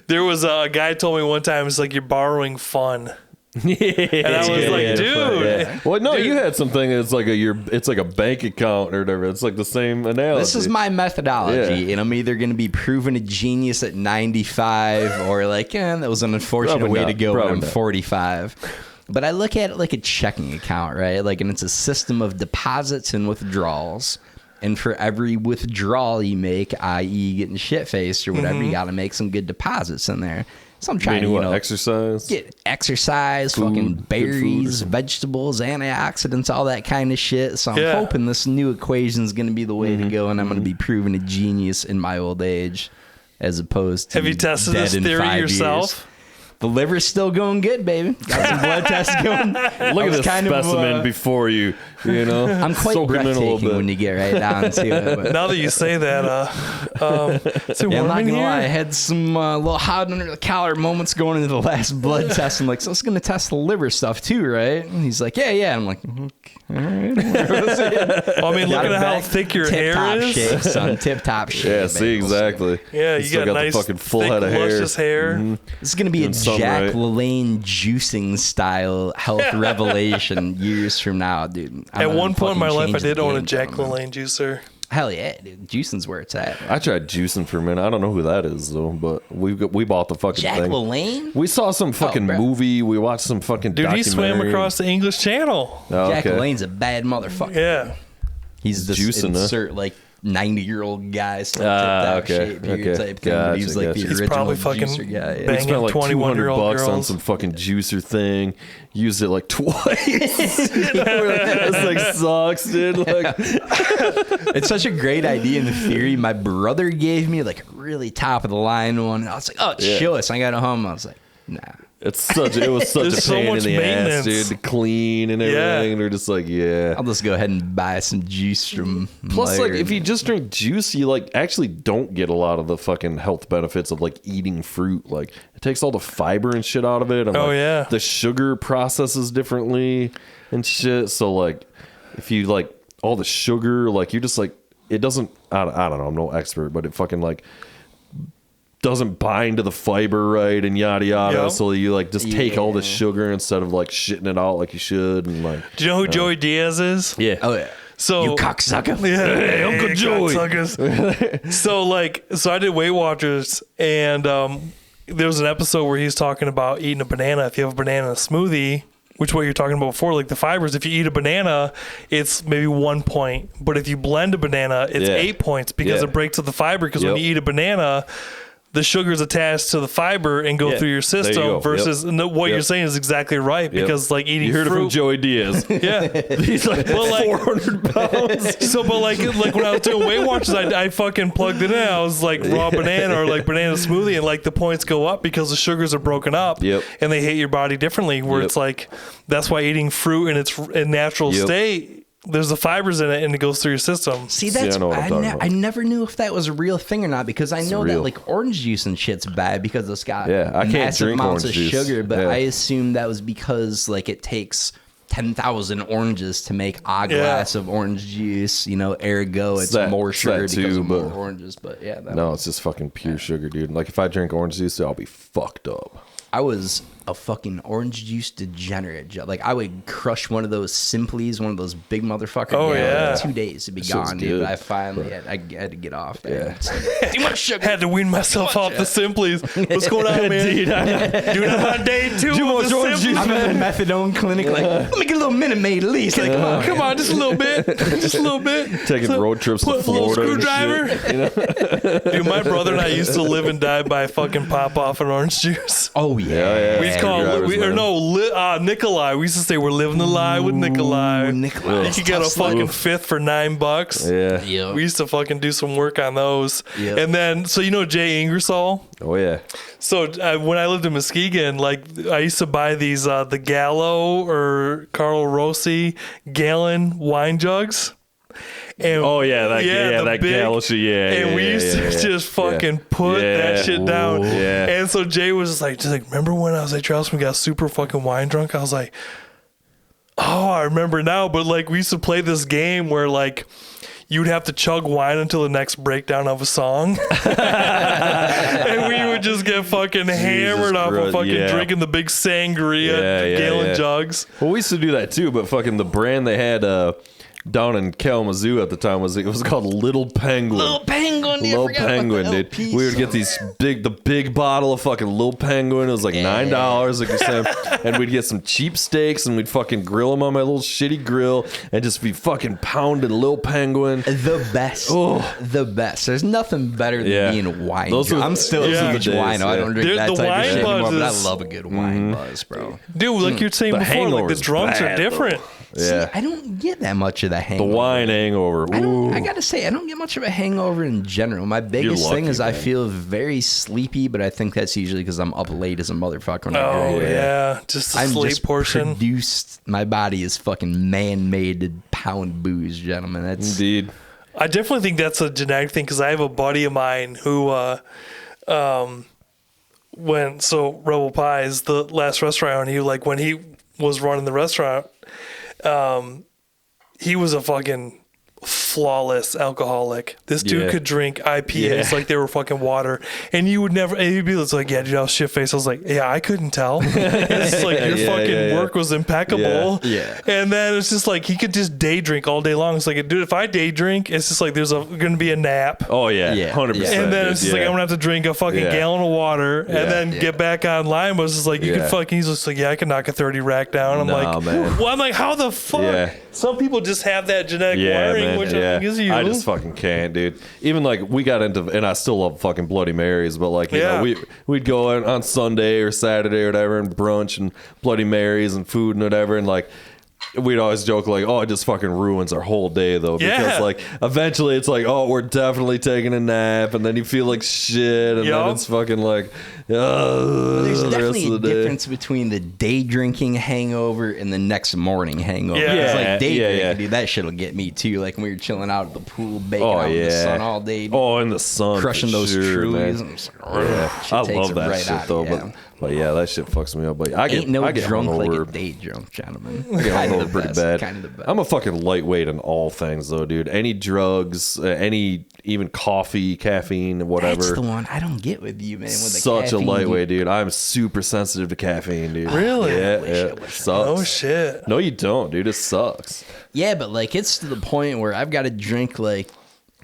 There was a guy told me one time, it's like you're borrowing fun. And I was like, dude. Well, no, you had something that's like it's like a bank account or whatever. It's like the same analogy. This is my methodology, and I'm either going to be proven a genius at 95 or like, that was an unfortunate way to go when I'm 45. But I look at it like a checking account, right? Like, and it's a system of deposits and withdrawals. And for every withdrawal you make, i.e. getting shit-faced or whatever, you got to make some good deposits in there. So I'm trying to, exercise. Get exercise, food, fucking berries, vegetables, antioxidants, all that kind of shit. So I'm hoping this new equation is going to be the way to go, and I'm going to be proven a genius in my old age, as opposed to Have you tested this theory yourself? Years. The liver's still going good, baby. Got some blood tests going. Look at this specimen before you. You know, I'm quite breathtaking when you get right down to it. But. Now that you say that, I'm not gonna lie. I had some little hot under the collar moments going into the last blood test. I'm like, so it's gonna test the liver stuff too, right? And he's like, yeah. I'm like, okay, all right. Well, I mean, look at how thick your hair is. Shape, son. Tip-top shape. Yeah, see, exactly. Yeah, you got nice, the fucking full thick, head of hair. luscious hair. This is gonna be a Jack LaLanne juicing style health revelation years from now, dude. At one point in my life, I did own a Jack LaLanne juicer. Hell yeah, dude. Juicing's where it's at. I tried juicing for a minute. I don't know who that is, though, but we bought the fucking Jack thing. Jack LaLanne? We saw some fucking movie. We watched some fucking documentary. He swam across the English Channel. Oh, Jack LaLanne's a bad motherfucker. Yeah. He's this insert, like, 90-year-old guy, still tip-top shape here type thing. But he was like the original probably fucking juicer guy. Yeah. Banging spent like 21-year-old $200 girls on some fucking juicer thing. Used it like twice. It's like sucks, dude. Like, it's such a great idea in the theory. My brother gave me like a really top of the line one. I was like, oh, show us. I got it home. I was like, nah. It was such a pain in the ass, dude, to clean and everything. Yeah. And they're just like, I'll just go ahead and buy some juice from Plus, like, if you just drink juice, you like actually don't get a lot of the fucking health benefits of like eating fruit. Like, it takes all the fiber and shit out of it. And, the sugar processes differently and shit. So like, if you like all the sugar, like you're just like, it doesn't. I don't know. I'm no expert, but it fucking like doesn't bind to the fiber right and yada yada. Yep. So you like just take all the sugar instead of like shitting it out like you should. And like, do you know who Joey Diaz is? Yeah. Oh yeah. So you cocksucker. Yeah. Hey, Uncle Joey. So I did Weight Watchers, and there was an episode where he's talking about eating a banana. If you have a banana in a smoothie, which what you're talking about before, like the fibers, if you eat a banana, it's maybe 1 point. But if you blend a banana, it's 8 points because it breaks up the fiber. Because when you eat a banana, the sugar's attached to the fiber and go through your system versus what you're saying is exactly right because like eating you heard fruit, it from Joey Diaz. He's like 400 pounds. So, but like when I was doing Weight Watchers, I fucking plugged it in. I was like raw banana or like banana smoothie, and like the points go up because the sugars are broken up and they hit your body differently. Where it's like that's why eating fruit in its natural state, there's the fibers in it and it goes through your system. See, that's I never knew if that was a real thing or not, because I know that like orange juice and shit's bad because it's got I can't massive drink amounts orange of juice. sugar, but I assumed that was because like it takes 10,000 oranges to make a glass of orange juice, you know, ergo it's more sugar because of more oranges. But no, it's just fucking pure sugar, dude. Like if I drink orange juice, I'll be fucked up. I was a fucking orange juice degenerate. Like I would crush one of those Simplies, one of those big motherfuckers. Oh yeah, 2 days to be gone, dude. But I finally had to get off. Man. Too much sugar. Had to wean myself off the Simplies. What's going on, man? Dude, I'm on day 2 of the Simplies. I'm in the methadone clinic. Like, let me get a little Minute Maid at least. Like, come on, just a little bit, just a little bit. Taking road trips to Florida. Screwdriver. You know? Dude, my brother and I used to live and die by fucking pop off an orange juice. Oh yeah. We used to call Nikolai. We used to say we're living the lie with Nikolai. Nikolai. You could get a fucking fifth for $9. Yeah. We used to fucking do some work on those. Yep. And then, so you know Jay Ingersoll? Oh yeah. So when I lived in Muskegon, like I used to buy these the Gallo or Carlo Rossi gallon wine jugs. And that galaxy, and we used to just fucking put that shit down. And so Jay was just like, remember when I was at your house and we got super fucking wine drunk? I was like, oh, I remember now. But like we used to play this game where like you'd have to chug wine until the next breakdown of a song. And we would just get fucking hammered off of fucking drinking the big sangria gallon jugs. Well, we used to do that too, but fucking the brand they had, down in Kalamazoo at the time it was called Little Penguin. Little Penguin, Dude. We would get the big bottle of fucking Little Penguin. It was like $9, like you're saying, and we'd get some cheap steaks and we'd fucking grill them on my little shitty grill and just be fucking pounding Little Penguin. The best. The best. There's nothing better than being wine. I'm still a huge wine. I don't drink that type of shit anymore, but I love a good wine buzz, bro. Dude, like you're saying before, like the drunks are different. See, I don't get that much of the hangover. The wine hangover. I gotta say, I don't get much of a hangover in general. My biggest thing is I feel very sleepy, but I think that's usually because I'm up late as a motherfucker when I drink. Just the sleep portion. My body is fucking man-made to pound booze, gentlemen. That's indeed. I definitely think that's a genetic thing because I have a buddy of mine who, Rebel Pies, the last restaurant, when he was running the restaurant, he was a fucking flawless alcoholic. This dude could drink IPAs like they were fucking water, and you would never. And he'd be like, "Yeah, dude, I was shit faced." I was like, "Yeah, I couldn't tell." It's just like your fucking work was impeccable. And then it's just like he could just day drink all day long. It's like, dude, if I day drink, it's just like there's going to be a nap. 100%. And then it's just like I'm gonna have to drink a fucking gallon of water and then get back online. But it's just like you can fucking. He's just like, "Yeah, I can knock a 30 rack down." I'm I'm like, how the fuck? Yeah. Some people just have that genetic wiring, which I think is you. I just fucking can't, dude. Even like we got into, and I still love fucking Bloody Marys, but like, you know, we'd go on Sunday or Saturday or whatever and brunch and Bloody Marys and food and whatever. And like, we'd always joke like, "Oh, it just fucking ruins our whole day though." Because like eventually it's like, "Oh, we're definitely taking a nap," and then you feel like shit, and then it's fucking like, there's definitely a difference between the day drinking hangover and the next morning hangover. It's like day drinking, dude, that shit'll get me too. Like when we were chilling out at the pool, baking out in the sun all day. In the sun, crushing those Trulies. I love that shit though, but yeah, that shit fucks me up. But I get drunk hungover. like a day drunk, gentlemen. I get hungover pretty bad. I'm a fucking lightweight in all things though, dude. Any drugs, even coffee, caffeine, whatever. That's the one I don't get with you, man. With Such a lightweight, dude. I'm super sensitive to caffeine, dude. Really? Yeah, it sucks. Oh shit. No, you don't, dude. It sucks. Yeah, but like it's to the point where I've got to drink like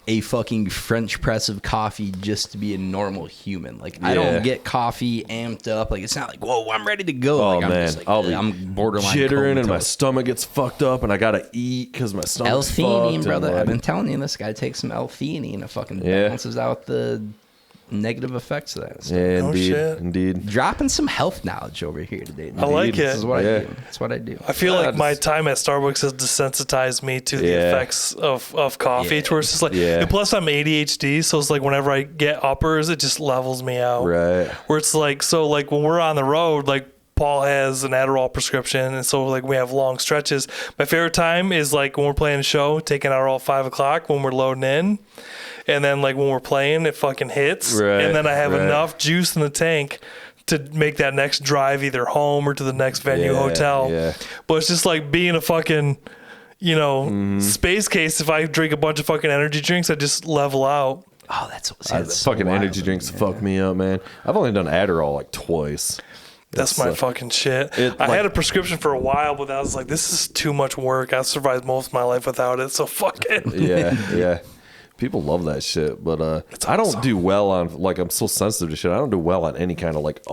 a fucking French press of coffee just to be a normal human. Like I don't get coffee amped up. Like it's not like, whoa, I'm ready to go. Oh like, man, I'm borderline jittering and my stomach gets fucked up and I gotta eat because my stomach's L-theanine, brother. I've been telling you this guy takes some L-theanine. It fucking balances out the negative effects of that. Yeah, indeed. Dropping some health knowledge over here today. I like it. This is what I do. That's what I do. I feel like my time at Starbucks has desensitized me to the effects of coffee. To where it's just like, and plus I'm ADHD, so it's like whenever I get uppers, it just levels me out. Right. Where it's like, so like when we're on the road, like Paul has an Adderall prescription, and so like we have long stretches. My favorite time is like when we're playing a show, taking Adderall at 5 o'clock when we're loading in. And then, like, when we're playing, it fucking hits. Right, and then I have enough juice in the tank to make that next drive either home or to the next venue hotel. Yeah. But it's just like being a fucking, space case. If I drink a bunch of fucking energy drinks, I just level out. Oh, that's fucking energy drinks fuck me up, man. I've only done Adderall like twice. That's my fucking shit. I had a prescription for a while, but I was like, this is too much work. I survived most of my life without it, so fuck it. Yeah. People love that shit, but I don't do well on, like, I'm so sensitive to shit. I don't do well on any kind of, like,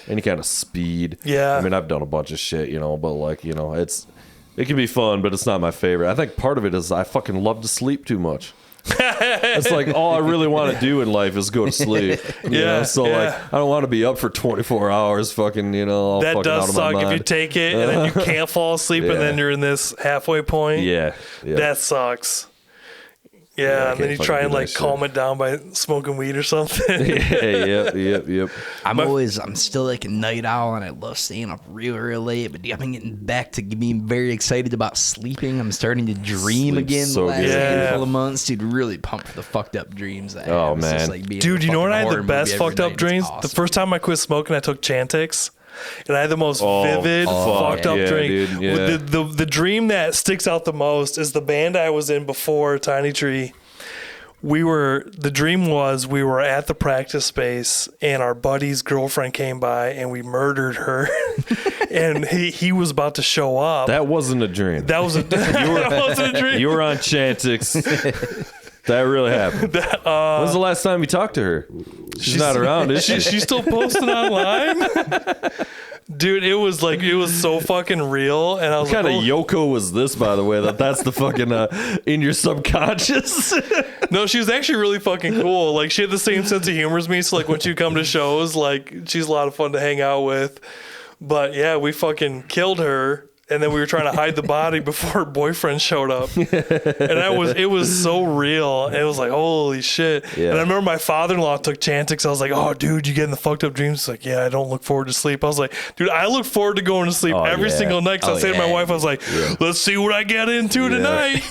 any kind of speed. Yeah. I mean, I've done a bunch of shit, but, like, it can be fun, but it's not my favorite. I think part of it is I fucking love to sleep too much. It's like all I really want to do in life is go to sleep. So like I don't want to be up for 24 hours fucking, all that fucking does out of suck my mind. if you take it and then you can't fall asleep and then you're in this halfway point. Yeah. That sucks. Yeah, and then you try and like calm it down by smoking weed or something. Yep. I'm still like a night owl and I love staying up real late, but I've been getting back to being very excited about sleeping. I'm starting to dream again the last handful of months. Dude, really pumped for the fucked up dreams that I have. Man. Just, like, dude, you know what I had the best fucked up dreams? Awesome. The first time I quit smoking, I took Chantix. And I had the most vivid, fucked up dream. Dude, the dream that sticks out the most is the band I was in before Tiny Tree. The dream was we were at the practice space and our buddy's girlfriend came by and we murdered her. and he was about to show up. That wasn't a dream. That wasn't a dream. You were on Chantix. That really happened. When's the last time you talked to her? She's not around, is she? She's still posting online? Dude, it was so fucking real. And I was what kind of Yoko was this, by the way? That's the fucking in your subconscious. No, she was actually really fucking cool. Like, she had the same sense of humor as me. So, like, when she'd come to shows, like, she's a lot of fun to hang out with. But yeah, we fucking killed her. And then we were trying to hide the body before her boyfriend showed up. And it was so real. It was like, holy shit. Yeah. And I remember my father-in-law took Chantix. I was like, oh, dude, you getting the fucked up dreams? He's like, yeah, I don't look forward to sleep. I was like, dude, I look forward to going to sleep every single night. Because I say to my wife, I was like, let's see what I get into tonight.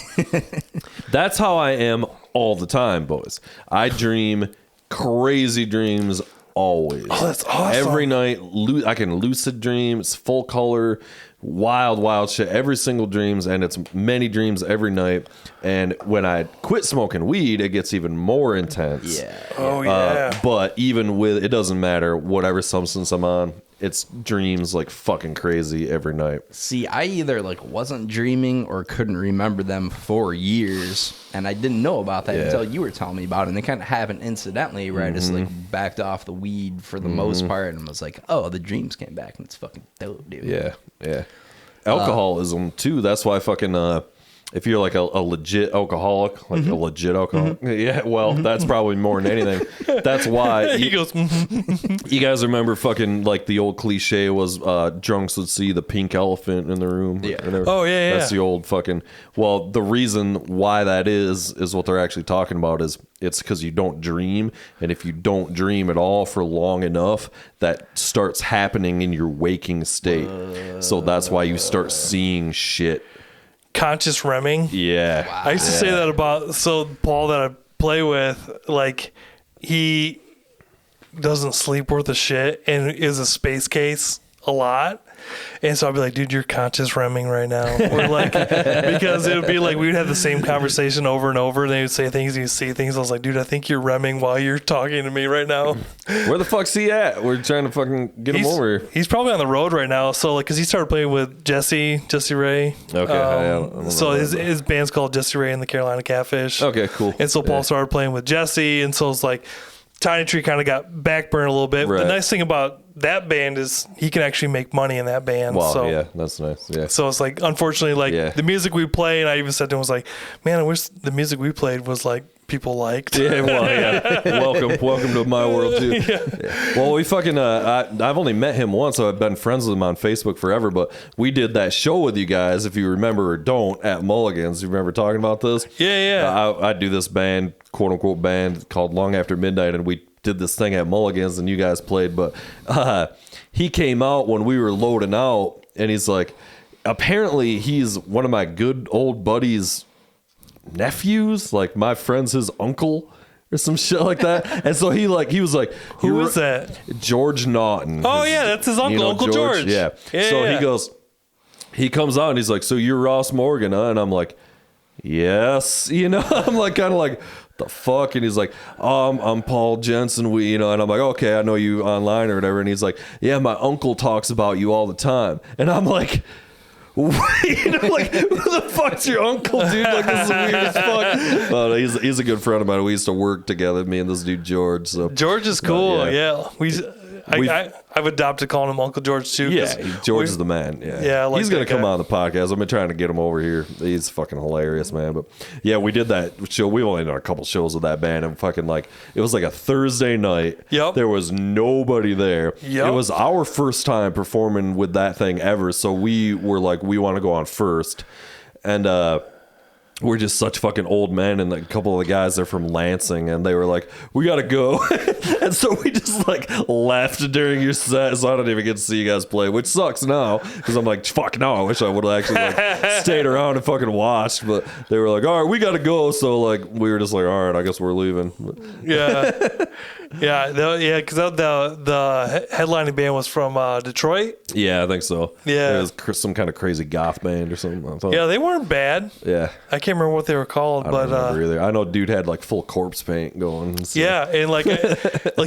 That's how I am all the time, boys. I dream crazy dreams always. Oh, that's awesome. Every night, I can lucid dream. It's full color. Wild shit. Every single dreams, and it's many dreams every night. And when I quit smoking weed, it gets even more intense. Yeah. Oh yeah. But even with it, doesn't matter whatever substance I'm on. It's dreams like fucking crazy every night. See, I either like wasn't dreaming or couldn't remember them for years, and I didn't know about that until you were telling me about it. And they kind of happened incidentally, where I just like backed off the weed for the most part, and was like, "Oh, the dreams came back, and it's fucking dope, dude." Yeah. Alcoholism too. That's why fucking if you're like a legit alcoholic, like a legit alcoholic, yeah, well, that's probably more than anything. That's why he goes. You guys remember fucking like the old cliche was drunks would see the pink elephant in the room. Yeah. Oh yeah. That's the old fucking. Well, the reason why that is what they're actually talking about is it's because you don't dream, and if you don't dream at all for long enough, that starts happening in your waking state. So that's why you start seeing shit. Conscious remming. Yeah. Wow. I used to say that about Paul that I play with, like, he doesn't sleep worth a shit and is a space case a lot. And so I'd be like, dude, you're conscious remming right now. Or like, because it would be like, we'd have the same conversation over and over, and they would say things, you'd see things. I was like, dude, I think you're remming while you're talking to me right now. Where the fuck's he at? We're trying to fucking get him over here. He's probably on the road right now. So like, cause he started playing with Jesse Ray. Okay. So his band's called Jesse Ray and the Carolina Catfish. Okay, cool. And so Paul started playing with Jesse. And so it's like, Tiny Tree kind of got backburned a little bit. Right. The nice thing about that band is he can actually make money in that band. Wow, so, yeah, that's nice. Yeah. So it's like, unfortunately, like the music we play, and I even said to him, was like, man, I wish the music we played was like people liked. Yeah, well, yeah. Welcome to my world too. Yeah. Well, we fucking I've only met him once, so I've been friends with him on Facebook forever. But we did that show with you guys, if you remember or don't, at Mulligan's. You remember talking about this? Yeah. I do this band, quote unquote band, called Long After Midnight, and we did this thing at Mulligan's, and you guys played. But he came out when we were loading out, and he's like, apparently he's one of my good old buddies' nephews, like my friend's his uncle or some shit like that. And so he was like, who is that? George Naughton. Oh yeah, that's his uncle, Uncle George. Yeah. So he comes out and he's like, so you're Ross Morgan, huh? And I'm like, yes. I'm like kind of like, the fuck? And he's like, I'm Paul Jensen. And I'm like, okay, I know you online or whatever. And he's like, yeah, my uncle talks about you all the time. And I'm like, wait, like, who the fuck's your uncle, dude? Like, this is weird as fuck. But he's a good friend of mine. We used to work together, me and this dude George. So George is cool. Yeah. I've adopted calling him Uncle George too. Yeah, George is the man. Yeah, he's gonna come on the podcast. I've been trying to get him over here. He's fucking hilarious, man. But yeah, we did that show. We only done a couple shows with that band, and fucking like it was like a Thursday night. Yep. There was nobody there. Yep. It was our first time performing with that thing ever, so we were like, we want to go on first, and we're just such fucking old men, and a couple of the guys are from Lansing, and they were like, we gotta go. And so we just like left during your set, so I don't even get to see you guys play, which sucks now, because I'm like, fuck no, I wish I would have actually like stayed around and fucking watched. But they were like, all right, we gotta go. So like we were just like, all right, I guess we're leaving. Yeah, because the headlining band was from Detroit. Yeah, I think so. Yeah, it was some kind of crazy goth band or something. Yeah, they weren't bad. Yeah, I can't can't remember what they were called, I don't remember either. I know dude had like full corpse paint going. So. Yeah, and like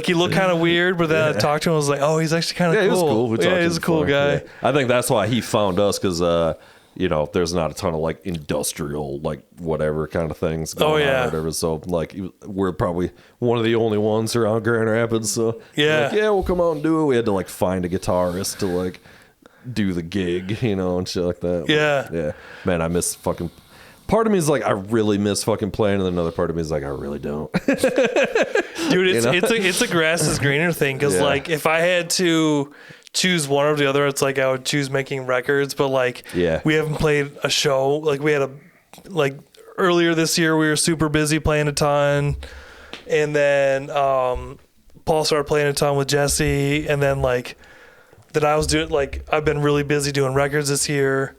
he looked kind of weird, but then I talked to him. I was like, oh, he's actually kind of cool. He was cool. Yeah, he's a cool guy. Yeah. I think that's why he found us because there's not a ton of like industrial like whatever kind of things going on or whatever. So like we're probably one of the only ones around Grand Rapids. So we'll come out and do it. We had to like find a guitarist to like do the gig, and shit like that. Yeah. Man, I miss fucking. Part of me is like I really miss fucking playing, and another part of me is like I really don't. Dude, it's a grass is greener thing because like if I had to choose one or the other, it's like I would choose making records. But like we haven't played a show. Like we had earlier this year we were super busy playing a ton, and then Paul started playing a ton with Jesse, and then I was doing I've been really busy doing records this year,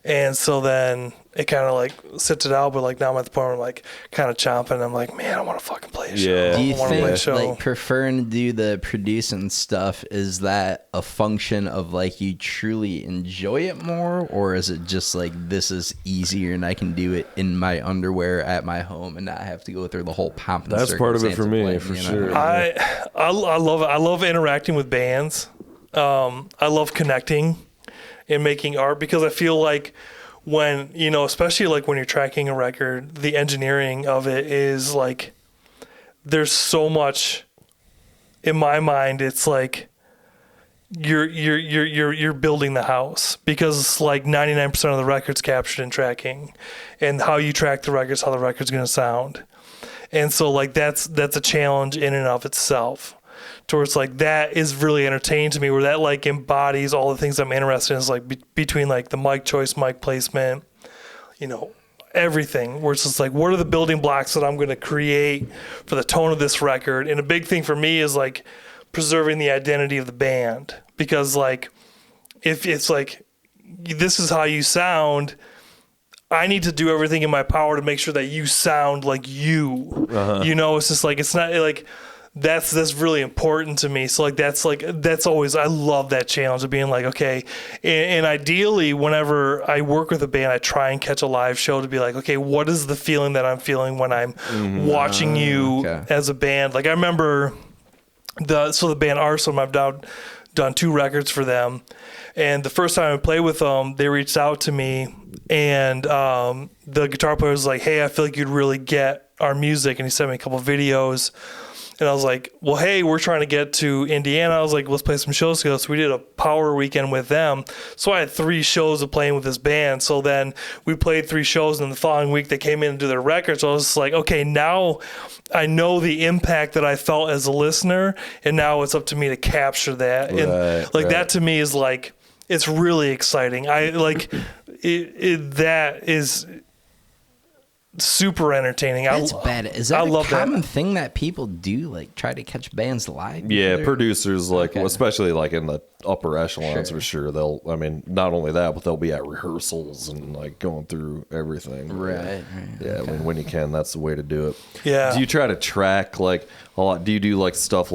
and so then it kind of sits it out, but now I'm at the point where I'm kind of chomping. I'm like, man, I want to fucking play a show. Yeah. Do you think preferring to do the producing stuff, is that a function of you truly enjoy it more, or is it just this is easier and I can do it in my underwear at my home and not have to go through the whole pomp and That's part of it for me, for sure. I love it. I love interacting with bands. I love connecting and making art because I feel like when, especially when you're tracking a record, the engineering of it is there's so much in my mind. It's you're building the house because 99% of the record's captured in tracking, and how you track the records, how the record's going to sound. And so that's a challenge in and of itself. Towards that is really entertaining to me, where that embodies all the things I'm interested in, is between the mic choice, mic placement, everything, where it's just what are the building blocks that I'm going to create for the tone of this record. And a big thing for me is preserving the identity of the band, because if it's this is how you sound, I need to do everything in my power to make sure that you sound like you. It's just it's not that's really important to me. So that's always, I love that challenge of being okay. And ideally, whenever I work with a band, I try and catch a live show to be okay, what is the feeling that I'm feeling when I'm watching you as a band? I remember the band Arsenal, I've done 2 records for them. And the first time I played with them, they reached out to me, and the guitar player was like, hey, I feel like you'd really get our music. And he sent me a couple of videos. And I was like, well, hey, we're trying to get to Indiana. I was like, let's play some shows together. So we did a power weekend with them. So I had 3 shows of playing with this band. So then we played 3 shows, and the following week they came in and do their record. So I was just like, okay, now I know the impact that I felt as a listener, and now it's up to me to capture that. And that to me is it's really exciting. I that is super entertaining. That's bad. Is that a common thing that people do? Try to catch bands live? Yeah, producers especially in the upper echelons for sure. They'll, not only that, but they'll be at rehearsals and going through everything. Right. Yeah, when you can, that's the way to do it. Yeah. Do you try to track a lot? Do you do stuff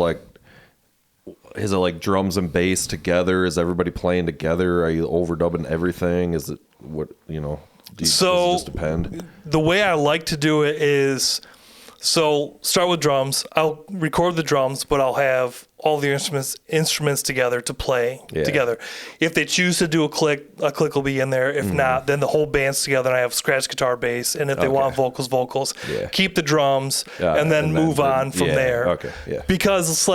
is it drums and bass together? Is everybody playing together? Are you overdubbing everything? Is it what does it just depend? The way I like to do it is, start with drums. I'll record the drums, but I'll have all the instruments together to play together. If they choose to do a click will be in there. If not, then the whole band's together, and I have scratch guitar, bass, and if they want vocals. Keep the drums, and then move on from there. Okay, yeah. Because it's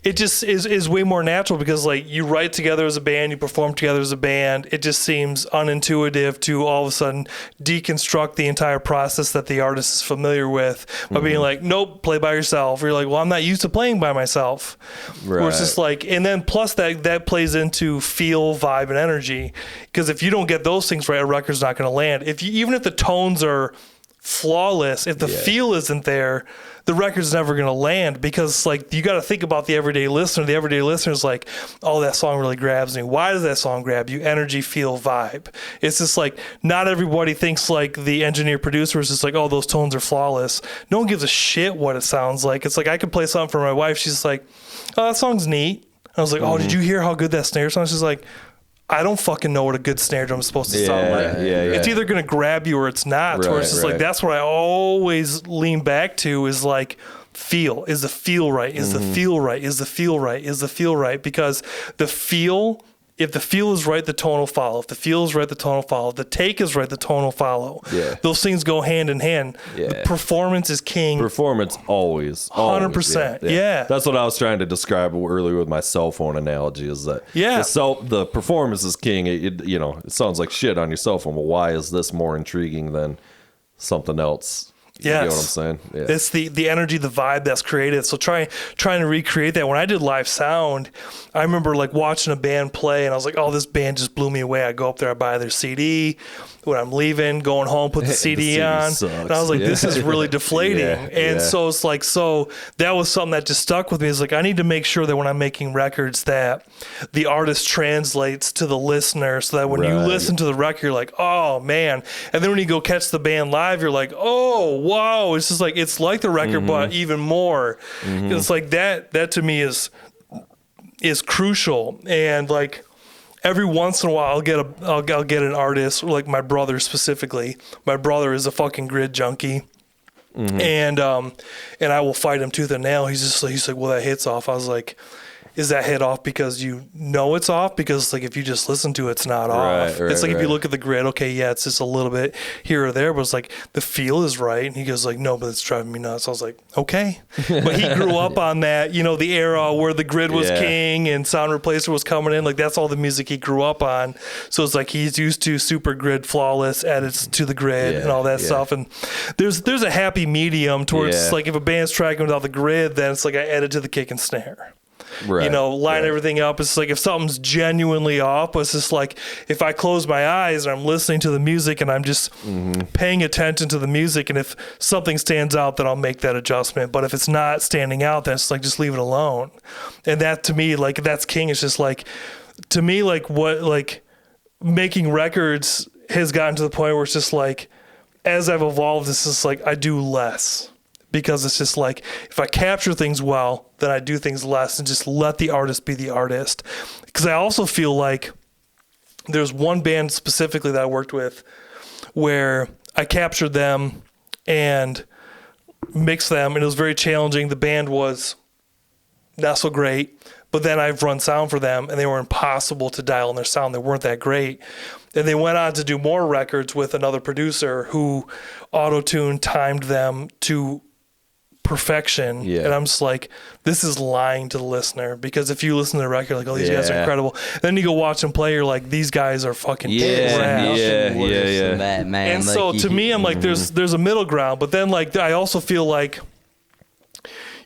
it just is way more natural, because you write together as a band, you perform together as a band. It just seems unintuitive to all of a sudden deconstruct the entire process that the artist is familiar with by being nope, play by yourself. Or you're well, I'm not used to playing by myself. Right. Where it's just and then plus that plays into feel, vibe, and energy. Because if you don't get those things right, a record's not going to land. Even if the tones are flawless, if the feel isn't there, the record's never going to land, because you got to think about the everyday listener. The everyday listener is oh, that song really grabs me. Why does that song grab you? Energy, feel, vibe. It's just not everybody thinks the engineer producer is just oh, those tones are flawless. No one gives a shit what it sounds like. It's I could play something for my wife. She's oh, that song's neat. I was oh, did you hear how good that snare sounds? She's I don't fucking know what a good snare drum is supposed to sound like. It's either going to grab you or it's not. Or it's just like, that's what I always lean back to is like, feel. Is the feel right? Is the feel right? Is the feel right? Is the feel right? Because the feel, if the feel is right, the tone will follow. If the feel is right, the tone will follow. If the take is right, the tone will follow. Yeah. Those things go hand in hand. Yeah. The performance is king. Performance always. 100%. Yeah. That's what I was trying to describe earlier with my cell phone analogy is that the performance is king. It sounds like shit on your cell phone, but why is this more intriguing than something else? You know what I'm saying? Yeah. It's the energy, the vibe that's created. So trying to recreate that. When I did live sound, I remember like watching a band play and I was like, oh, this band just blew me away. I go up there, I buy their CD. When I'm leaving, going home, put the CD on. Sucks. And I was like, this is really deflating. So it's like, that was something that just stuck with me. It's like, I need to make sure that when I'm making records that the artist translates to the listener so that when you listen to the record, you're like, oh man. And then when you go catch the band live, you're like, oh, wow. It's just like, it's like the record, but even more. It's like that to me is crucial. And like, every once in a while, I'll get an artist, like my brother specifically. My brother is a fucking grid junkie, and I will fight him tooth and nail. He's like, well, that hit's off. I was like, is that hit off because you know it's off? Because like if you just listen to it, it's not off. It's like if you look at the grid, okay, yeah, it's just a little bit here or there, but it's like the feel is right. And he goes like, no, but it's driving me nuts. I was like, okay. But he grew up on that, the era where the grid was king and Sound Replacer was coming in. Like that's all the music he grew up on. So it's like he's used to super grid, flawless edits to the grid and all that stuff. And there's a happy medium towards like if a band's tracking without the grid, then it's like I edit to the kick and snare. Line everything up. It's like if something's genuinely off, but it's just like if I close my eyes and I'm listening to the music and I'm just paying attention to the music, and if something stands out, then I'll make that adjustment. But if it's not standing out, then it's like just leave it alone. And that to me, like that's king. It's just like to me, like what like making records has gotten to the point where it's just like as I've evolved, it's just like I do less. Because it's just like, if I capture things well, then I do things less and just let the artist be the artist. Because I also feel like there's one band specifically that I worked with where I captured them and mixed them, and it was very challenging. The band was not so great, but then I've run sound for them, and they were impossible to dial in their sound. They weren't that great. And they went on to do more records with another producer who auto-tuned, timed them to perfection. And I'm just like, this is lying to the listener, because if you listen to the record, like, oh, these guys are incredible. Then you go watch them play, you're like, these guys are fucking trash. That, man. And like, so to me, I'm like, there's a middle ground. But then like, I also feel like,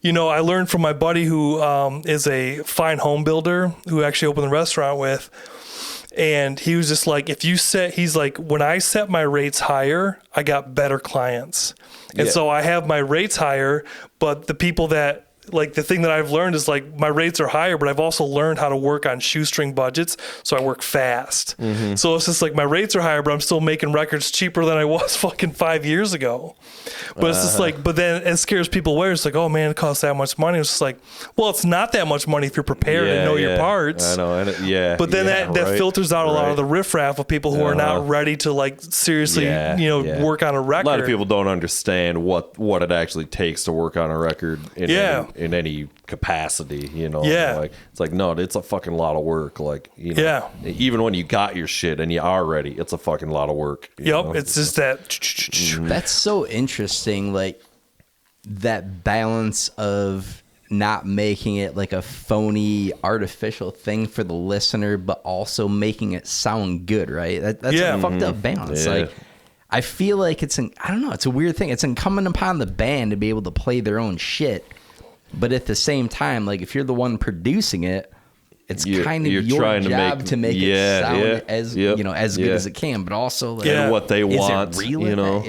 I learned from my buddy who is a fine home builder who actually opened the restaurant with. And he was just like, he's like, when I set my rates higher, I got better clients. And so I have my rates higher, but the people that, like, the thing that I've learned is like my rates are higher, but I've also learned how to work on shoestring budgets. So I work fast. So it's just like my rates are higher, but I'm still making records cheaper than I was fucking 5 years ago. But it's just like, but then it scares people away. It's like, oh man, it costs that much money. It's just like, well, it's not that much money if you're prepared and know your parts. I know. But then that filters out a lot of the riffraff of people who are not ready to like seriously, work on a record. A lot of people don't understand what it actually takes to work on a record in any capacity, like it's like, no, it's a fucking lot of work. Like, even when you got your shit and you are ready, it's a fucking lot of work. It's just that. That's so interesting. Like that balance of not making it like a phony artificial thing for the listener, but also making it sound good. Right. That's a fucked up balance. Like, I feel like it's a weird thing. It's incumbent upon the band to be able to play their own shit. But at the same time, like if you're the one producing it, it's kind of your job to make it sound as as good as it can. But also, like, and what they want, is it real?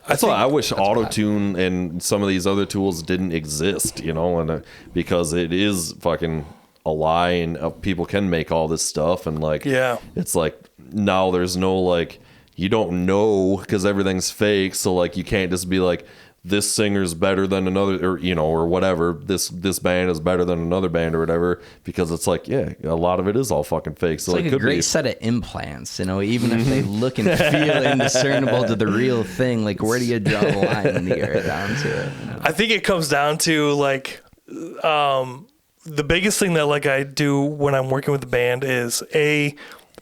That's why I wish auto-tune and some of these other tools didn't exist, and because it is fucking a lie, and people can make all this stuff, and like, it's like now there's no like, you don't know because everything's fake, so like you can't just be like, this singer's better than another, or or whatever, this band is better than another band or whatever, because it's like, yeah, a lot of it is all fucking fake. So it's like a great set of implants, even if they look and feel indiscernible to the real thing, like where do you draw the line in the air down to it? I think it comes down to like the biggest thing that like I do when I'm working with the band is pay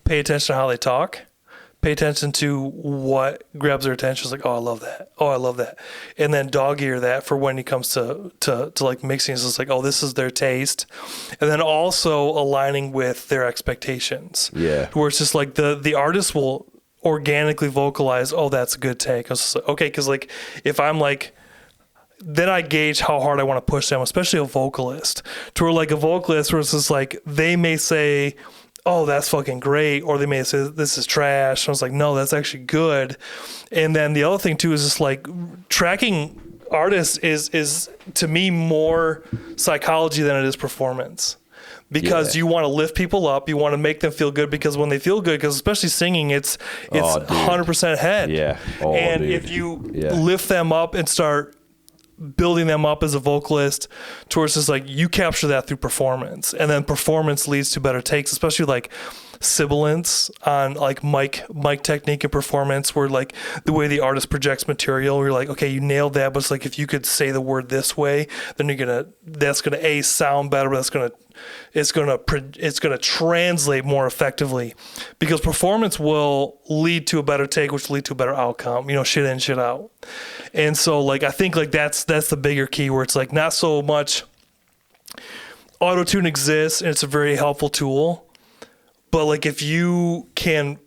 attention to how they talk. Pay attention to what grabs their attention. It's like, oh, I love that. Oh, I love that. And then dog ear that for when it comes to like mixing. It's like, oh, this is their taste. And then also aligning with their expectations. Yeah. Where it's just like the artist will organically vocalize, oh, that's a good take. I was just like, okay, because like if I'm like, then I gauge how hard I want to push them, especially a vocalist. To where like a vocalist where it's just like, they may say, oh, that's fucking great, or they may say this is trash. I was like, no, that's actually good. And then the other thing too is just like tracking artists is to me more psychology than it is performance, because you want to lift people up, you want to make them feel good, because when they feel good, because especially singing, it's 100% head. And if you lift them up and start building them up as a vocalist towards just like, you capture that through performance, and then performance leads to better takes, especially like sibilance on like mic technique and performance, where like the way the artist projects material, where you're like, okay, you nailed that, but it's like if you could say the word this way, then that's gonna sound better, but it's gonna translate more effectively, because performance will lead to a better take, which will lead to a better outcome, shit in, shit out. And so like I think like that's the bigger key, where it's like not so much auto-tune exists and it's a very helpful tool, but like if you have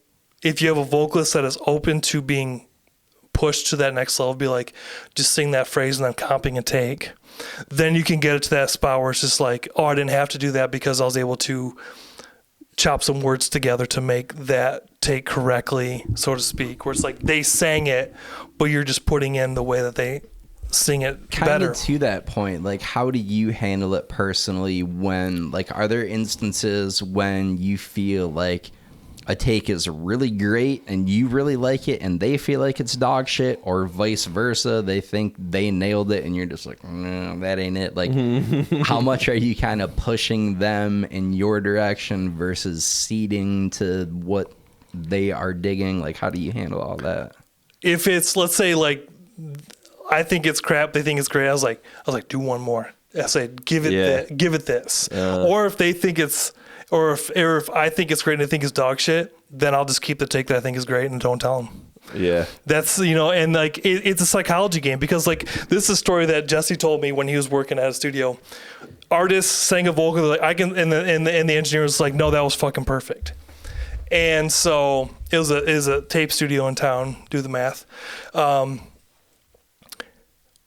a vocalist that is open to being pushed to that next level, be like, just sing that phrase and then comping a take, then you can get it to that spot where it's just like, oh, I didn't have to do that because I was able to chop some words together to make that take correctly, so to speak, where it's like they sang it, but you're just putting in the way that they sing it better. Kind of to that point, like how do you handle it personally when, like, are there instances when you feel like a take is really great and you really like it and they feel like it's dog shit, or vice versa, they think they nailed it and you're just like, no, that ain't it? Like how much are you kind of pushing them in your direction versus ceding to what they are digging? Like how do you handle all that? If it's, let's say, like, I think it's crap, they think it's great, I was like, do one more. I said, give it this. Or if they think it's, or if I think it's great and they think it's dog shit, then I'll just keep the take that I think is great and don't tell them. Yeah. That's, and like, it's a psychology game, because like, this is a story that Jesse told me when he was working at a studio. Artists sang a vocal, like, I can, and the engineer was like, no, that was fucking perfect. And so it was a tape studio in town, do the math.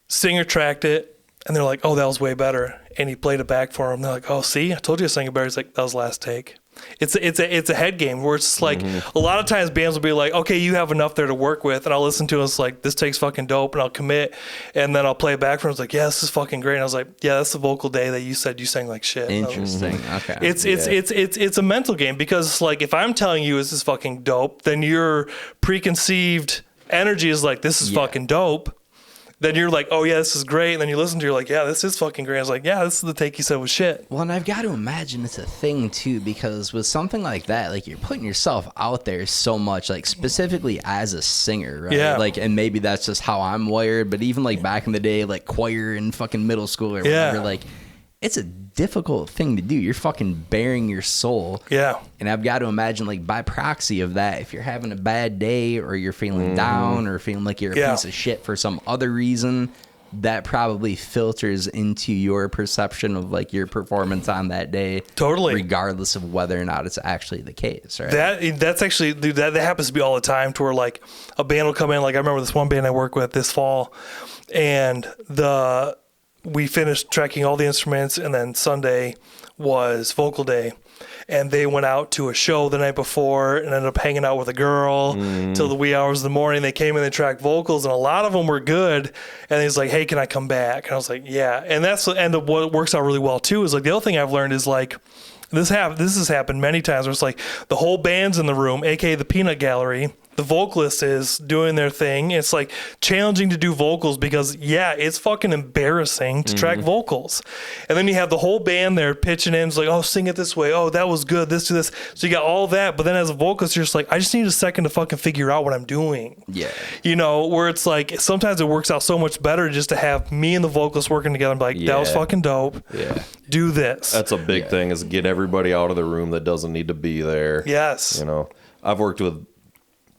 Singer tracked it and they're like, oh, that was way better. And he played it back for him. They're like, oh, see, I told you I sang it better. He's like, that was last take. It's a head game where it's like, a lot of times bands will be like, okay, you have enough there to work with. And I'll listen to it. It's like, this take's fucking dope. And I'll commit. And then I'll play it back for him. It's like, yeah, this is fucking great. And I was like, yeah, that's the vocal day that you said you sang like shit. Interesting. Okay. It's a mental game, because like, if I'm telling you this is fucking dope, then your preconceived energy is like, this is fucking dope. Then you're like, oh yeah, this is great. And then you listen to it, you're like, yeah, this is fucking great. I was like, yeah, this is the take you said was shit. Well, and I've got to imagine it's a thing too, because with something like that, like, you're putting yourself out there so much, like specifically as a singer, right? Yeah. Like, and maybe that's just how I'm wired, but even like back in the day, like choir in fucking middle school or whatever, like, it's a difficult thing to do. You're fucking bearing your soul. Yeah. And I've got to imagine, like, by proxy of that, if you're having a bad day or you're feeling down or feeling like you're a piece of shit for some other reason, that probably filters into your perception of like your performance on that day. Totally. Regardless of whether or not it's actually the case, right? That's actually, dude, that happens to be all the time, to where like a band will come in. Like I remember this one band I work with this fall, and we finished tracking all the instruments, and then Sunday was vocal day, and they went out to a show the night before and ended up hanging out with a girl till the wee hours of the morning. They came in and tracked vocals, and a lot of them were good. And he's like, hey, can I come back? And I was like, yeah. And what works out really well too is like, the other thing I've learned is like, this has happened many times where it's like the whole band's in the room, aka the peanut gallery. the vocalist is doing their thing. It's like challenging to do vocals because it's fucking embarrassing to track vocals. And then you have the whole band there pitching in. It's like, oh, sing it this way. Oh, that was good. This, do this. So you got all that. But then as a vocalist, you're just like, I just need a second to fucking figure out what I'm doing. Yeah. You know, where it's like, sometimes it works out so much better just to have me and the vocalist working together and be like, that was fucking dope. Yeah. Do this. That's a big thing, is get everybody out of the room that doesn't need to be there. Yes. You know, I've worked with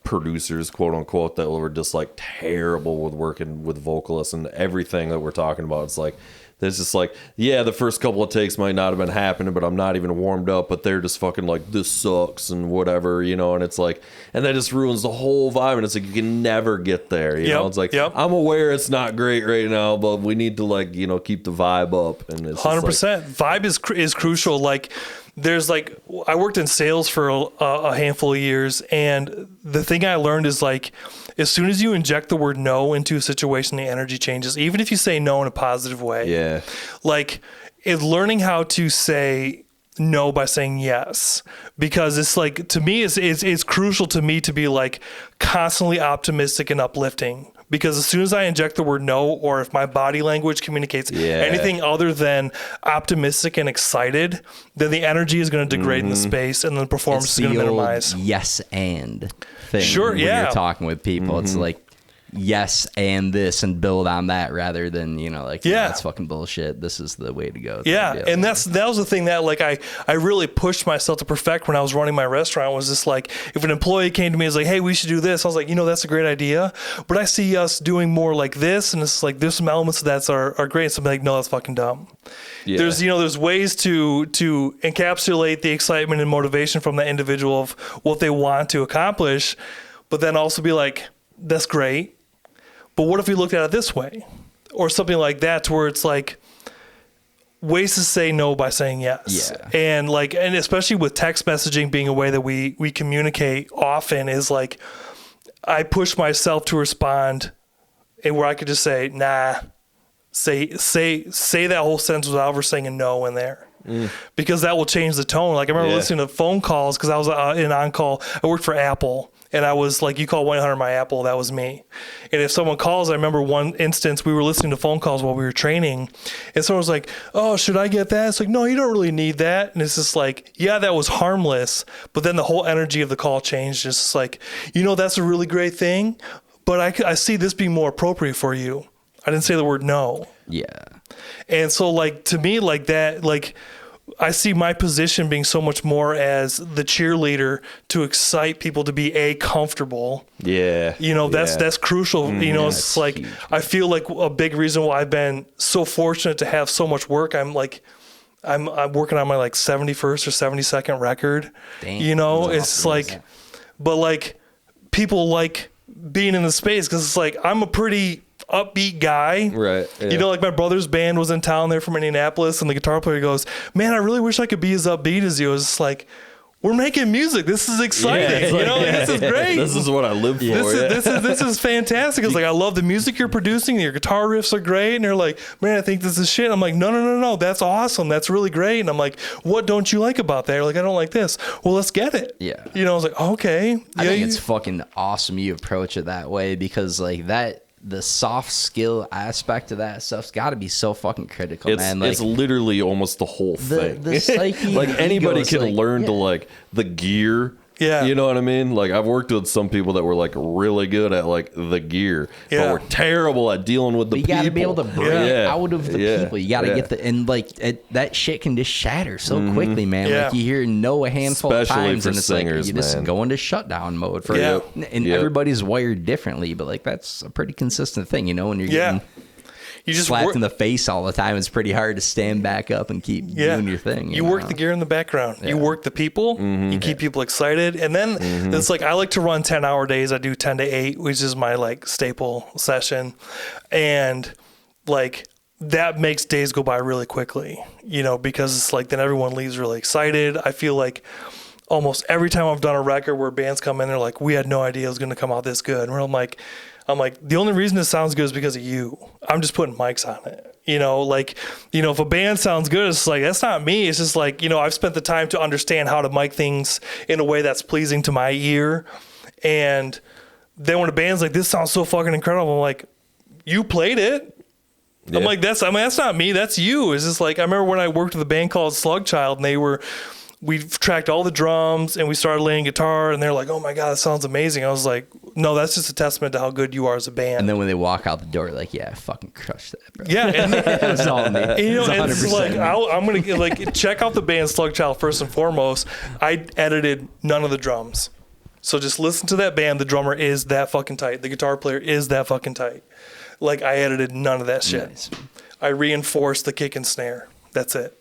producers, quote unquote, that were just like terrible with working with vocalists, and everything that we're talking about. It's like, there's just like, the first couple of takes might not have been happening, but I'm not even warmed up, but they're just fucking like, this sucks and whatever, you know, and it's like, and that just ruins the whole vibe, and it's like, you can never get there, you know. It's like, I'm aware it's not great right now, but we need to, like, you know, keep the vibe up. And it's 100%. Vibe is crucial. Like, there's like, I worked in sales for a handful of years, and the thing I learned is like, as soon as you inject the word no into a situation, the energy changes, even if you say no in a positive way. Yeah. Like, it's learning how to say no by saying yes, because it's like, to me, it's crucial to me to be like constantly optimistic and uplifting. Because as soon as I inject the word no, or if my body language communicates anything other than optimistic and excited, then the energy is going to degrade in the space, and the performance is going to minimize. Yes and thing. Sure, when you're talking with people, it's like, yes and this, and build on that, rather than, you know, like, that's fucking bullshit, this is the way to go. And that was the thing that, like, I really pushed myself to perfect when I was running my restaurant. Was just like, if an employee came to me and was like, hey, we should do this, I was like, you know, that's a great idea, but I see us doing more like this, and it's like, there's some elements of that are great. So I'm like, no, that's fucking dumb. There's ways to encapsulate the excitement and motivation from the individual of what they want to accomplish, but then also be like, that's great, but what if we looked at it this way, or something like that, to where it's like ways to say no by saying yes. And like, and especially with text messaging being a way that we communicate often, is like, I push myself to respond, and where I could just say, nah, say that whole sentence without ever saying a no in there. Because that will change the tone. Like, I remember listening to phone calls, because I was in on-call. I worked for Apple, and I was like, you call 1-800-MY-APPLE, that was me. And if someone calls, I remember one instance, we were listening to phone calls while we were training, and someone was like, oh, should I get that? It's like, no, you don't really need that. And it's just like, yeah, that was harmless, but then the whole energy of the call changed. It's just like, you know, that's a really great thing, but I see this being more appropriate for you. I didn't say the word no. Yeah. And so, like, to me, like that, like, I see my position being so much more as the cheerleader to excite people to be comfortable. Yeah. You know, that's crucial. You know, it's like, huge. I feel like a big reason why I've been so fortunate to have so much work. I'm working on my like 71st or 72nd record. Damn, you know, it's like, but like, people like being in the space, because it's like, I'm a pretty upbeat guy, right? You know, like, my brother's band was in town there from Indianapolis, and the guitar player goes, man, I really wish I could be as upbeat as you. It's like, we're making music, this is exciting. You know, this is great, this is what I live for. This is fantastic. It's like, I love the music you're producing, your guitar riffs are great, and they're like, man, I think this is shit. I'm like, no, that's awesome, that's really great. And I'm like, what don't you like about that? They're like, I don't like this. Well, let's get it. You know, I was like, okay. I think it's fucking awesome you approach it that way, because like that, the soft skill aspect of that stuff's got to be so fucking critical, man. Like, it's literally almost the whole thing. The psyche, like, anybody can like, learn to like the gear. Yeah. You know what I mean? Like, I've worked with some people that were like really good at like the gear, but were terrible at dealing with the people. You got to be able to break out of the people. You got to get and like that shit can just shatter so quickly, man. Like, you hear no a handful especially of times, for and it's singers, like you just go into shutdown mode for and everybody's wired differently, but like, that's a pretty consistent thing, you know, when you're getting you just slapped in the face all the time. It's pretty hard to stand back up and keep doing your thing. You work the gear in the background. You work the people. You keep people excited. And then it's like, I like to run 10-hour days. I do 10 to 8, which is my like staple session. And like, that makes days go by really quickly, you know, because it's like, then everyone leaves really excited. I feel like almost every time I've done a record where bands come in, they're like, we had no idea it was going to come out this good. And I'm like, the only reason it sounds good is because of you. I'm just putting mics on it. You know, like, you know, if a band sounds good, it's like, that's not me. It's just like, you know, I've spent the time to understand how to mic things in a way that's pleasing to my ear. And then when the band's like, this sounds so fucking incredible, I'm like, you played it. Yeah. I'm like, that's not me, that's you. It's just like, I remember when I worked with a band called Slugchild, and we tracked all the drums and we started laying guitar, and they're like, oh my God, that sounds amazing. I was like, no, that's just a testament to how good you are as a band. And then when they walk out the door, like, yeah, I fucking crushed that, bro. Yeah. And it was all me. It's like, I'm going to like check out the band Slugchild first and foremost. I edited none of the drums. So just listen to that band. The drummer is that fucking tight. The guitar player is that fucking tight. Like, I edited none of that shit. Nice. I reinforced the kick and snare. That's it.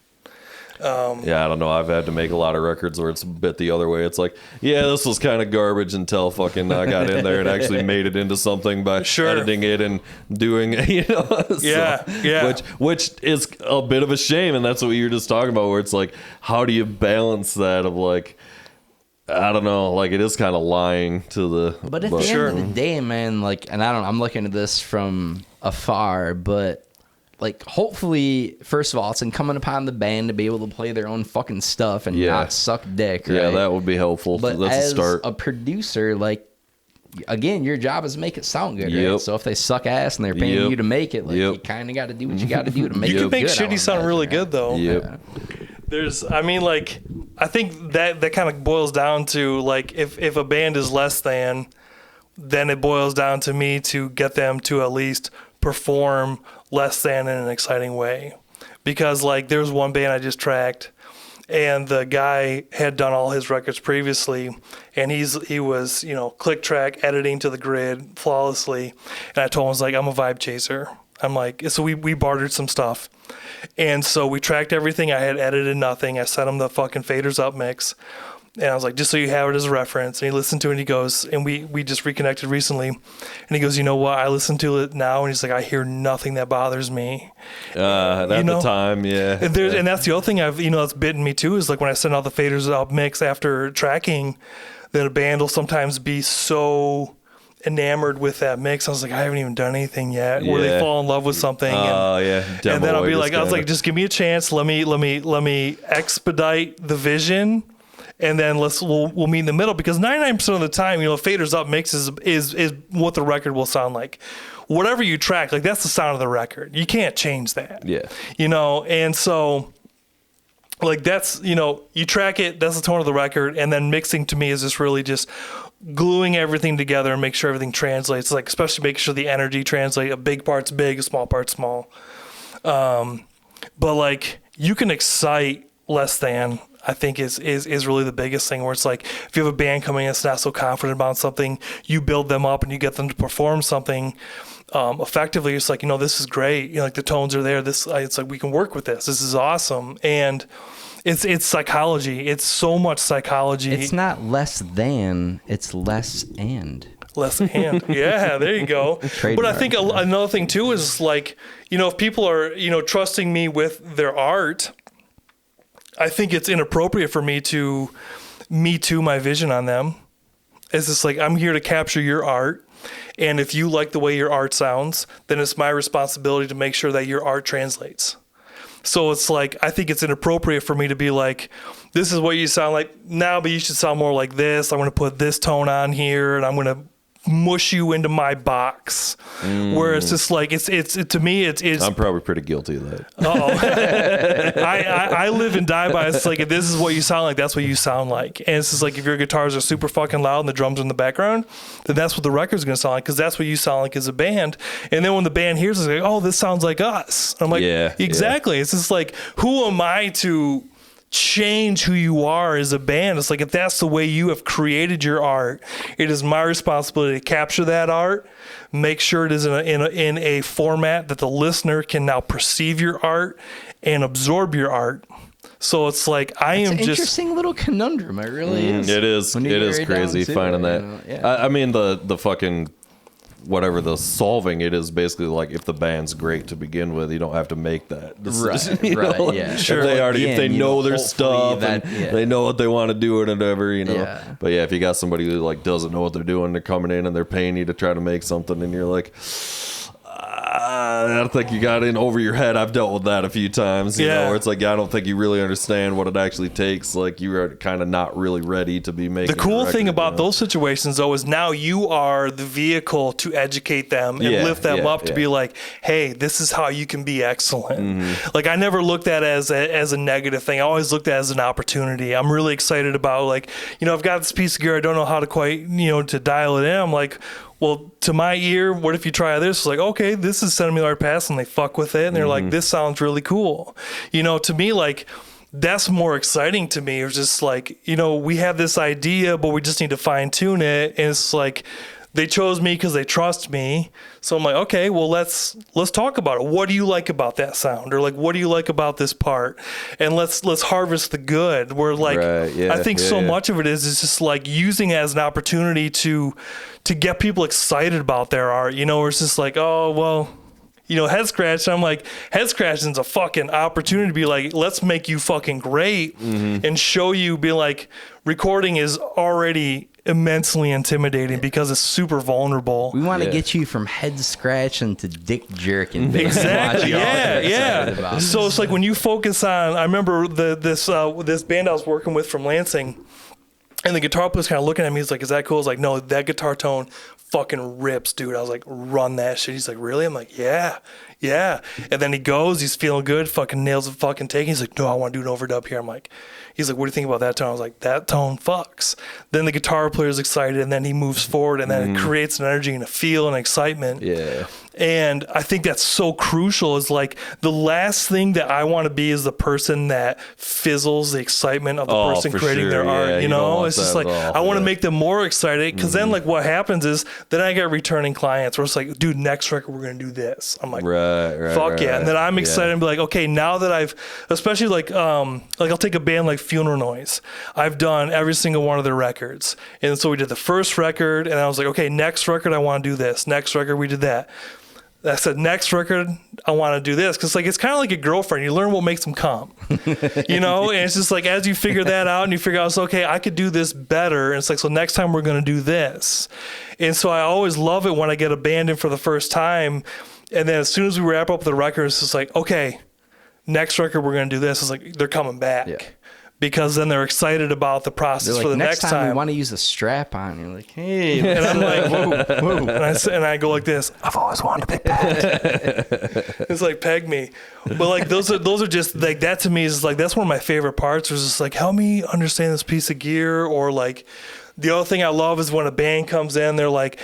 Yeah, I don't know. I've had to make a lot of records where it's a bit the other way. It's like, yeah, this was kind of garbage until fucking I got in there and actually made it into something by editing it and doing it, you know? Yeah. Which is a bit of a shame, and that's what you were just talking about, where it's like, how do you balance that of like, I don't know, like it is kind of lying to the. But at the end of the day, man, like, and I'm looking at this from afar, but like, hopefully, first of all, it's incumbent upon the band to be able to play their own fucking stuff and not suck dick. Right? Yeah, that would be helpful. But that's as a start. A producer, like, again, your job is to make it sound good, right? So if they suck ass and they're paying you to make it, like, you kind of got to do what you got to do to make it good. You can make shitty sound really good, though. Yep. I think that kind of boils down to, like, if a band is less than, then it boils down to me to get them to at least perform less than in an exciting way. Because, like, there's one band I just tracked, and the guy had done all his records previously, and he was, you know, click track editing to the grid flawlessly. And I told him, I was like, I'm a vibe chaser. I'm like, so we bartered some stuff. And so we tracked everything. I had edited nothing. I sent him the fucking faders up mix. And I was like, just so you have it as a reference. And he listened to it, and he goes, and we just reconnected recently. And he goes, you know what? I listen to it now, and he's like, I hear nothing that bothers me. At the time, yeah. And that's the other thing that's bitten me too, is like when I send out the faders up mix after tracking, that a band will sometimes be so enamored with that mix. I was like, I haven't even done anything yet. Where they fall in love with something. And then I'll be like, I was like, just give me a chance. Let me expedite the vision, and then we'll meet in the middle. Because 99% of the time, faders up mix is what the record will sound like. Whatever you track, like, that's the sound of the record. You can't change that. Yeah. And so, like, that's, you track it, that's the tone of the record, and then mixing to me is just really just gluing everything together and make sure everything translates, like, especially making sure the energy translates. A big part's big, a small part's small. But, like, you can excite less than, I think is really the biggest thing, where it's like, if you have a band coming in that's not so confident about something, you build them up and you get them to perform something effectively. It's like, this is great. Like, the tones are there. It's like, we can work with this. This is awesome. And it's psychology. It's so much psychology. It's not less than, it's less and. Less and. Yeah, there you go. But I think another thing too is, like, if people are, trusting me with their art, I think it's inappropriate for me to me too my vision on them. It's just like, I'm here to capture your art. And if you like the way your art sounds, then it's my responsibility to make sure that your art translates. So it's like, I think it's inappropriate for me to be like, this is what you sound like now, but you should sound more like this. I'm going to put this tone on here, and I'm going to mush you into my box. Where it's just like, it's to me, it's I'm probably pretty guilty of that. I live and die by it. It's like, if this is what you sound like, that's what you sound like. And it's just like, if your guitars are super fucking loud and the drums are in the background, then that's what the record's gonna sound like, because that's what you sound like as a band. And then when the band hears it, it's like, oh, this sounds like us. I'm like, exactly. It's just like, who am I to change who you are as a band? It's like, if that's the way you have created your art, it is my responsibility to capture that art, make sure it is in a format that the listener can now perceive your art and absorb your art. So it's like, it's an interesting little conundrum. It really is. It is. It is crazy finding that. I mean, the fucking whatever the solving it is, basically like, if the band's great to begin with, you don't have to make that decision, right, yeah, sure. If they know their stuff and they know what they want to do and whatever, But if you got somebody who, like, doesn't know what they're doing, they're coming in and they're paying you to try to make something, and you're like, I don't think you got in over your head. I've dealt with that a few times, you know, where it's like, I don't think you really understand what it actually takes. Like, you are kind of not really ready to be making the cool a record, thing about you know? those situations, though, is now you are the vehicle to educate them and lift them up to be like, hey, this is how you can be excellent. Like, I never looked at it as a negative thing. I always looked at it as an opportunity. I'm really excited about, like, you know, I've got this piece of gear. I don't know how to quite, you know, to dial it in. I'm like, well, to my ear, what if you try this? It's like, okay, this is sending me the right pass, and they fuck with it, and they're like, this sounds really cool. You know, to me, like, that's more exciting to me. It's just like, you know, we have this idea, but we just need to fine tune it. And it's like, they chose me because they trust me. So I'm like, okay, well, let's talk about it. What do you like about that sound? Or like, what do you like about this part? And let's harvest the good. Where like, I think so much of it is just like using it as an opportunity to get people excited about their art. You know, where it's just like, oh, well, you know, head scratch. I'm like, head scratching is a fucking opportunity to be like, let's make you fucking great and show you, be like, recording is already immensely intimidating because it's super vulnerable. We want to get you from head scratching to dick jerking. Exactly. Yeah. So it's like when you focus on, I remember this band I was working with from Lansing, and the guitar player's kind of looking at me. He's like, is that cool? I was like, no, that guitar tone fucking rips, dude. I was like, run that shit. He's like, really? I'm like, yeah. And then he goes, he's feeling good, fucking nails the fucking take. He's like, no, I want to do an overdub here. I'm like, he's like, what do you think about that tone? I was like, that tone fucks. Then the guitar player's excited, and then he moves forward, and then it creates an energy and a feel and excitement. Yeah. And I think that's so crucial. Is like the last thing that I want to be is the person that fizzles the excitement of the person creating their art. You know, it's just like, I want to make them more excited, because then like what happens is then I get returning clients where it's like, dude, next record we're going to do this. I'm like, fuck yeah. And then I'm excited and be like, okay, now that I've, especially like I'll take a band like Funeral Noise. I've done every single one of their records. And so we did the first record, and I was like, okay, next record I want to do this. Next record we did that. I said, next record, I want to do this. Because like, it's kind of like a girlfriend. You learn what makes them come. You know? And it's just like, as you figure that out and you figure out, it's okay, I could do this better. And it's like, so next time we're going to do this. And so I always love it when I get a band in for the first time. And then as soon as we wrap up the record, it's just like, okay, next record we're going to do this. It's like, they're coming back. Yeah. Because then they're excited about the process for the next time. We want to use a strap on. You're like, hey. And I'm like, whoa. And I go like this. I've always wanted to be pegged. It's like, peg me. But like, those are just like, that to me is like, that's one of my favorite parts. It's just like, help me understand this piece of gear. Or like, the other thing I love is when a band comes in, they're like,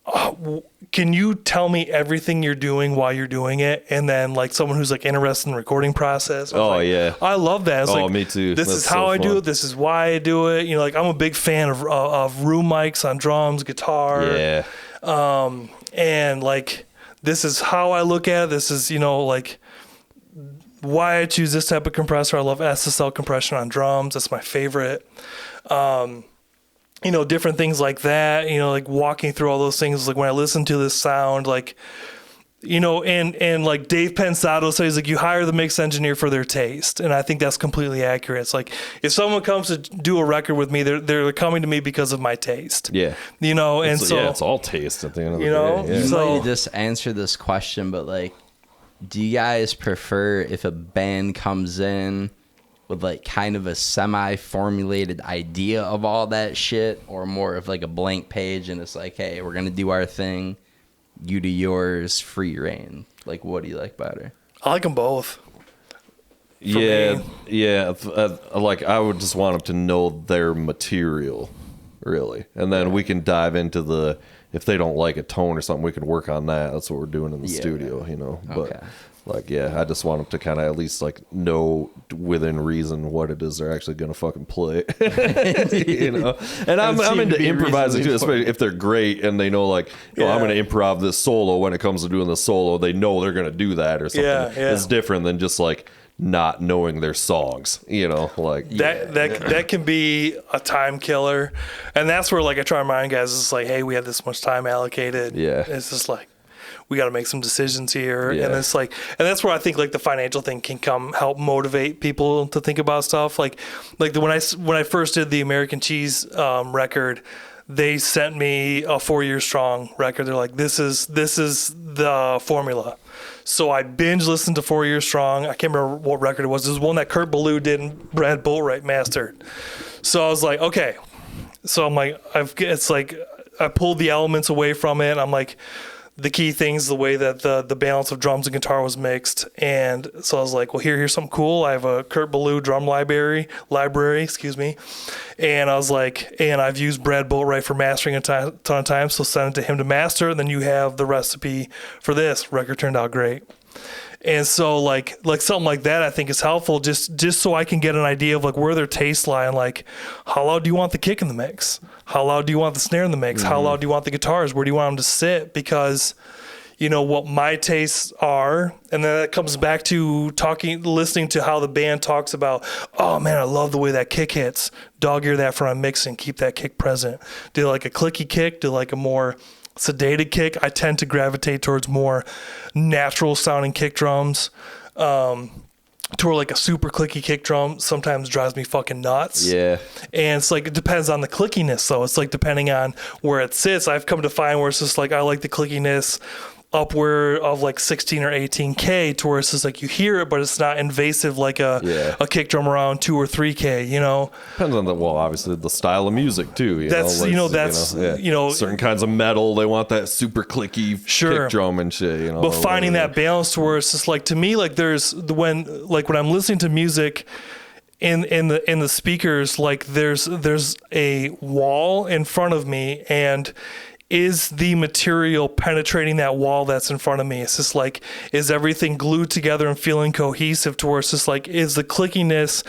oh, can you tell me everything you're doing while you're doing it? And then like someone who's like interested in the recording process. I love that. It's like, me too. This is how I do it. This is why I do it. You know, like I'm a big fan of room mics on drums, guitar. Yeah. And like, this is how I look at it. This is, you know, like why I choose this type of compressor. I love SSL compression on drums. That's my favorite. You know, different things like that, you know, like walking through all those things, like when I listen to this sound, like, you know, and like Dave Pensato says, like, you hire the mix engineer for their taste. And I think that's completely accurate. It's like, if someone comes to do a record with me, they're coming to me because of my taste. Yeah. You know, and so. Yeah, it's all taste at the end of the day. You might just answer this question, but like, do you guys prefer if a band comes in with like kind of a semi-formulated idea of all that shit, or more of like a blank page and it's like, hey, we're gonna do our thing, you do yours, free reign? Like, what do you like better? I like them both. Yeah. Like, I would just want them to know their material, really, and then we can dive into if they don't like a tone or something, we can work on that. That's what we're doing in the studio, you know. But like, I just want them to kind of at least like know within reason what it is they're actually gonna fucking play. You know. And I'm into improvising too, especially if they're great and they know, like, you know, I'm gonna improv this solo. When it comes to doing the solo, they know they're gonna do that or something. It's different than just like not knowing their songs, you know, like that can be a time killer. And that's where like I try to remind guys, it's like, hey, we have this much time allocated. It's just like, we got to make some decisions here. And it's like, and that's where I think like the financial thing can help motivate people to think about stuff. Like when I first did the American Cheese record, they sent me a 4 Year Strong record. They're like, this is the formula. So I binge listened to 4 Years Strong. I can't remember what record it was. It was one that Kurt Ballou did and Brad Boatwright mastered. So I was like, okay. So I'm like, I pulled the elements away from it. I'm like, the key things, the way that the balance of drums and guitar was mixed. And so I was like, well, here's something cool. I have a Kurt Ballou drum library, And I was like, and I've used Brad Boatwright for mastering a ton of times. So send it to him to master. And then you have the recipe for this. Record turned out great. And so like something like that, I think is helpful just so I can get an idea of like where their tastes lie and like how loud do you want the kick in the mix? How loud do you want the snare in the mix? How loud do you want the guitars? Where do you want them to sit? Because what my tastes are, and then that comes back to listening to how the band talks about, oh man, I love the way that kick hits. Dog ear that for my mixing, keep that kick present. Do like a clicky kick? Do like a more sedated kick? I tend to gravitate towards more natural sounding kick drums. To where like a super clicky kick drum sometimes drives me fucking nuts. Yeah. And it's like, it depends on the clickiness though. It's like depending on where it sits. I've come to find where it's just like, I like the clickiness upward of like 16 or 18K to where it's just like you hear it, but it's not invasive like a kick drum around 2 or 3K, Depends on obviously the style of music too. Certain kinds of metal, they want that super clicky kick drum and shit, But finding that balance to where it's just like, to me, like when I'm listening to music in the speakers, like there's a wall in front of me, and is the material penetrating that wall that's in front of me? It's just like, is everything glued together and feeling cohesive to where it's just like, is the clickiness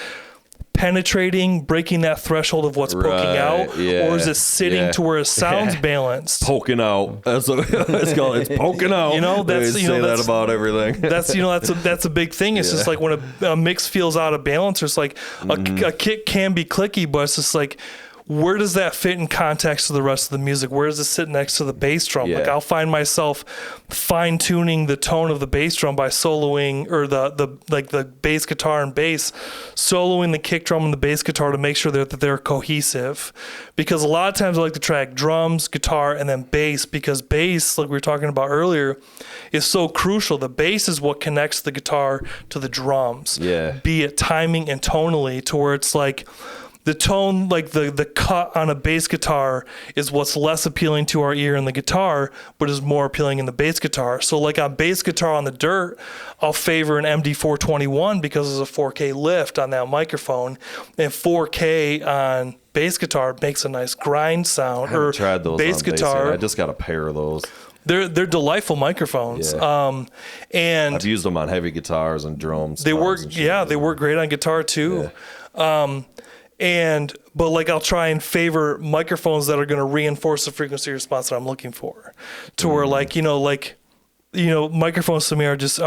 penetrating, breaking that threshold of what's poking out, or is it sitting to where it sounds balanced? Poking out. That's what it's called. It's poking out. That's that about everything. That's a big thing. It's just like when a mix feels out of balance, or it's like a kick can be clicky, but it's just like, where does that fit in context to the rest of the music? Where does it sit next to the bass drum? Yeah. Like I'll find myself fine tuning the tone of the bass drum by soloing, or the bass guitar and bass, soloing the kick drum and the bass guitar to make sure that they're cohesive. Because a lot of times I like to track drums, guitar, and then bass, because bass, like we were talking about earlier, is so crucial. The bass is what connects the guitar to the drums. Yeah. Be it timing and tonally, to where it's like, the tone, like the cut on a bass guitar is what's less appealing to our ear in the guitar, but is more appealing in the bass guitar. So like on bass guitar on the dirt, I'll favor an MD421 because there's a 4K lift on that microphone, and 4K on bass guitar makes a nice grind sound. I haven't tried those bass on guitar. Bass. I just got a pair of those. They're delightful microphones. Yeah. And I've used them on heavy guitars and drums. They work. They work great on guitar too. Yeah. But like I'll try and favor microphones that are going to reinforce the frequency response that I'm looking for, to where microphones to me are just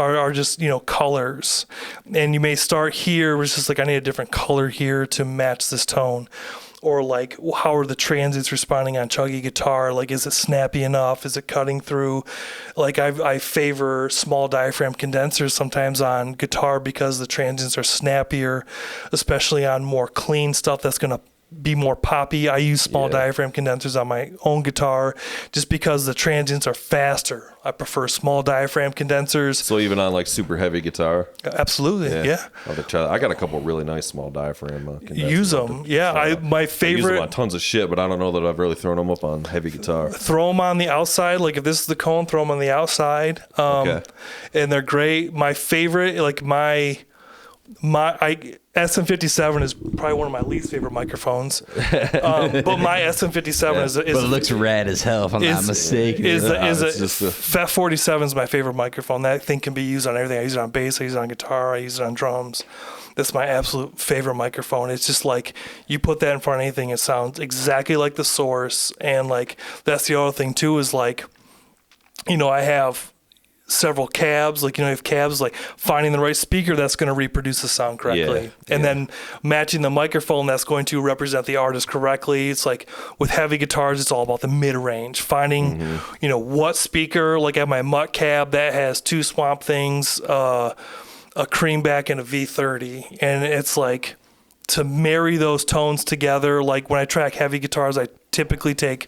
colors, and you may start here, which is just like, I need a different color here to match this tone. Or like, how are the transients responding on chuggy guitar? Like, is it snappy enough? Is it cutting through? Like, I favor small diaphragm condensers sometimes on guitar because the transients are snappier, especially on more clean stuff that's going to be more poppy. I use small diaphragm condensers on my own guitar just because the transients are faster. I prefer small diaphragm condensers. So even on like super heavy guitar? Absolutely, yeah. I got a couple really nice small diaphragm condensers. Use them, yeah. My favorite. I use them on tons of shit, but I don't know that I've really thrown them up on heavy guitar. Throw them on the outside. Like if this is the cone, throw them on the outside. And they're great. My favorite, like my SM57 is probably one of my least favorite microphones, but my SM57 is but it looks rad as hell if I'm not mistaken. Fat 47 is my favorite microphone. That thing can be used on everything. I use it on bass, I use it on guitar, I use it on drums. That's my absolute favorite microphone. It's just like, you put that in front of anything, it sounds exactly like the source. And like, that's the other thing too, is like, I have several cabs, like, you have cabs, like finding the right speaker that's going to reproduce the sound correctly, and then matching the microphone that's going to represent the artist correctly. It's like with heavy guitars, it's all about the mid-range, finding what speaker, like at my Mutt cab that has 2 Swamp Things, a Creamback, and a V30, and it's like, to marry those tones together. Like when I track heavy guitars, I typically take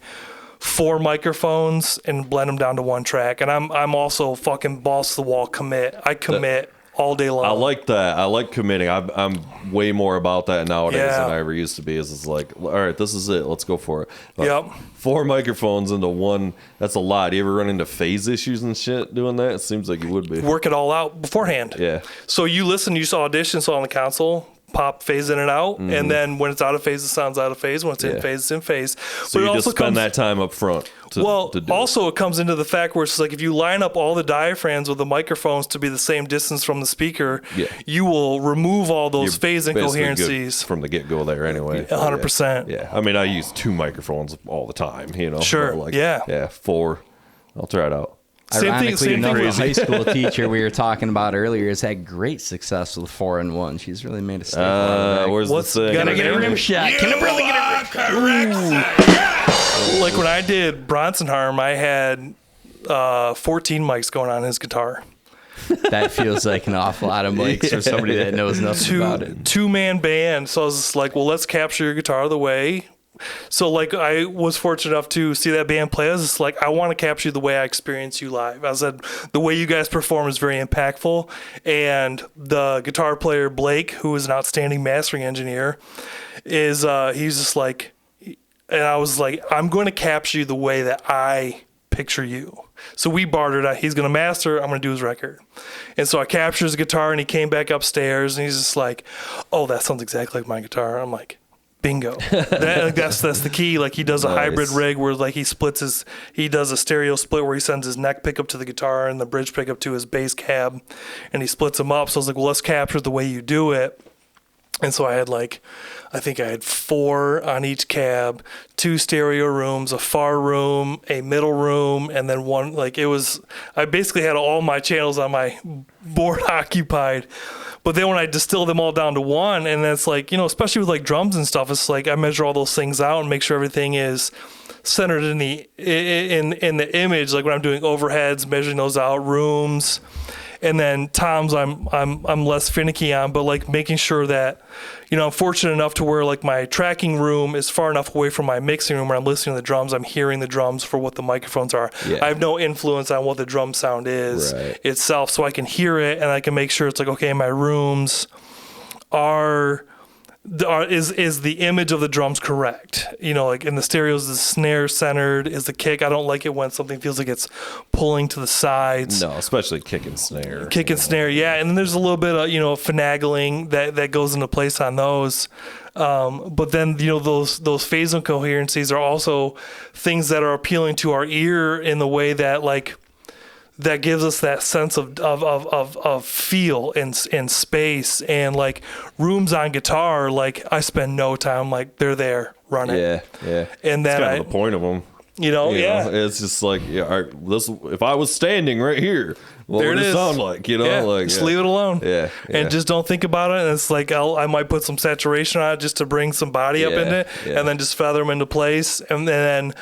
4 microphones and blend them down to 1 track. And I'm also fucking balls to the wall commit. I commit all day long. I like that. I like committing. I'm way more about that nowadays than I ever used to be. It's like, all right, this is it. Let's go for it. But 4 microphones into 1. That's a lot. You ever run into phase issues and shit doing that? It seems like you would be. Work it all out beforehand. Yeah. So you listen, you saw auditions on the console, pop phase in and out, and then when it's out of phase, it sounds out of phase. When it's in phase, it's in phase. So you just spend that time up front. Also it comes into the fact where it's like if you line up all the diaphragms with the microphones to be the same distance from the speaker, you will remove all those phase incoherencies from the get-go there anyway. 100%. Yeah. I mean, I use 2 microphones all the time, you know. Sure. Like, yeah. 4. I'll try it out. Ironically enough, the high school teacher we were talking about earlier has had great success with 4-in-1. She's really made a statement. Where's the thing? Can I get a rim shot? Can I really get a rim shot? Like when I did Bronson Harm, I had 14 mics going on his guitar. That feels like an awful lot of mics for somebody that knows nothing about it. 2-man band. So I was just like, well, let's capture your guitar of the way. So like I was fortunate enough to see that band play. I was just like, I want to capture the way I experience you live. I said the way you guys perform is very impactful. And the guitar player Blake, who is an outstanding mastering engineer, is he's just like, and I was like, I'm going to capture you the way that I picture you. So we bartered out. He's going to master. I'm going to do his record. And so I captured his guitar, and he came back upstairs, and he's just like, oh, that sounds exactly like my guitar. I'm like, bingo. That's the key. Like he does a hybrid rig where like he does a stereo split where he sends his neck pickup to the guitar and the bridge pickup to his bass cab, and he splits them up. So I was like, well, let's capture the way you do it. And so I think I had 4 on each cab, 2 stereo rooms, a far room, a middle room, and then 1. Like I basically had all my channels on my board occupied. But then when I distill them all down to 1, and then it's like, you know, especially with like drums and stuff, it's like I measure all those things out and make sure everything is centered in the image. Like when I'm doing overheads, measuring those out, rooms, and then toms I'm less finicky on, but like making sure that, you know, I'm fortunate enough to where like my tracking room is far enough away from my mixing room where I'm listening to the drums, I'm hearing the drums for what the microphones are. Yeah. I have no influence on what the drum sound is itself, so I can hear it and I can make sure it's like, okay, my rooms is the image of the drums correct? You know, like in the stereos, is the snare centered? Is the kick? I don't like it when something feels like it's pulling to the sides. No, especially kick and snare. Kick and snare, yeah. And then there's a little bit of, you know, finagling that goes into place on those. But then, you know, those phase incoherencies are also things that are appealing to our ear in the way that like that gives us that sense of feel in space, and like rooms on guitar, like I spend no time, like they're there running. Yeah. And then that's kind of the point of them. You know, it's just like, this. If I was standing right here, what would it sound like? You know, like just leave it alone. Yeah. And just don't think about it. And it's like I might put some saturation on it just to bring some body up in it, and then just feather them into place, and then.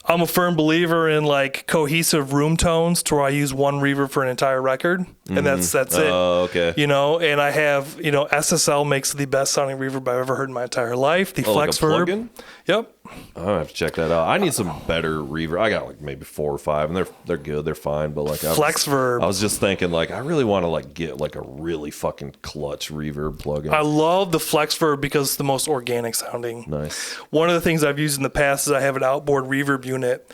I'm a firm believer in like cohesive room tones to where I use 1 reverb for an entire record, and that's it. Oh, okay. You know, and I have, you know, SSL makes the best sounding reverb I've ever heard in my entire life. The Flex like Verb. Yep. I'll have to check that out. I need some better reverb. I got like maybe 4 or 5, and they're good. They're fine, but like Flex Verb. I was just thinking like I really want to like get like a really fucking clutch reverb plugin. I love the Flex Verb because it's the most organic sounding. Nice. One of the things I've used in the past is I have an outboard reverb unit,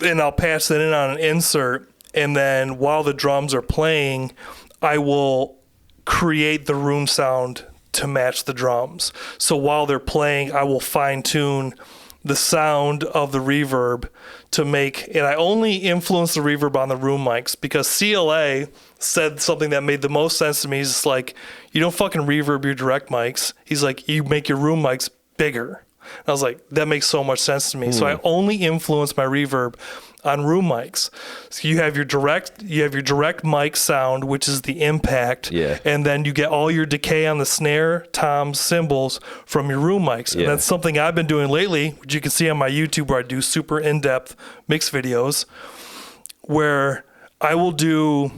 and I'll patch that in on an insert, and then while the drums are playing, I will create the room sound to match the drums. So while they're playing, I will fine tune the sound of the reverb to make, and I only influence the reverb on the room mics because CLA said something that made the most sense to me. He's just like, you don't fucking reverb your direct mics. He's like, you make your room mics bigger. And I was like, that makes so much sense to me. So I only influence my reverb on room mics. So you have your direct mic sound, which is the impact, and then you get all your decay on the snare, toms, cymbals from your room mics. And that's something I've been doing lately, which you can see on my YouTube where I do super in-depth mix videos, where I run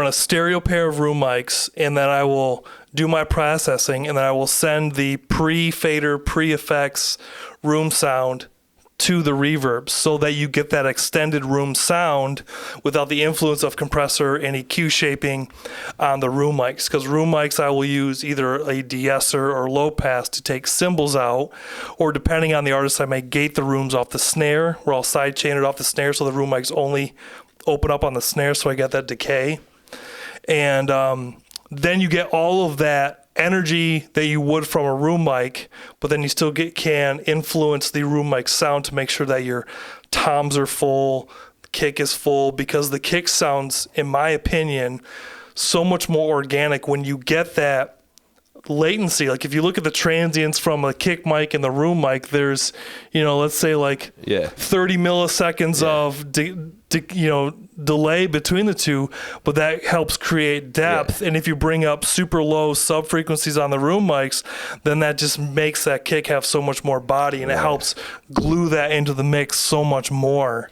a stereo pair of room mics, and then I will do my processing, and then I will send the pre-fader, pre-effects room sound to the reverb so that you get that extended room sound without the influence of compressor and EQ shaping on the room mics. Because room mics, I will use either a de-esser or low pass to take cymbals out, or depending on the artist, I may gate the rooms off the snare, where I'll side chain it off the snare so the room mics only open up on the snare, so I get that decay. And then you get all of that energy that you would from a room mic, but then you still can influence the room mic sound to make sure that your toms are full, the kick is full, because the kick sounds, in my opinion, so much more organic when you get that latency. Like if you look at the transients from a kick mic and the room mic, there's, let's say 30 milliseconds of delay between the two, but that helps create depth. And if you bring up super low sub frequencies on the room mics, then that just makes that kick have so much more body, and it helps glue that into the mix so much more.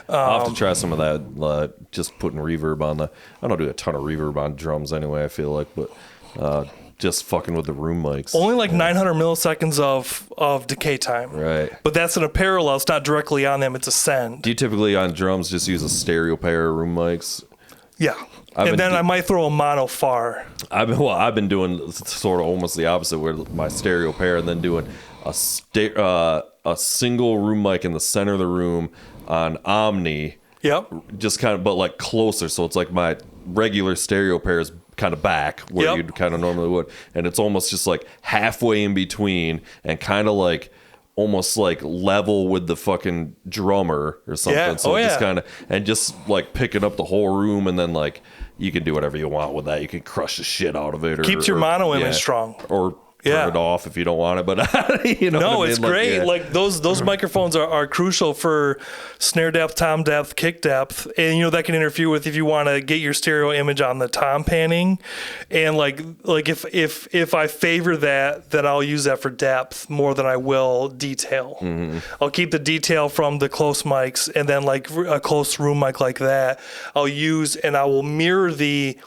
I'll have to try some of that, just putting reverb on I don't do a ton of reverb on drums anyway, I feel like, but just fucking with the room mics. Only 900 milliseconds of decay time. Right. But that's in a parallel. It's not directly on them. It's a send. Do you typically on drums just use a stereo pair of room mics? Yeah. I might throw a mono far. I've been doing sort of almost the opposite, where my stereo pair and then doing a single room mic in the center of the room on Omni. Yep. Just kind of, but closer. So it's like my regular stereo pair is kind of back where you'd kind of normally would, and it's almost just halfway in between and kind of almost level with the fucking drummer or something. So just kind of, and just picking up the whole room, and then you can do whatever you want with that. You can crush the shit out of it, keeps your mono image strong, or turn it off if you don't want it, but no, it's great. Those microphones are crucial for snare depth, tom depth, kick depth, and that can interfere with if you want to get your stereo image on the tom panning, and if I favor that, then I'll use that for depth more than I will detail. I'll keep the detail from the close mics, and then a close room mic like that I'll use, and I will mirror the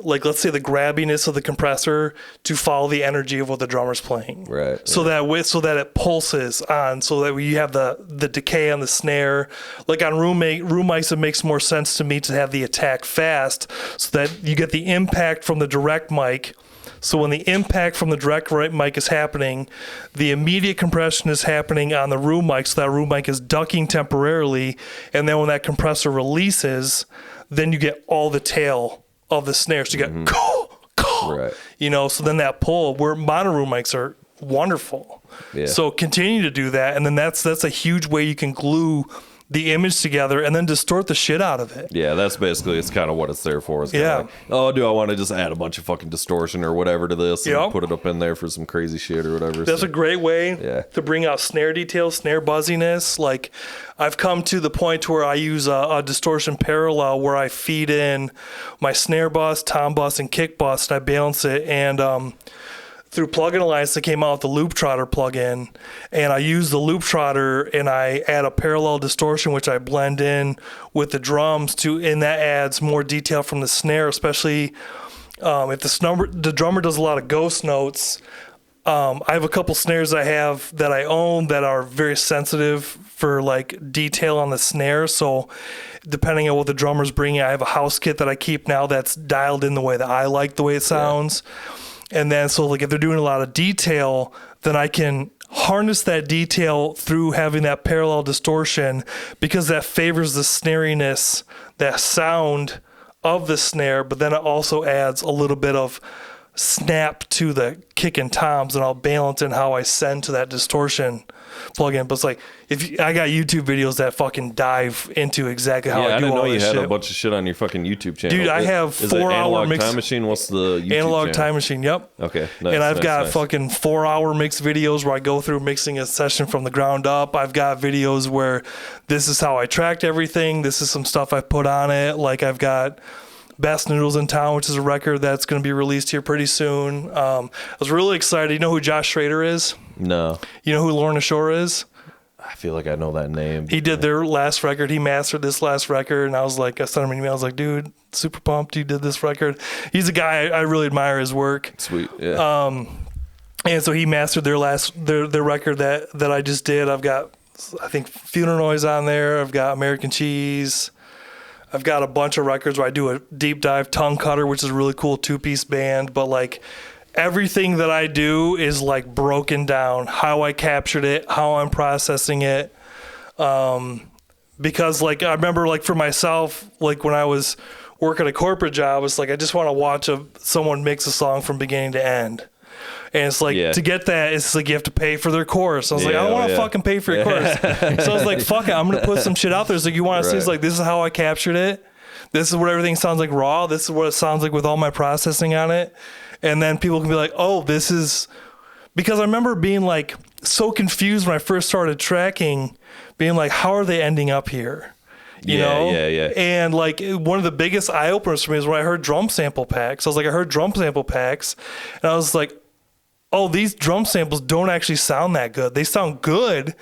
let's say the grabbiness of the compressor to follow the energy of what the drummer's playing. Right. So that it pulses on, so that you have the decay on the snare. On room mics, it makes more sense to me to have the attack fast, so that you get the impact from the direct mic. So when the impact from the direct right mic is happening, the immediate compression is happening on the room mic, so that room mic is ducking temporarily, and then when that compressor releases, then you get all the tail of the snare. So you get right. So then that pull, where mono room mics are wonderful. Yeah. So continue to do that, and then that's a huge way you can glue the image together and then distort the shit out of it. Yeah, that's basically, it's kind of what it's there for. It's do I want to just add a bunch of fucking distortion or whatever to this and put it up in there for some crazy shit or whatever. That's a great way to bring out snare details, snare buzziness. I've come to the point where I use a distortion parallel where I feed in my snare bus, tom bus, and kick bus, and I balance it. And through Plugin Alliance, they came out with the Loop Trotter plugin, and I use the Loop Trotter and I add a parallel distortion, which I blend in with the drums and that adds more detail from the snare, especially if the drummer does a lot of ghost notes. I have a couple snares I have that I own that are very sensitive for detail on the snare. So depending on what the drummer's bringing, I have a house kit that I keep now that's dialed in the way that I like the way it sounds. Yeah. And then, so if they're doing a lot of detail, then I can harness that detail through having that parallel distortion, because that favors the snariness, that sound of the snare, but then it also adds a little bit of snap to the kick and toms, and I'll balance in how I send to that distortion plugin. But it's I got YouTube videos that fucking dive into exactly how I do all this shit. I didn't know you had a bunch of shit on your fucking YouTube channel. Dude, I have 4-hour mix. Time Machine? What's the YouTube Analog channel? Time Machine, yep. Okay, nice. And I've got fucking 4-hour mix videos where I go through mixing a session from the ground up. I've got videos where this is how I tracked everything. This is some stuff I put on it. I've got Best Noodles in Town, which is a record that's going to be released here pretty soon. I was really excited. You know who Josh Schrader is? No. You know who Lorna Shore is? I feel like I know that name. He did their last record. He mastered this last record, and I sent him an email. I was like, dude, super pumped you did this record. He's a guy, I really admire his work. Sweet, yeah. And so he mastered their record that I just did. I've got I think Funeral Noise on there. I've got American Cheese. I've got a bunch of records where I do a deep dive. Tongue Cutter, which is a really cool 2-piece band. But like everything that I do is like broken down. How I captured it, how I'm processing it. Because like I remember like for myself, like when I was working a corporate job, it's like I just want to watch someone mix a song from beginning to end. And it's like, to get that, it's like you have to pay for their course. I was like, I don't want to fucking pay for your course. So I was like, fuck it, I'm going to put some shit out there. It's like, you want to see, it's like, this is how I captured it. This is what everything sounds like raw. This is what it sounds like with all my processing on it. And then people can be like, oh, this is... Because I remember being like so confused when I first started tracking, being like, how are they ending up here? You know? Yeah. And like one of the biggest eye openers for me is when I heard drum sample packs. I was like, I heard drum sample packs, and I was like, oh, these drum samples don't actually sound that good. They sound good,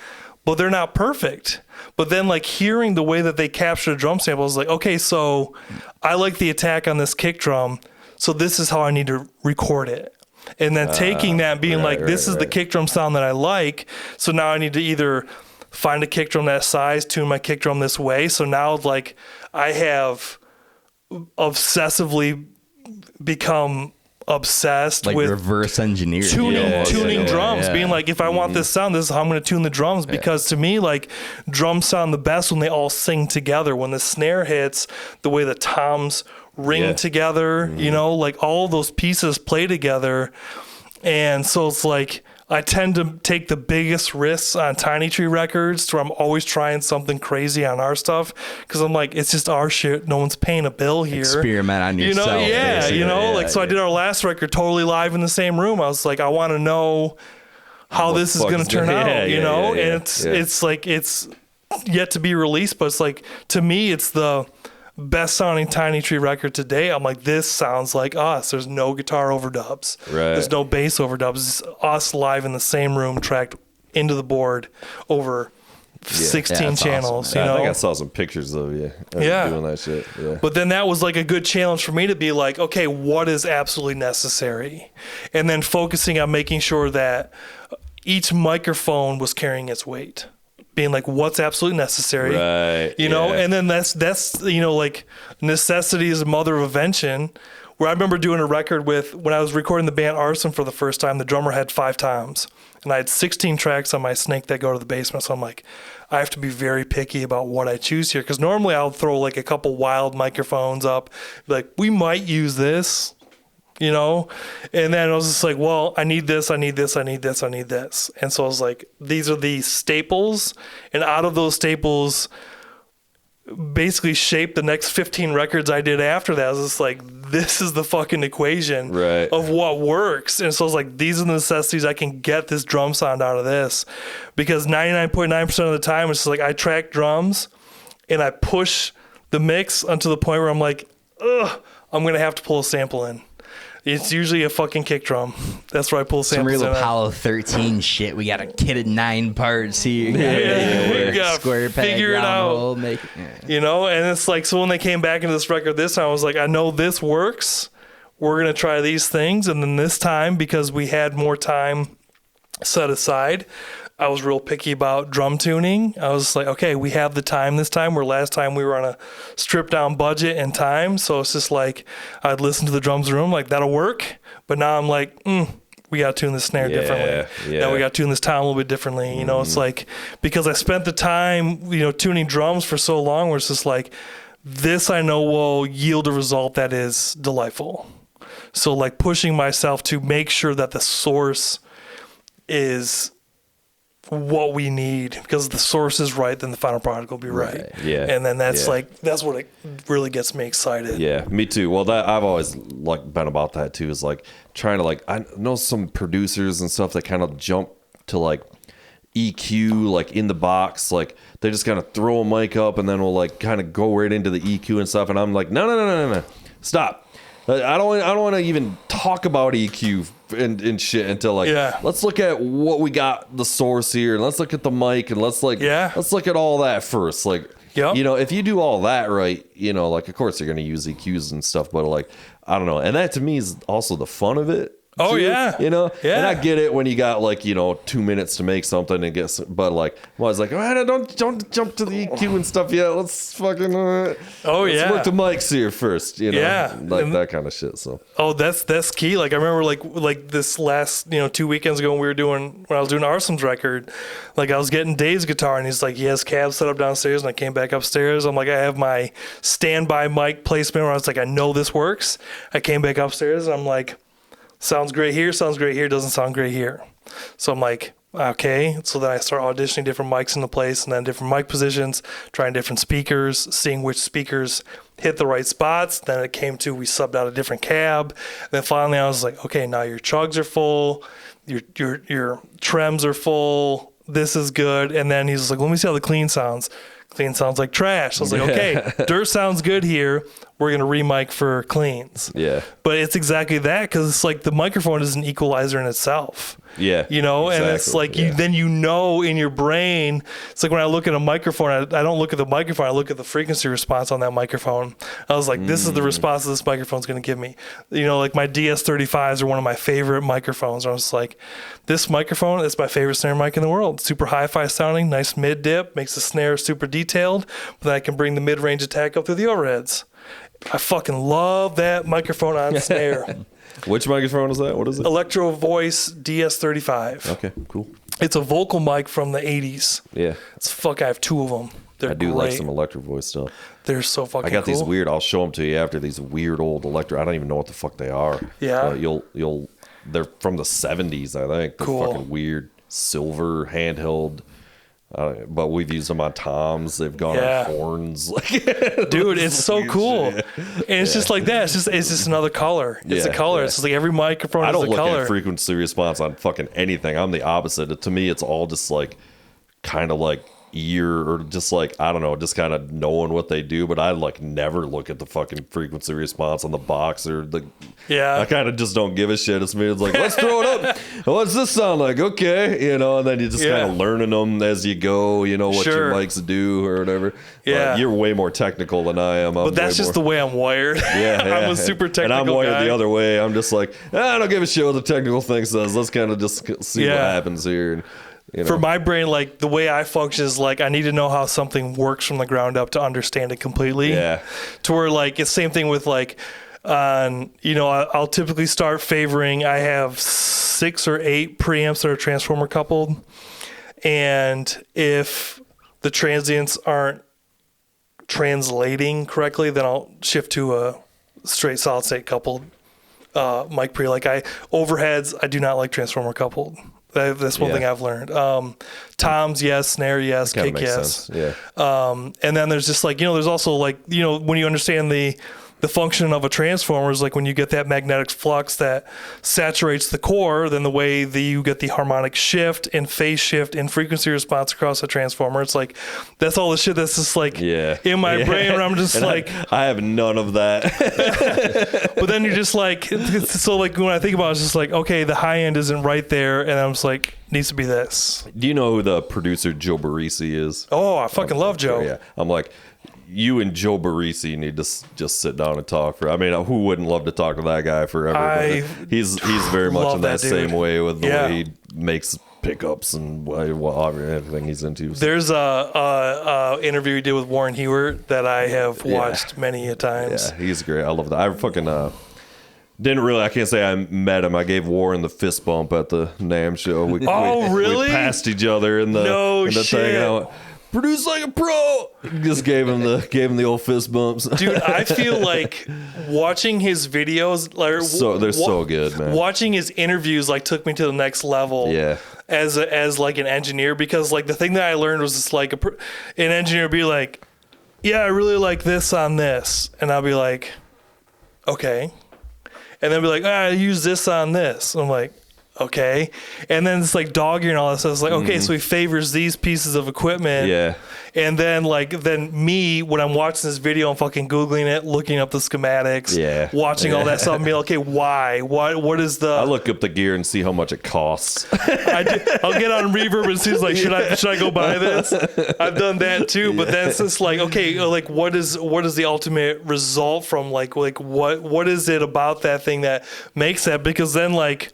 but they're not perfect. But then like hearing the way that they capture the drum sample, I was like, okay, so I like the attack on this kick drum, so this is how I need to record it. And then taking that and being this is the kick drum sound that I like, so now I need to either find a kick drum that size, tune my kick drum this way. So now like I have obsessively become obsessed like with reverse engineering, tuning drums, being like, if I want this sound, this is how I'm going to tune the drums. Because to me, like drums sound the best when they all sing together. When the snare hits, the way the toms ring together, you know, like all those pieces play together. And so it's like, I tend to take the biggest risks on Tiny Tree Records, where I'm always trying something crazy on our stuff, because I'm like, it's just our shit. No one's paying a bill here. Experiment on yourself. You know, so I did our last record totally live in the same room. I was like, I want to know how this is going to turn out, and it's like, it's yet to be released, but it's like, to me, it's the best sounding Tiny Tree record today. I'm like, this sounds like us. There's no guitar overdubs. There's no bass overdubs. It's us live in the same room, tracked into the board over 16 channels. Awesome, you know? I think I saw some pictures of you doing that shit. But then that was like a good challenge for me to be like, okay, what is absolutely necessary? And then focusing on making sure that each microphone was carrying its weight. Being like, what's absolutely necessary, you know, and then that's you know, like necessity is the mother of invention. Where I remember doing a record with, when I was recording the band Arson for the first time, the drummer had 5 toms, and I had 16 tracks on my Snake that go to the basement. So I'm like, I have to be very picky about what I choose here, because normally I'll throw like a couple wild microphones up, like we might use this. You know, and then I was just like, well, I need this, I need this, I need this, I need this. And so I was like, these are the staples. And out of those staples, basically shaped the next 15 records I did after that. I was just like, this is the fucking equation of what works. And so I was like, these are the necessities. I can get this drum sound out of this. Because 99.9% of the time, it's just like I track drums and I push the mix unto the point where I'm like, ugh, I'm going to have to pull a sample in. It's usually a fucking kick drum. That's where I pull samples in. Some real Apollo 13 shit. We got a kitted 9 parts here. We got to figure it out. You know, and it's like, so when they came back into this record this time, I was like, I know this works. We're going to try these things. And then this time, because we had more time set aside, I was real picky about drum tuning. I was like, okay, we have the time this time, where last time we were on a stripped down budget and time. So it's just like, I'd listen to the drums room, like that'll work. But now I'm like, we got to tune the snare differently. Now we got to tune this tom a little bit differently. You know, it's like, because I spent the time, you know, tuning drums for so long, where it's just like, this I know will yield a result that is delightful. So like pushing myself to make sure that the source is what we need, because if the source is right, then the final product will be right. And then that's like, that's what it really gets me excited. Me too. Well, that I've always like been about that too, is like trying to, like, I know some producers and stuff that kind of jump to like EQ, like in the box, like they just kind of throw a mic up and then we'll like kind of go right into the EQ and stuff, and I'm like, no, stop. I don't want to even talk about EQ and shit until like, let's look at what we got, the source here, and let's look at the mic, and let's look at all that first. Like, you know, if you do all that right, you know, like of course you're going to use EQs and stuff, but like, I don't know. And that to me is also the fun of it. Oh, too, yeah. you know. Yeah. And I get it when you got like 2 minutes to make something and get, but like I was like, all right, don't jump to the EQ and stuff yet. Let's fucking let's work the mics here first, Yeah, like that kind of shit. So that's key. Like I remember like this last 2 weekends ago when I was doing Arsen's record, like I was getting Dave's guitar and he's like he has cabs set up downstairs and I came back upstairs. I'm like I have my standby mic placement where I was like I know this works. I came back upstairs and I'm like sounds great here, doesn't sound great here. So I'm like okay, so then I start auditioning different mics into place and then different mic positions, trying different speakers, seeing which speakers hit the right spots. Then it came to we subbed out a different cab. Then finally I was like, okay, now your chugs are full, your trems are full, this is good. And then he's like, let me see how the clean sounds. Clean sounds like trash. I was like, okay, dirt sounds good here. We're going to re-mic for cleans. Yeah. But it's exactly that because it's like the microphone is an equalizer in itself. Yeah. Exactly. And it's like then in your brain, it's like when I look at a microphone, I don't look at the microphone, I look at the frequency response on that microphone. I was like, this is the response that this microphone's going to give me. Like my DS35s are one of my favorite microphones. I was like, this microphone is my favorite snare mic in the world. Super hi-fi sounding, nice mid dip, makes the snare super detailed, but then I can bring the mid-range attack up through the overheads. I fucking love that microphone on snare. Which microphone is that? What is it? Electro Voice DS35. Okay, cool. It's a vocal mic from the 80s. Yeah. I have two of them. They're I do great. like some Electro Voice stuff. They're so fucking cool. I got these weird, I'll show them to you after, these weird old Electro. I don't even know what the fuck they are. Yeah. They're from the 70s, I think. They're Cool. fucking weird silver handheld. But we've used them on toms. They've gone on horns. Dude, it's so cool. And it's just like that. It's just another color. It's a color. It's just like every microphone is a color. I don't look at frequency response on fucking anything. I'm the opposite. To me, it's all just like kind of like ear or just like I don't know, just kind of knowing what they do. But I like never look at the fucking frequency response on the box or the. Yeah. I kind of just don't give a shit. It's me. It's like let's throw it up. What's this sound like? Okay, and then you just kind of learning them as you go. What your mics do or whatever. Yeah. But you're way more technical than I am. But that's just the way I'm wired. Yeah, I'm a super technical and I'm wired guy. the other way. I'm just like I don't give a shit what the technical thing says. Let's kind of just see what happens here. For my brain, like the way I function is like I need to know how something works from the ground up to understand it completely. Yeah. To where like it's same thing with like I'll typically start favoring. I have 6 or 8 preamps that are transformer coupled, and if the transients aren't translating correctly, then I'll shift to a straight solid state coupled mic pre. Like overheads, I do not like transformer coupled. That's one thing I've learned. Toms, yes. Snare, yes. Kick, yes. Sense. Yeah. And then there's just like, there's also like, when you understand the function of a transformer is like when you get that magnetic flux that saturates the core, then the way that you get the harmonic shift and phase shift and frequency response across a transformer, it's like, that's all the shit that's just like in my brain where I'm just and like. I have none of that. But then you're just like, so like when I think about it, it's just like, okay, the high end isn't right there. And I'm just like, needs to be this. Do you know who the producer Joe Barresi is? Oh, I fucking love Joe. Yeah. I'm like, you and Joe Barresi need to just sit down and talk who wouldn't love to talk to that guy forever? He's very much in that same way with the way he makes pickups and everything he's into. There's a interview he did with Warren Hewart that I have watched many a times. Yeah, he's great. I love that. I fucking I can't say I met him. I gave Warren the fist bump at the NAMM show. We really? We passed each other in the shit. thing. And I went, produce like a pro. Just gave him the old fist bumps. Dude, I feel like watching his videos, like they're so good, man. Watching his interviews like took me to the next level. Yeah. As like an engineer, because like the thing that I learned was just like an engineer would be like, yeah, I really like this on this, and I'll be like, okay, and then be like, I use this on this. I'm like, Okay. And then it's like dog ear and all that stuff. It's like, okay, so he favors these pieces of equipment. Yeah. And then me, when I'm watching this video, I'm fucking Googling it, looking up the schematics, watching all that stuff, and being like, okay, why? What is the... I look up the gear and see how much it costs. I'll get on Reverb and see, like, should I go buy this? I've done that too, but then it's just like, okay, like, what is the ultimate result from, like what is it about that thing that makes that? Because then, like,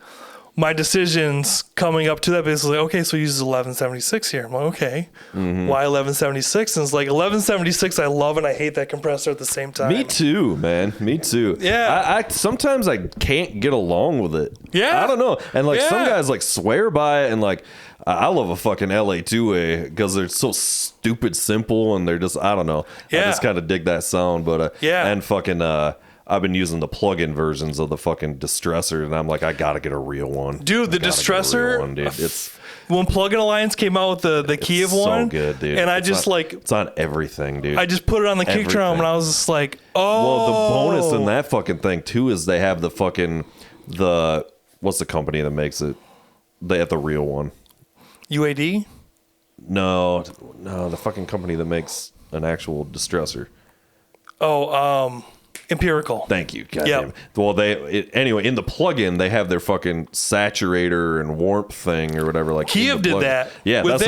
my decisions coming up to that basically, okay, so he uses 1176 here. I'm like, okay, why 1176? And it's like 1176, I love and I hate that compressor at the same time. Me too, man. Me too. Yeah. I sometimes I can't get along with it. Yeah. I don't know. And like some guys like swear by it, and like I love a fucking LA2A because they're so stupid simple, and they're just, I don't know. I just kind of dig that sound, but and fucking I've been using the plug-in versions of the fucking distressor, and I'm like, I gotta get a real one. Dude, the distressor, it's when Plug-in Alliance came out with the Kiev one, so good, dude. And it's on everything, dude. I just put it on the kick drum, and I was just like, oh. Well, the bonus in that fucking thing too is they have what's the company that makes it? They have the real one. UAD? No, the fucking company that makes an actual distressor. Empirical. Thank you. Goddamn. Well, anyway, in the plug-in, they have their fucking saturator and warmth thing or whatever. Like Kiev did that. Yeah, with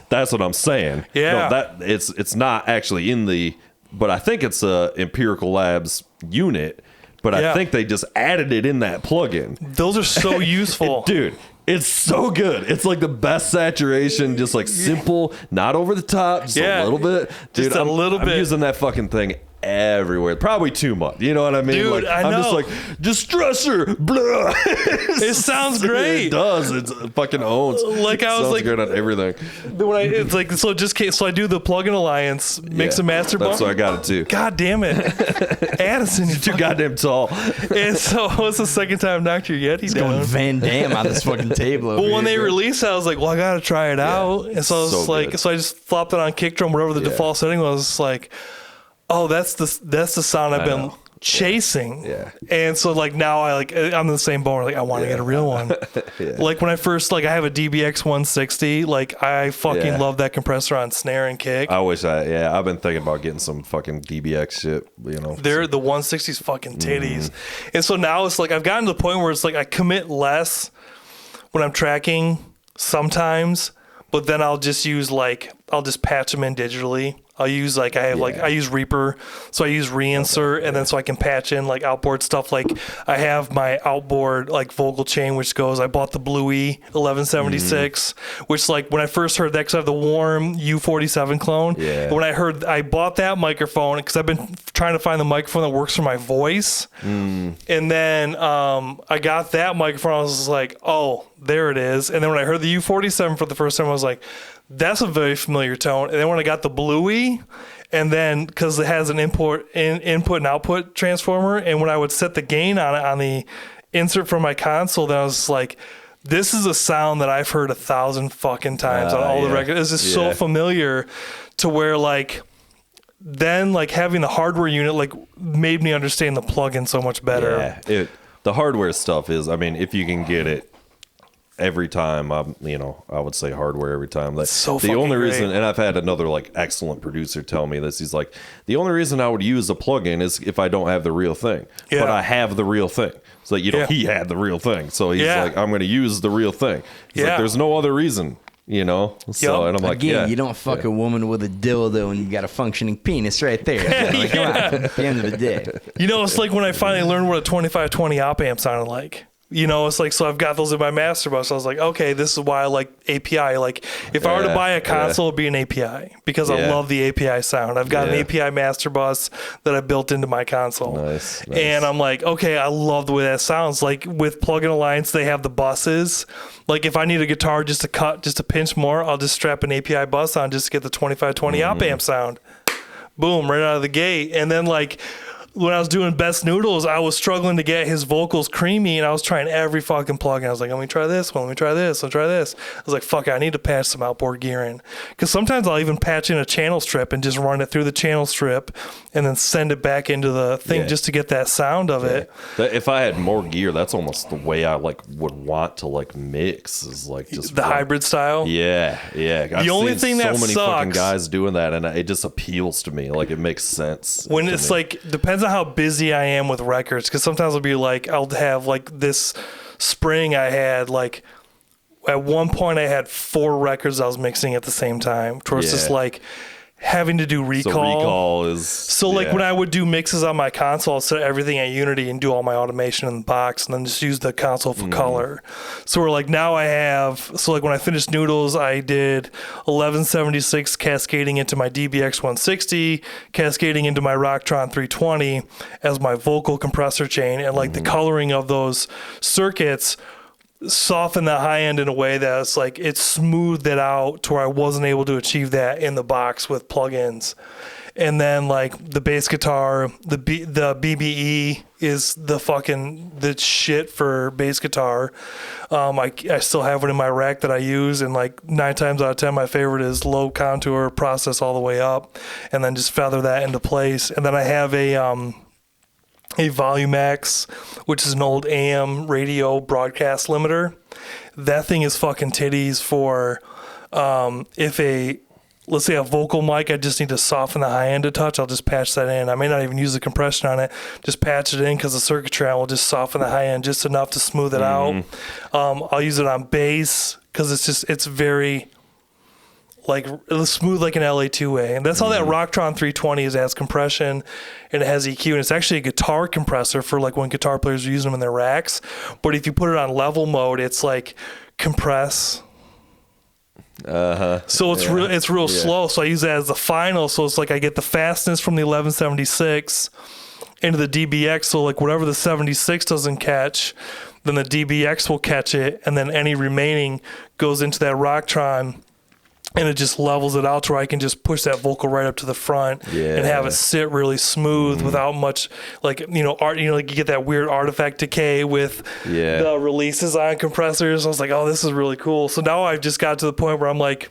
that's what I'm saying. Yeah. No, it's not actually in the, but I think it's a Empirical Labs unit. But I think they just added it in that plug-in. Those are so useful, dude. It's so good. It's like the best saturation, just like simple, not over the top, just a little bit. Dude, just a little bit. I'm using that fucking thing everywhere, probably too much. You know what I mean? Dude, like, I know. I'm just like, distressor, blah. It sounds great. It does. It fucking owns. Like I was like, good on everything. It's like, so I do the Plug-in Alliance, mix and master bump. That's what I got it too. God damn it, Addison, you're too goddamn tall. And so it's the second time I knocked your Yeti down. Going Van Damme on this fucking table. But when they released it, I was like, well, I gotta try it out. And so I was like, good. so I just flopped it on kick drum, whatever the default setting was. It's like, oh, that's the sound I've been chasing. Yeah. And so like now I'm in the same boat. Like I want to get a real one. Like when I first I have a DBX 160. Like I fucking love that compressor on snare and kick. I wish I've been thinking about getting some fucking DBX shit. You know, they're the 160's fucking titties. And so now it's like I've gotten to the point where it's like I commit less when I'm tracking sometimes, but then I'll just patch them in digitally. I'll use I use Reaper, so I use reinsert, and then so I can patch in like outboard stuff. Like I have my outboard like vocal chain, which goes. I bought the Bluey 1176, which like when I first heard that, because I have the Warm U47 clone. Yeah. When I bought that microphone because I've been trying to find the microphone that works for my voice, and then I got that microphone. I was just like, oh, there it is. And then when I heard the U47 for the first time, I was like, that's a very familiar tone. And then when I got the Bluey, and then because it has an input and output transformer, and when I would set the gain on it on the insert from my console, then I was like, this is a sound that I've heard 1,000 fucking times on all the records. It's just so familiar to where like then like having the hardware unit like made me understand the plugin so much better. Yeah, the hardware stuff is, I mean, if you can get it. Every time I would say hardware every time. That's so the only great. reason, and I've had another like excellent producer tell me this. He's like, the only reason I would use a plugin is if I don't have the real thing. Yeah. But I have the real thing. So he had the real thing. So he's like, I'm going to use the real thing. He's like, there's no other reason. So and I'm like, you don't fuck a woman with a dildo and you got a functioning penis right there. Like, come on, at the end of the day. It's like when I finally learned what a 2520 op amp sounded like. It's like, so I've got those in my master bus. I was like, okay, this is why I like API. Like, if I were to buy a console, it'd be an API because I love the API sound. I've got an API master bus that I built into my console. Nice. And I'm like, okay, I love the way that sounds. Like, with Plug-in Alliance, they have the buses. Like, if I need a guitar just to pinch more, I'll just strap an API bus on just to get the 2520 op amp sound. Boom, right out of the gate. And then, like, when I was doing Best Noodles, I was struggling to get his vocals creamy, and I was trying every fucking plug. I was like, let me try this one, let me try this, let me try this. I was like, fuck it, I need to patch some outboard gear in. Because sometimes I'll even patch in a channel strip and just run it through the channel strip and then send it back into the thing just to get that sound of it. If I had more gear, that's almost the way I like would want to like mix, is like just the hybrid style. Yeah. I've only seen thing so that many sucks, fucking guys doing that, and it just appeals to me. Like, it makes sense when it's like, depends on how busy I am with records, because sometimes I'll be like, I'll have like this spring I had like, at one point I had 4 records I was mixing at the same time, towards just like having to do recall. So recall is... So like when I would do mixes on my console, I'll set everything at Unity and do all my automation in the box, and then just use the console for color. So we're like, now I have... So like when I finished Noodles, I did 1176 cascading into my DBX 160, cascading into my Rocktron 320 as my vocal compressor chain, and like the coloring of those circuits soften the high end in a way that's like, it smoothed it out to where I wasn't able to achieve that in the box with plugins. And then like the bass guitar, the BBE is the shit for bass guitar. I still have it in my rack that I use, and like 9 times out of 10 my favorite is low contour, process all the way up, and then just feather that into place. And then I have a Volumax, which is an old AM radio broadcast limiter. That thing is fucking titties for let's say a vocal mic, I just need to soften the high end a touch, I'll just patch that in. I may not even use the compression on it, just patch it in, because the circuitry will just soften the high end just enough to smooth it out. I'll use it on bass, because it's very... like smooth like an LA2A, and that's how that Rocktron 320 is. It has compression and it has EQ, and it's actually a guitar compressor for like when guitar players are using them in their racks. But if you put it on level mode, it's like compress. So it's real slow. So I use that as the final. So it's like I get the fastness from the 1176 into the DBX. So like whatever the 76 doesn't catch, then the DBX will catch it, and then any remaining goes into that Rocktron. And it just levels it out to where I can just push that vocal right up to the front and have it sit really smooth without much, like, like you get that weird artifact decay with the releases on compressors. I was like, oh, this is really cool. So now I've just got to the point where I'm like,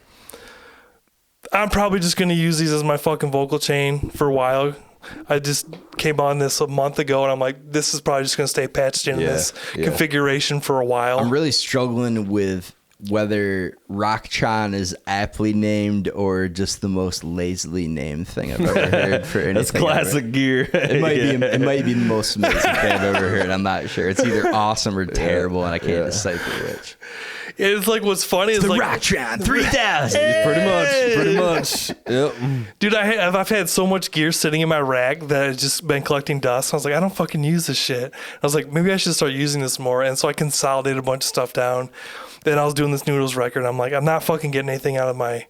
I'm probably just going to use these as my fucking vocal chain for a while. I just came on this a month ago, and I'm like, this is probably just going to stay patched in this configuration for a while. I'm really struggling with whether Rocktron is aptly named or just the most lazily named thing I've ever heard for anything. That's classic gear. It might be the most amazing thing I've ever heard. I'm not sure. It's either awesome or terrible, and I can't decipher which. It's like, what's funny is the like Rocktron 3000. Pretty much. Yep. Dude, I've had so much gear sitting in my rack that it's just been collecting dust. I was like, I don't fucking use this shit. I was like, maybe I should start using this more. And so I consolidated a bunch of stuff down. Then I was doing this Noodles record. I'm like, I'm not fucking getting anything out of my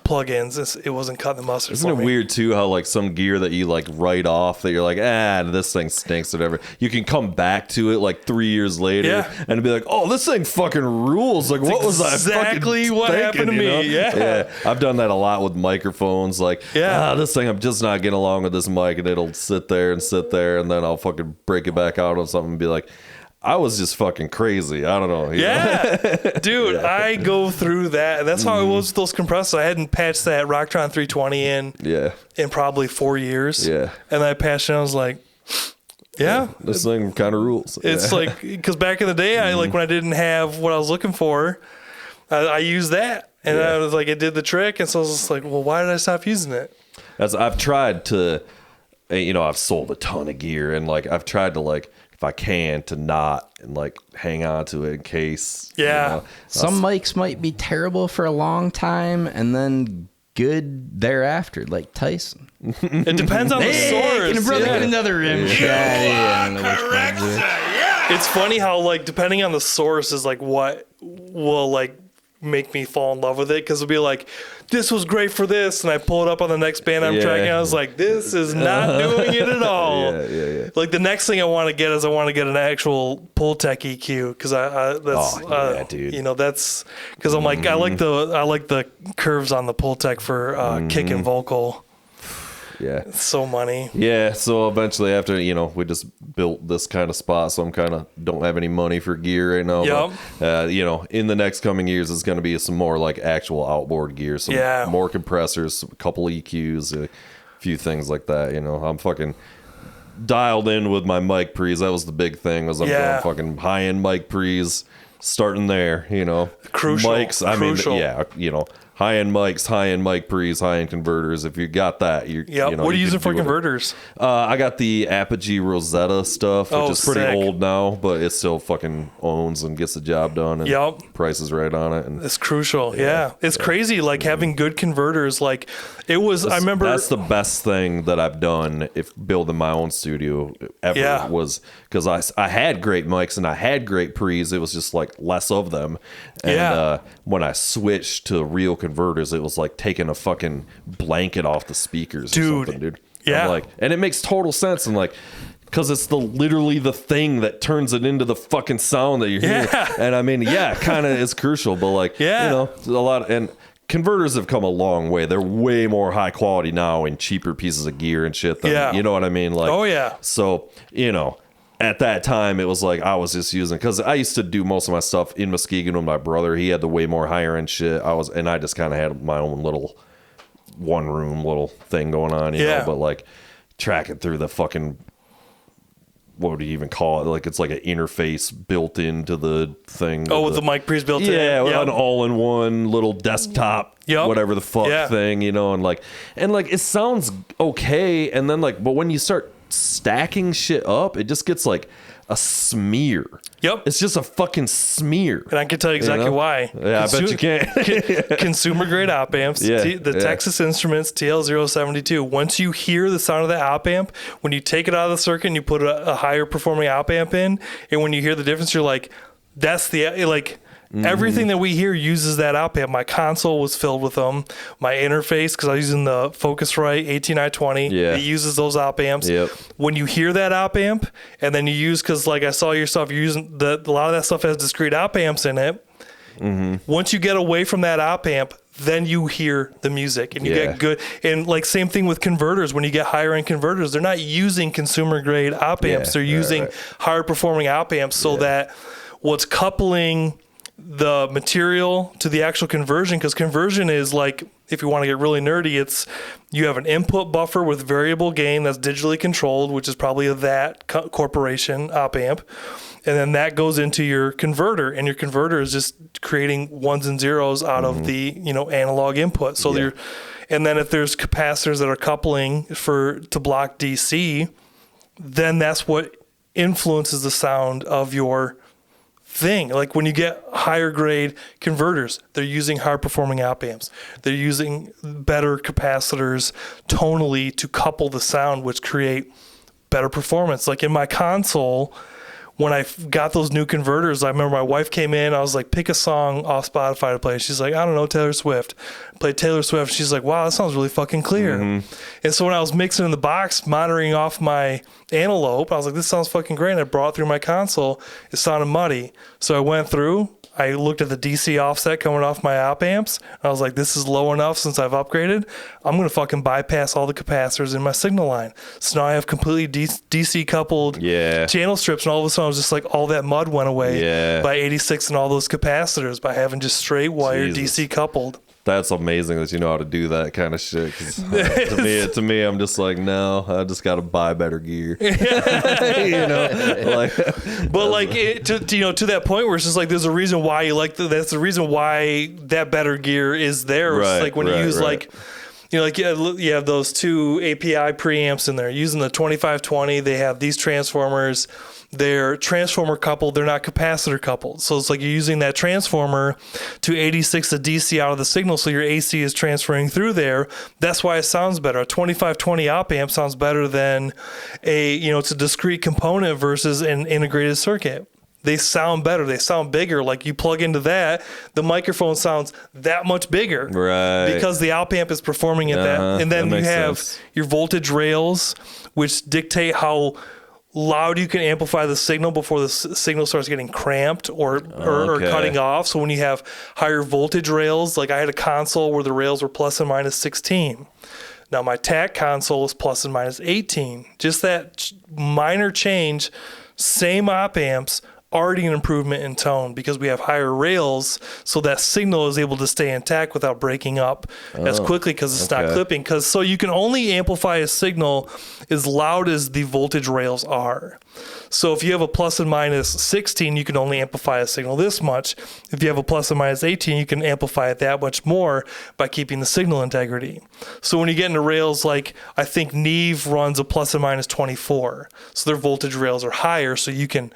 plugins. It wasn't cutting the mustard. Isn't it weird too how like some gear that you like write off that you're like, this thing stinks, whatever, you can come back to it like 3 years later and be like, oh, this thing fucking rules. Like, what was I exactly what happened to me? Yeah, I've done that a lot with microphones. Like, this thing, I'm just not getting along with this mic, and it'll sit there, and then I'll fucking break it back out on something and be like, I was just fucking crazy. I don't know. Dude, I go through that. And that's how it was with those compressors. I hadn't patched that Rocktron 320 in probably 4 years. Yeah. And I patched it, and I was like, this thing kind of rules. It's like, because back in the day, I like when I didn't have what I was looking for, I used that. And I was like, it did the trick. And so I was just like, well, why did I stop using it? I've tried to, I've sold a ton of gear, and like I've tried to like, if I can, to not and like hang on to it in case. Some mics might be terrible for a long time and then good thereafter, like Tyson. It depends on the source. Can a brother get another rim shot? It's funny how like depending on the source is like what will like make me fall in love with it, because it'll be like, this was great for this, and I pull it up on the next band I'm tracking, and I was like, this is not doing it at all. Like the next thing I want to get is an actual Pultec EQ, because that's because I'm like, I like the curves on the Pultec for kick and vocal. Yeah. It's so money. Yeah, so eventually after, we just built this kind of spot, so I'm kind of don't have any money for gear right now. Yep. But, in the next coming years, it's going to be some more like actual outboard gear, some more compressors, a couple EQs, a few things like that. I'm fucking dialed in with my mic pre's. That was the big thing, was I'm going fucking high-end mic pre's, starting there, Crucial. Mics, high-end mics, high-end mic pre's, high-end converters. If you got that, what are you using for converters? I got the Apogee Rosetta stuff, which is pretty old now, but it still fucking owns and gets the job done, and price is right on it. And it's crucial. Yeah. It's crazy, like having good converters. Like it was, I remember. That's the best thing that I've done if building my own studio ever was because I had great mics and I had great pre's. It was just like less of them. And when I switched to real converters, it was like taking a fucking blanket off the speakers or something, dude. Yeah. And it makes total sense. And because it's literally the thing that turns it into the fucking sound that you're hearing. And I mean, kind of is crucial, but a lot and converters have come a long way. They're way more high quality now and cheaper pieces of gear and shit than, you know what I mean? So, at that time, it was like I was just using, because I used to do most of my stuff in Muskegon with my brother. He had the way more higher end shit. I just kind of had my own little one room little thing going on, you know. But tracking through the fucking, what do you even call it? It's like an interface built into the thing. With the mic pre's built in. Yeah, an all-in-one little desktop, whatever the fuck thing, and it sounds okay, and then but when you start stacking shit up, it just gets like a smear. It's just a fucking smear. And I can tell you exactly why. Yeah, I bet you can. Consumer grade op amps, Texas Instruments TL072. Once you hear the sound of that op amp, when you take it out of the circuit and you put a higher performing op amp in, and when you hear the difference, you're like, that's the everything that we hear uses that op amp. My console was filled with them. My interface, because I was using the Focusrite 18920, it uses those op amps. When you hear that op amp, and then you use, because I saw your stuff, you're using a lot of that stuff has discrete op amps in it. Once you get away from that op amp, then you hear the music and you get good. And same thing with converters. When you get higher end converters, they're not using consumer grade op amps. They're using higher performing op amps, so that what's coupling the material to the actual conversion, because conversion is if you want to get really nerdy, it's you have an input buffer with variable gain that's digitally controlled, which is probably a that corporation op amp, and then that goes into your converter, and your converter is just creating ones and zeros out of the analog input. So and then if there's capacitors that are coupling to block DC, then that's what influences the sound of your thing. When you get higher grade converters, they're using higher performing op amps. They're using better capacitors tonally to couple the sound, which create better performance. In my console, when I got those new converters, I remember my wife came in, I was like, pick a song off Spotify to play. She's like, I don't know, Taylor Swift. I played Taylor Swift. She's like, wow, that sounds really fucking clear. And so when I was mixing in the box, monitoring off my Analogue, I was like, this sounds fucking great. And I brought it through my console. It sounded muddy. So I went through, I looked at the DC offset coming off my op amps. I was like, this is low enough since I've upgraded. I'm going to fucking bypass all the capacitors in my signal line. So now I have completely DC coupled channel strips. And all of a sudden, I was just all that mud went away by 86 and all those capacitors by having just straight wire DC coupled. That's amazing that you know how to do that kind of shit. 'Cause, to me, I'm just like, no, I just got to buy better gear. To that point where it's just there's a reason why you that's the reason why that better gear is there. It's when you use you have those two API preamps in there. Using the 2520, they have these transformers. They're transformer coupled. They're not capacitor coupled. So it's you're using that transformer to 86 the DC out of the signal, so your AC is transferring through there. That's why it sounds better. A 2520 op amp sounds better than it's a discrete component versus an integrated circuit. They sound better. They sound bigger. You plug into that, the microphone sounds that much bigger. Right. Because the op amp is performing at that. And then you have your voltage rails, which dictate how loud you can amplify the signal before the signal starts getting cramped or cutting off. So when you have higher voltage rails, I had a console where the rails were plus and minus 16. Now my TAC console is plus and minus 18. Just that minor change, same op amps, already an improvement in tone because we have higher rails, so that signal is able to stay intact without breaking up as quickly because it's not clipping. So you can only amplify a signal as loud as the voltage rails are. So if you have a plus and minus 16, you can only amplify a signal this much. If you have a plus and minus 18, you can amplify it that much more by keeping the signal integrity. So when you get into rails like, I think Neve runs a plus and minus 24, so their voltage rails are higher, so you can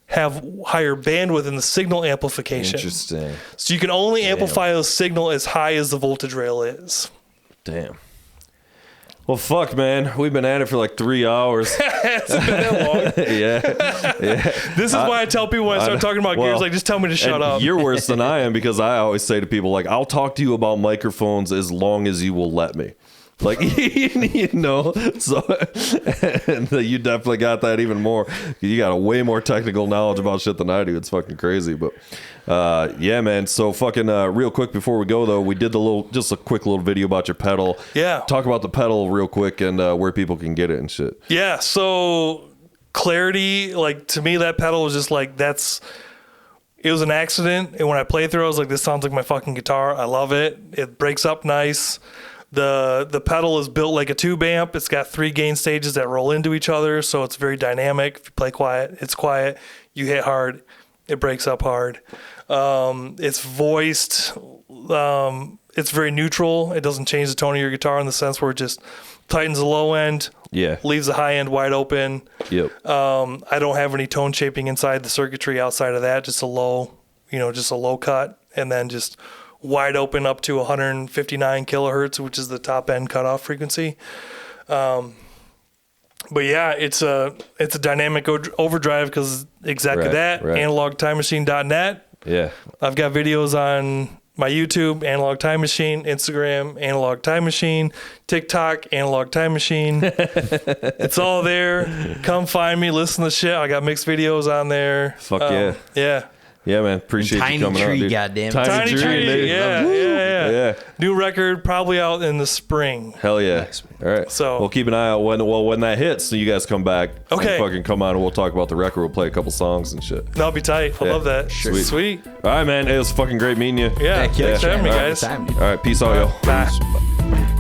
have higher bandwidth in the signal amplification. Interesting. So you can only amplify a signal as high as the voltage rail is. Damn. Well, fuck, man. We've been at it for like 3 hours. Has it been that long? Yeah. This is why I tell people when I start talking about gears, like, just tell me to shut up. You're worse than I am because I always say to people, like, I'll talk to you about microphones as long as you will let me. Like, you know, so and you definitely got that even more. You got a way more technical knowledge about shit than I do. It's fucking crazy. But yeah, man. So fucking real quick before we go, though, we did just a quick little video about your pedal. Yeah. Talk about the pedal real quick and where people can get it and shit. Yeah. So clarity, like, to me, that pedal was just like, it was an accident. And when I played through, I was like, this sounds like my fucking guitar. I love it. It breaks up nice. The pedal is built like a tube amp. It's got 3 gain stages that roll into each other, so it's very dynamic. If you play quiet, it's quiet. You hit hard, it breaks up hard. It's voiced. It's very neutral. It doesn't change the tone of your guitar in the sense where it just tightens the low end, leaves the high end wide open. Yep. I don't have any tone shaping inside the circuitry outside of that. Just a low cut, and then just wide open up to 159 kilohertz, which is the top end cutoff frequency. But yeah, it's a dynamic overdrive because exactly that. Right. AnalogueTimeMachine.net. Yeah. I've got videos on my YouTube, Analogue Time Machine, Instagram, Analogue Time Machine, TikTok, Analogue Time Machine. It's all there. Come find me, listen to shit. I got mixed videos on there. Fuck yeah. Yeah. Yeah, man. Appreciate you coming out, dude. Goddamn. Tiny tree. Yeah. New record probably out in the spring. Hell yeah. All right. So we'll keep an eye out when that hits, so you guys come back. Okay. And fucking come on and we'll talk about the record. We'll play a couple songs and shit. That'll be tight. I love that. Sweet. All right, man. It was fucking great meeting you. Yeah. Thanks for having me, guys. All right. Peace out, yo. Bye.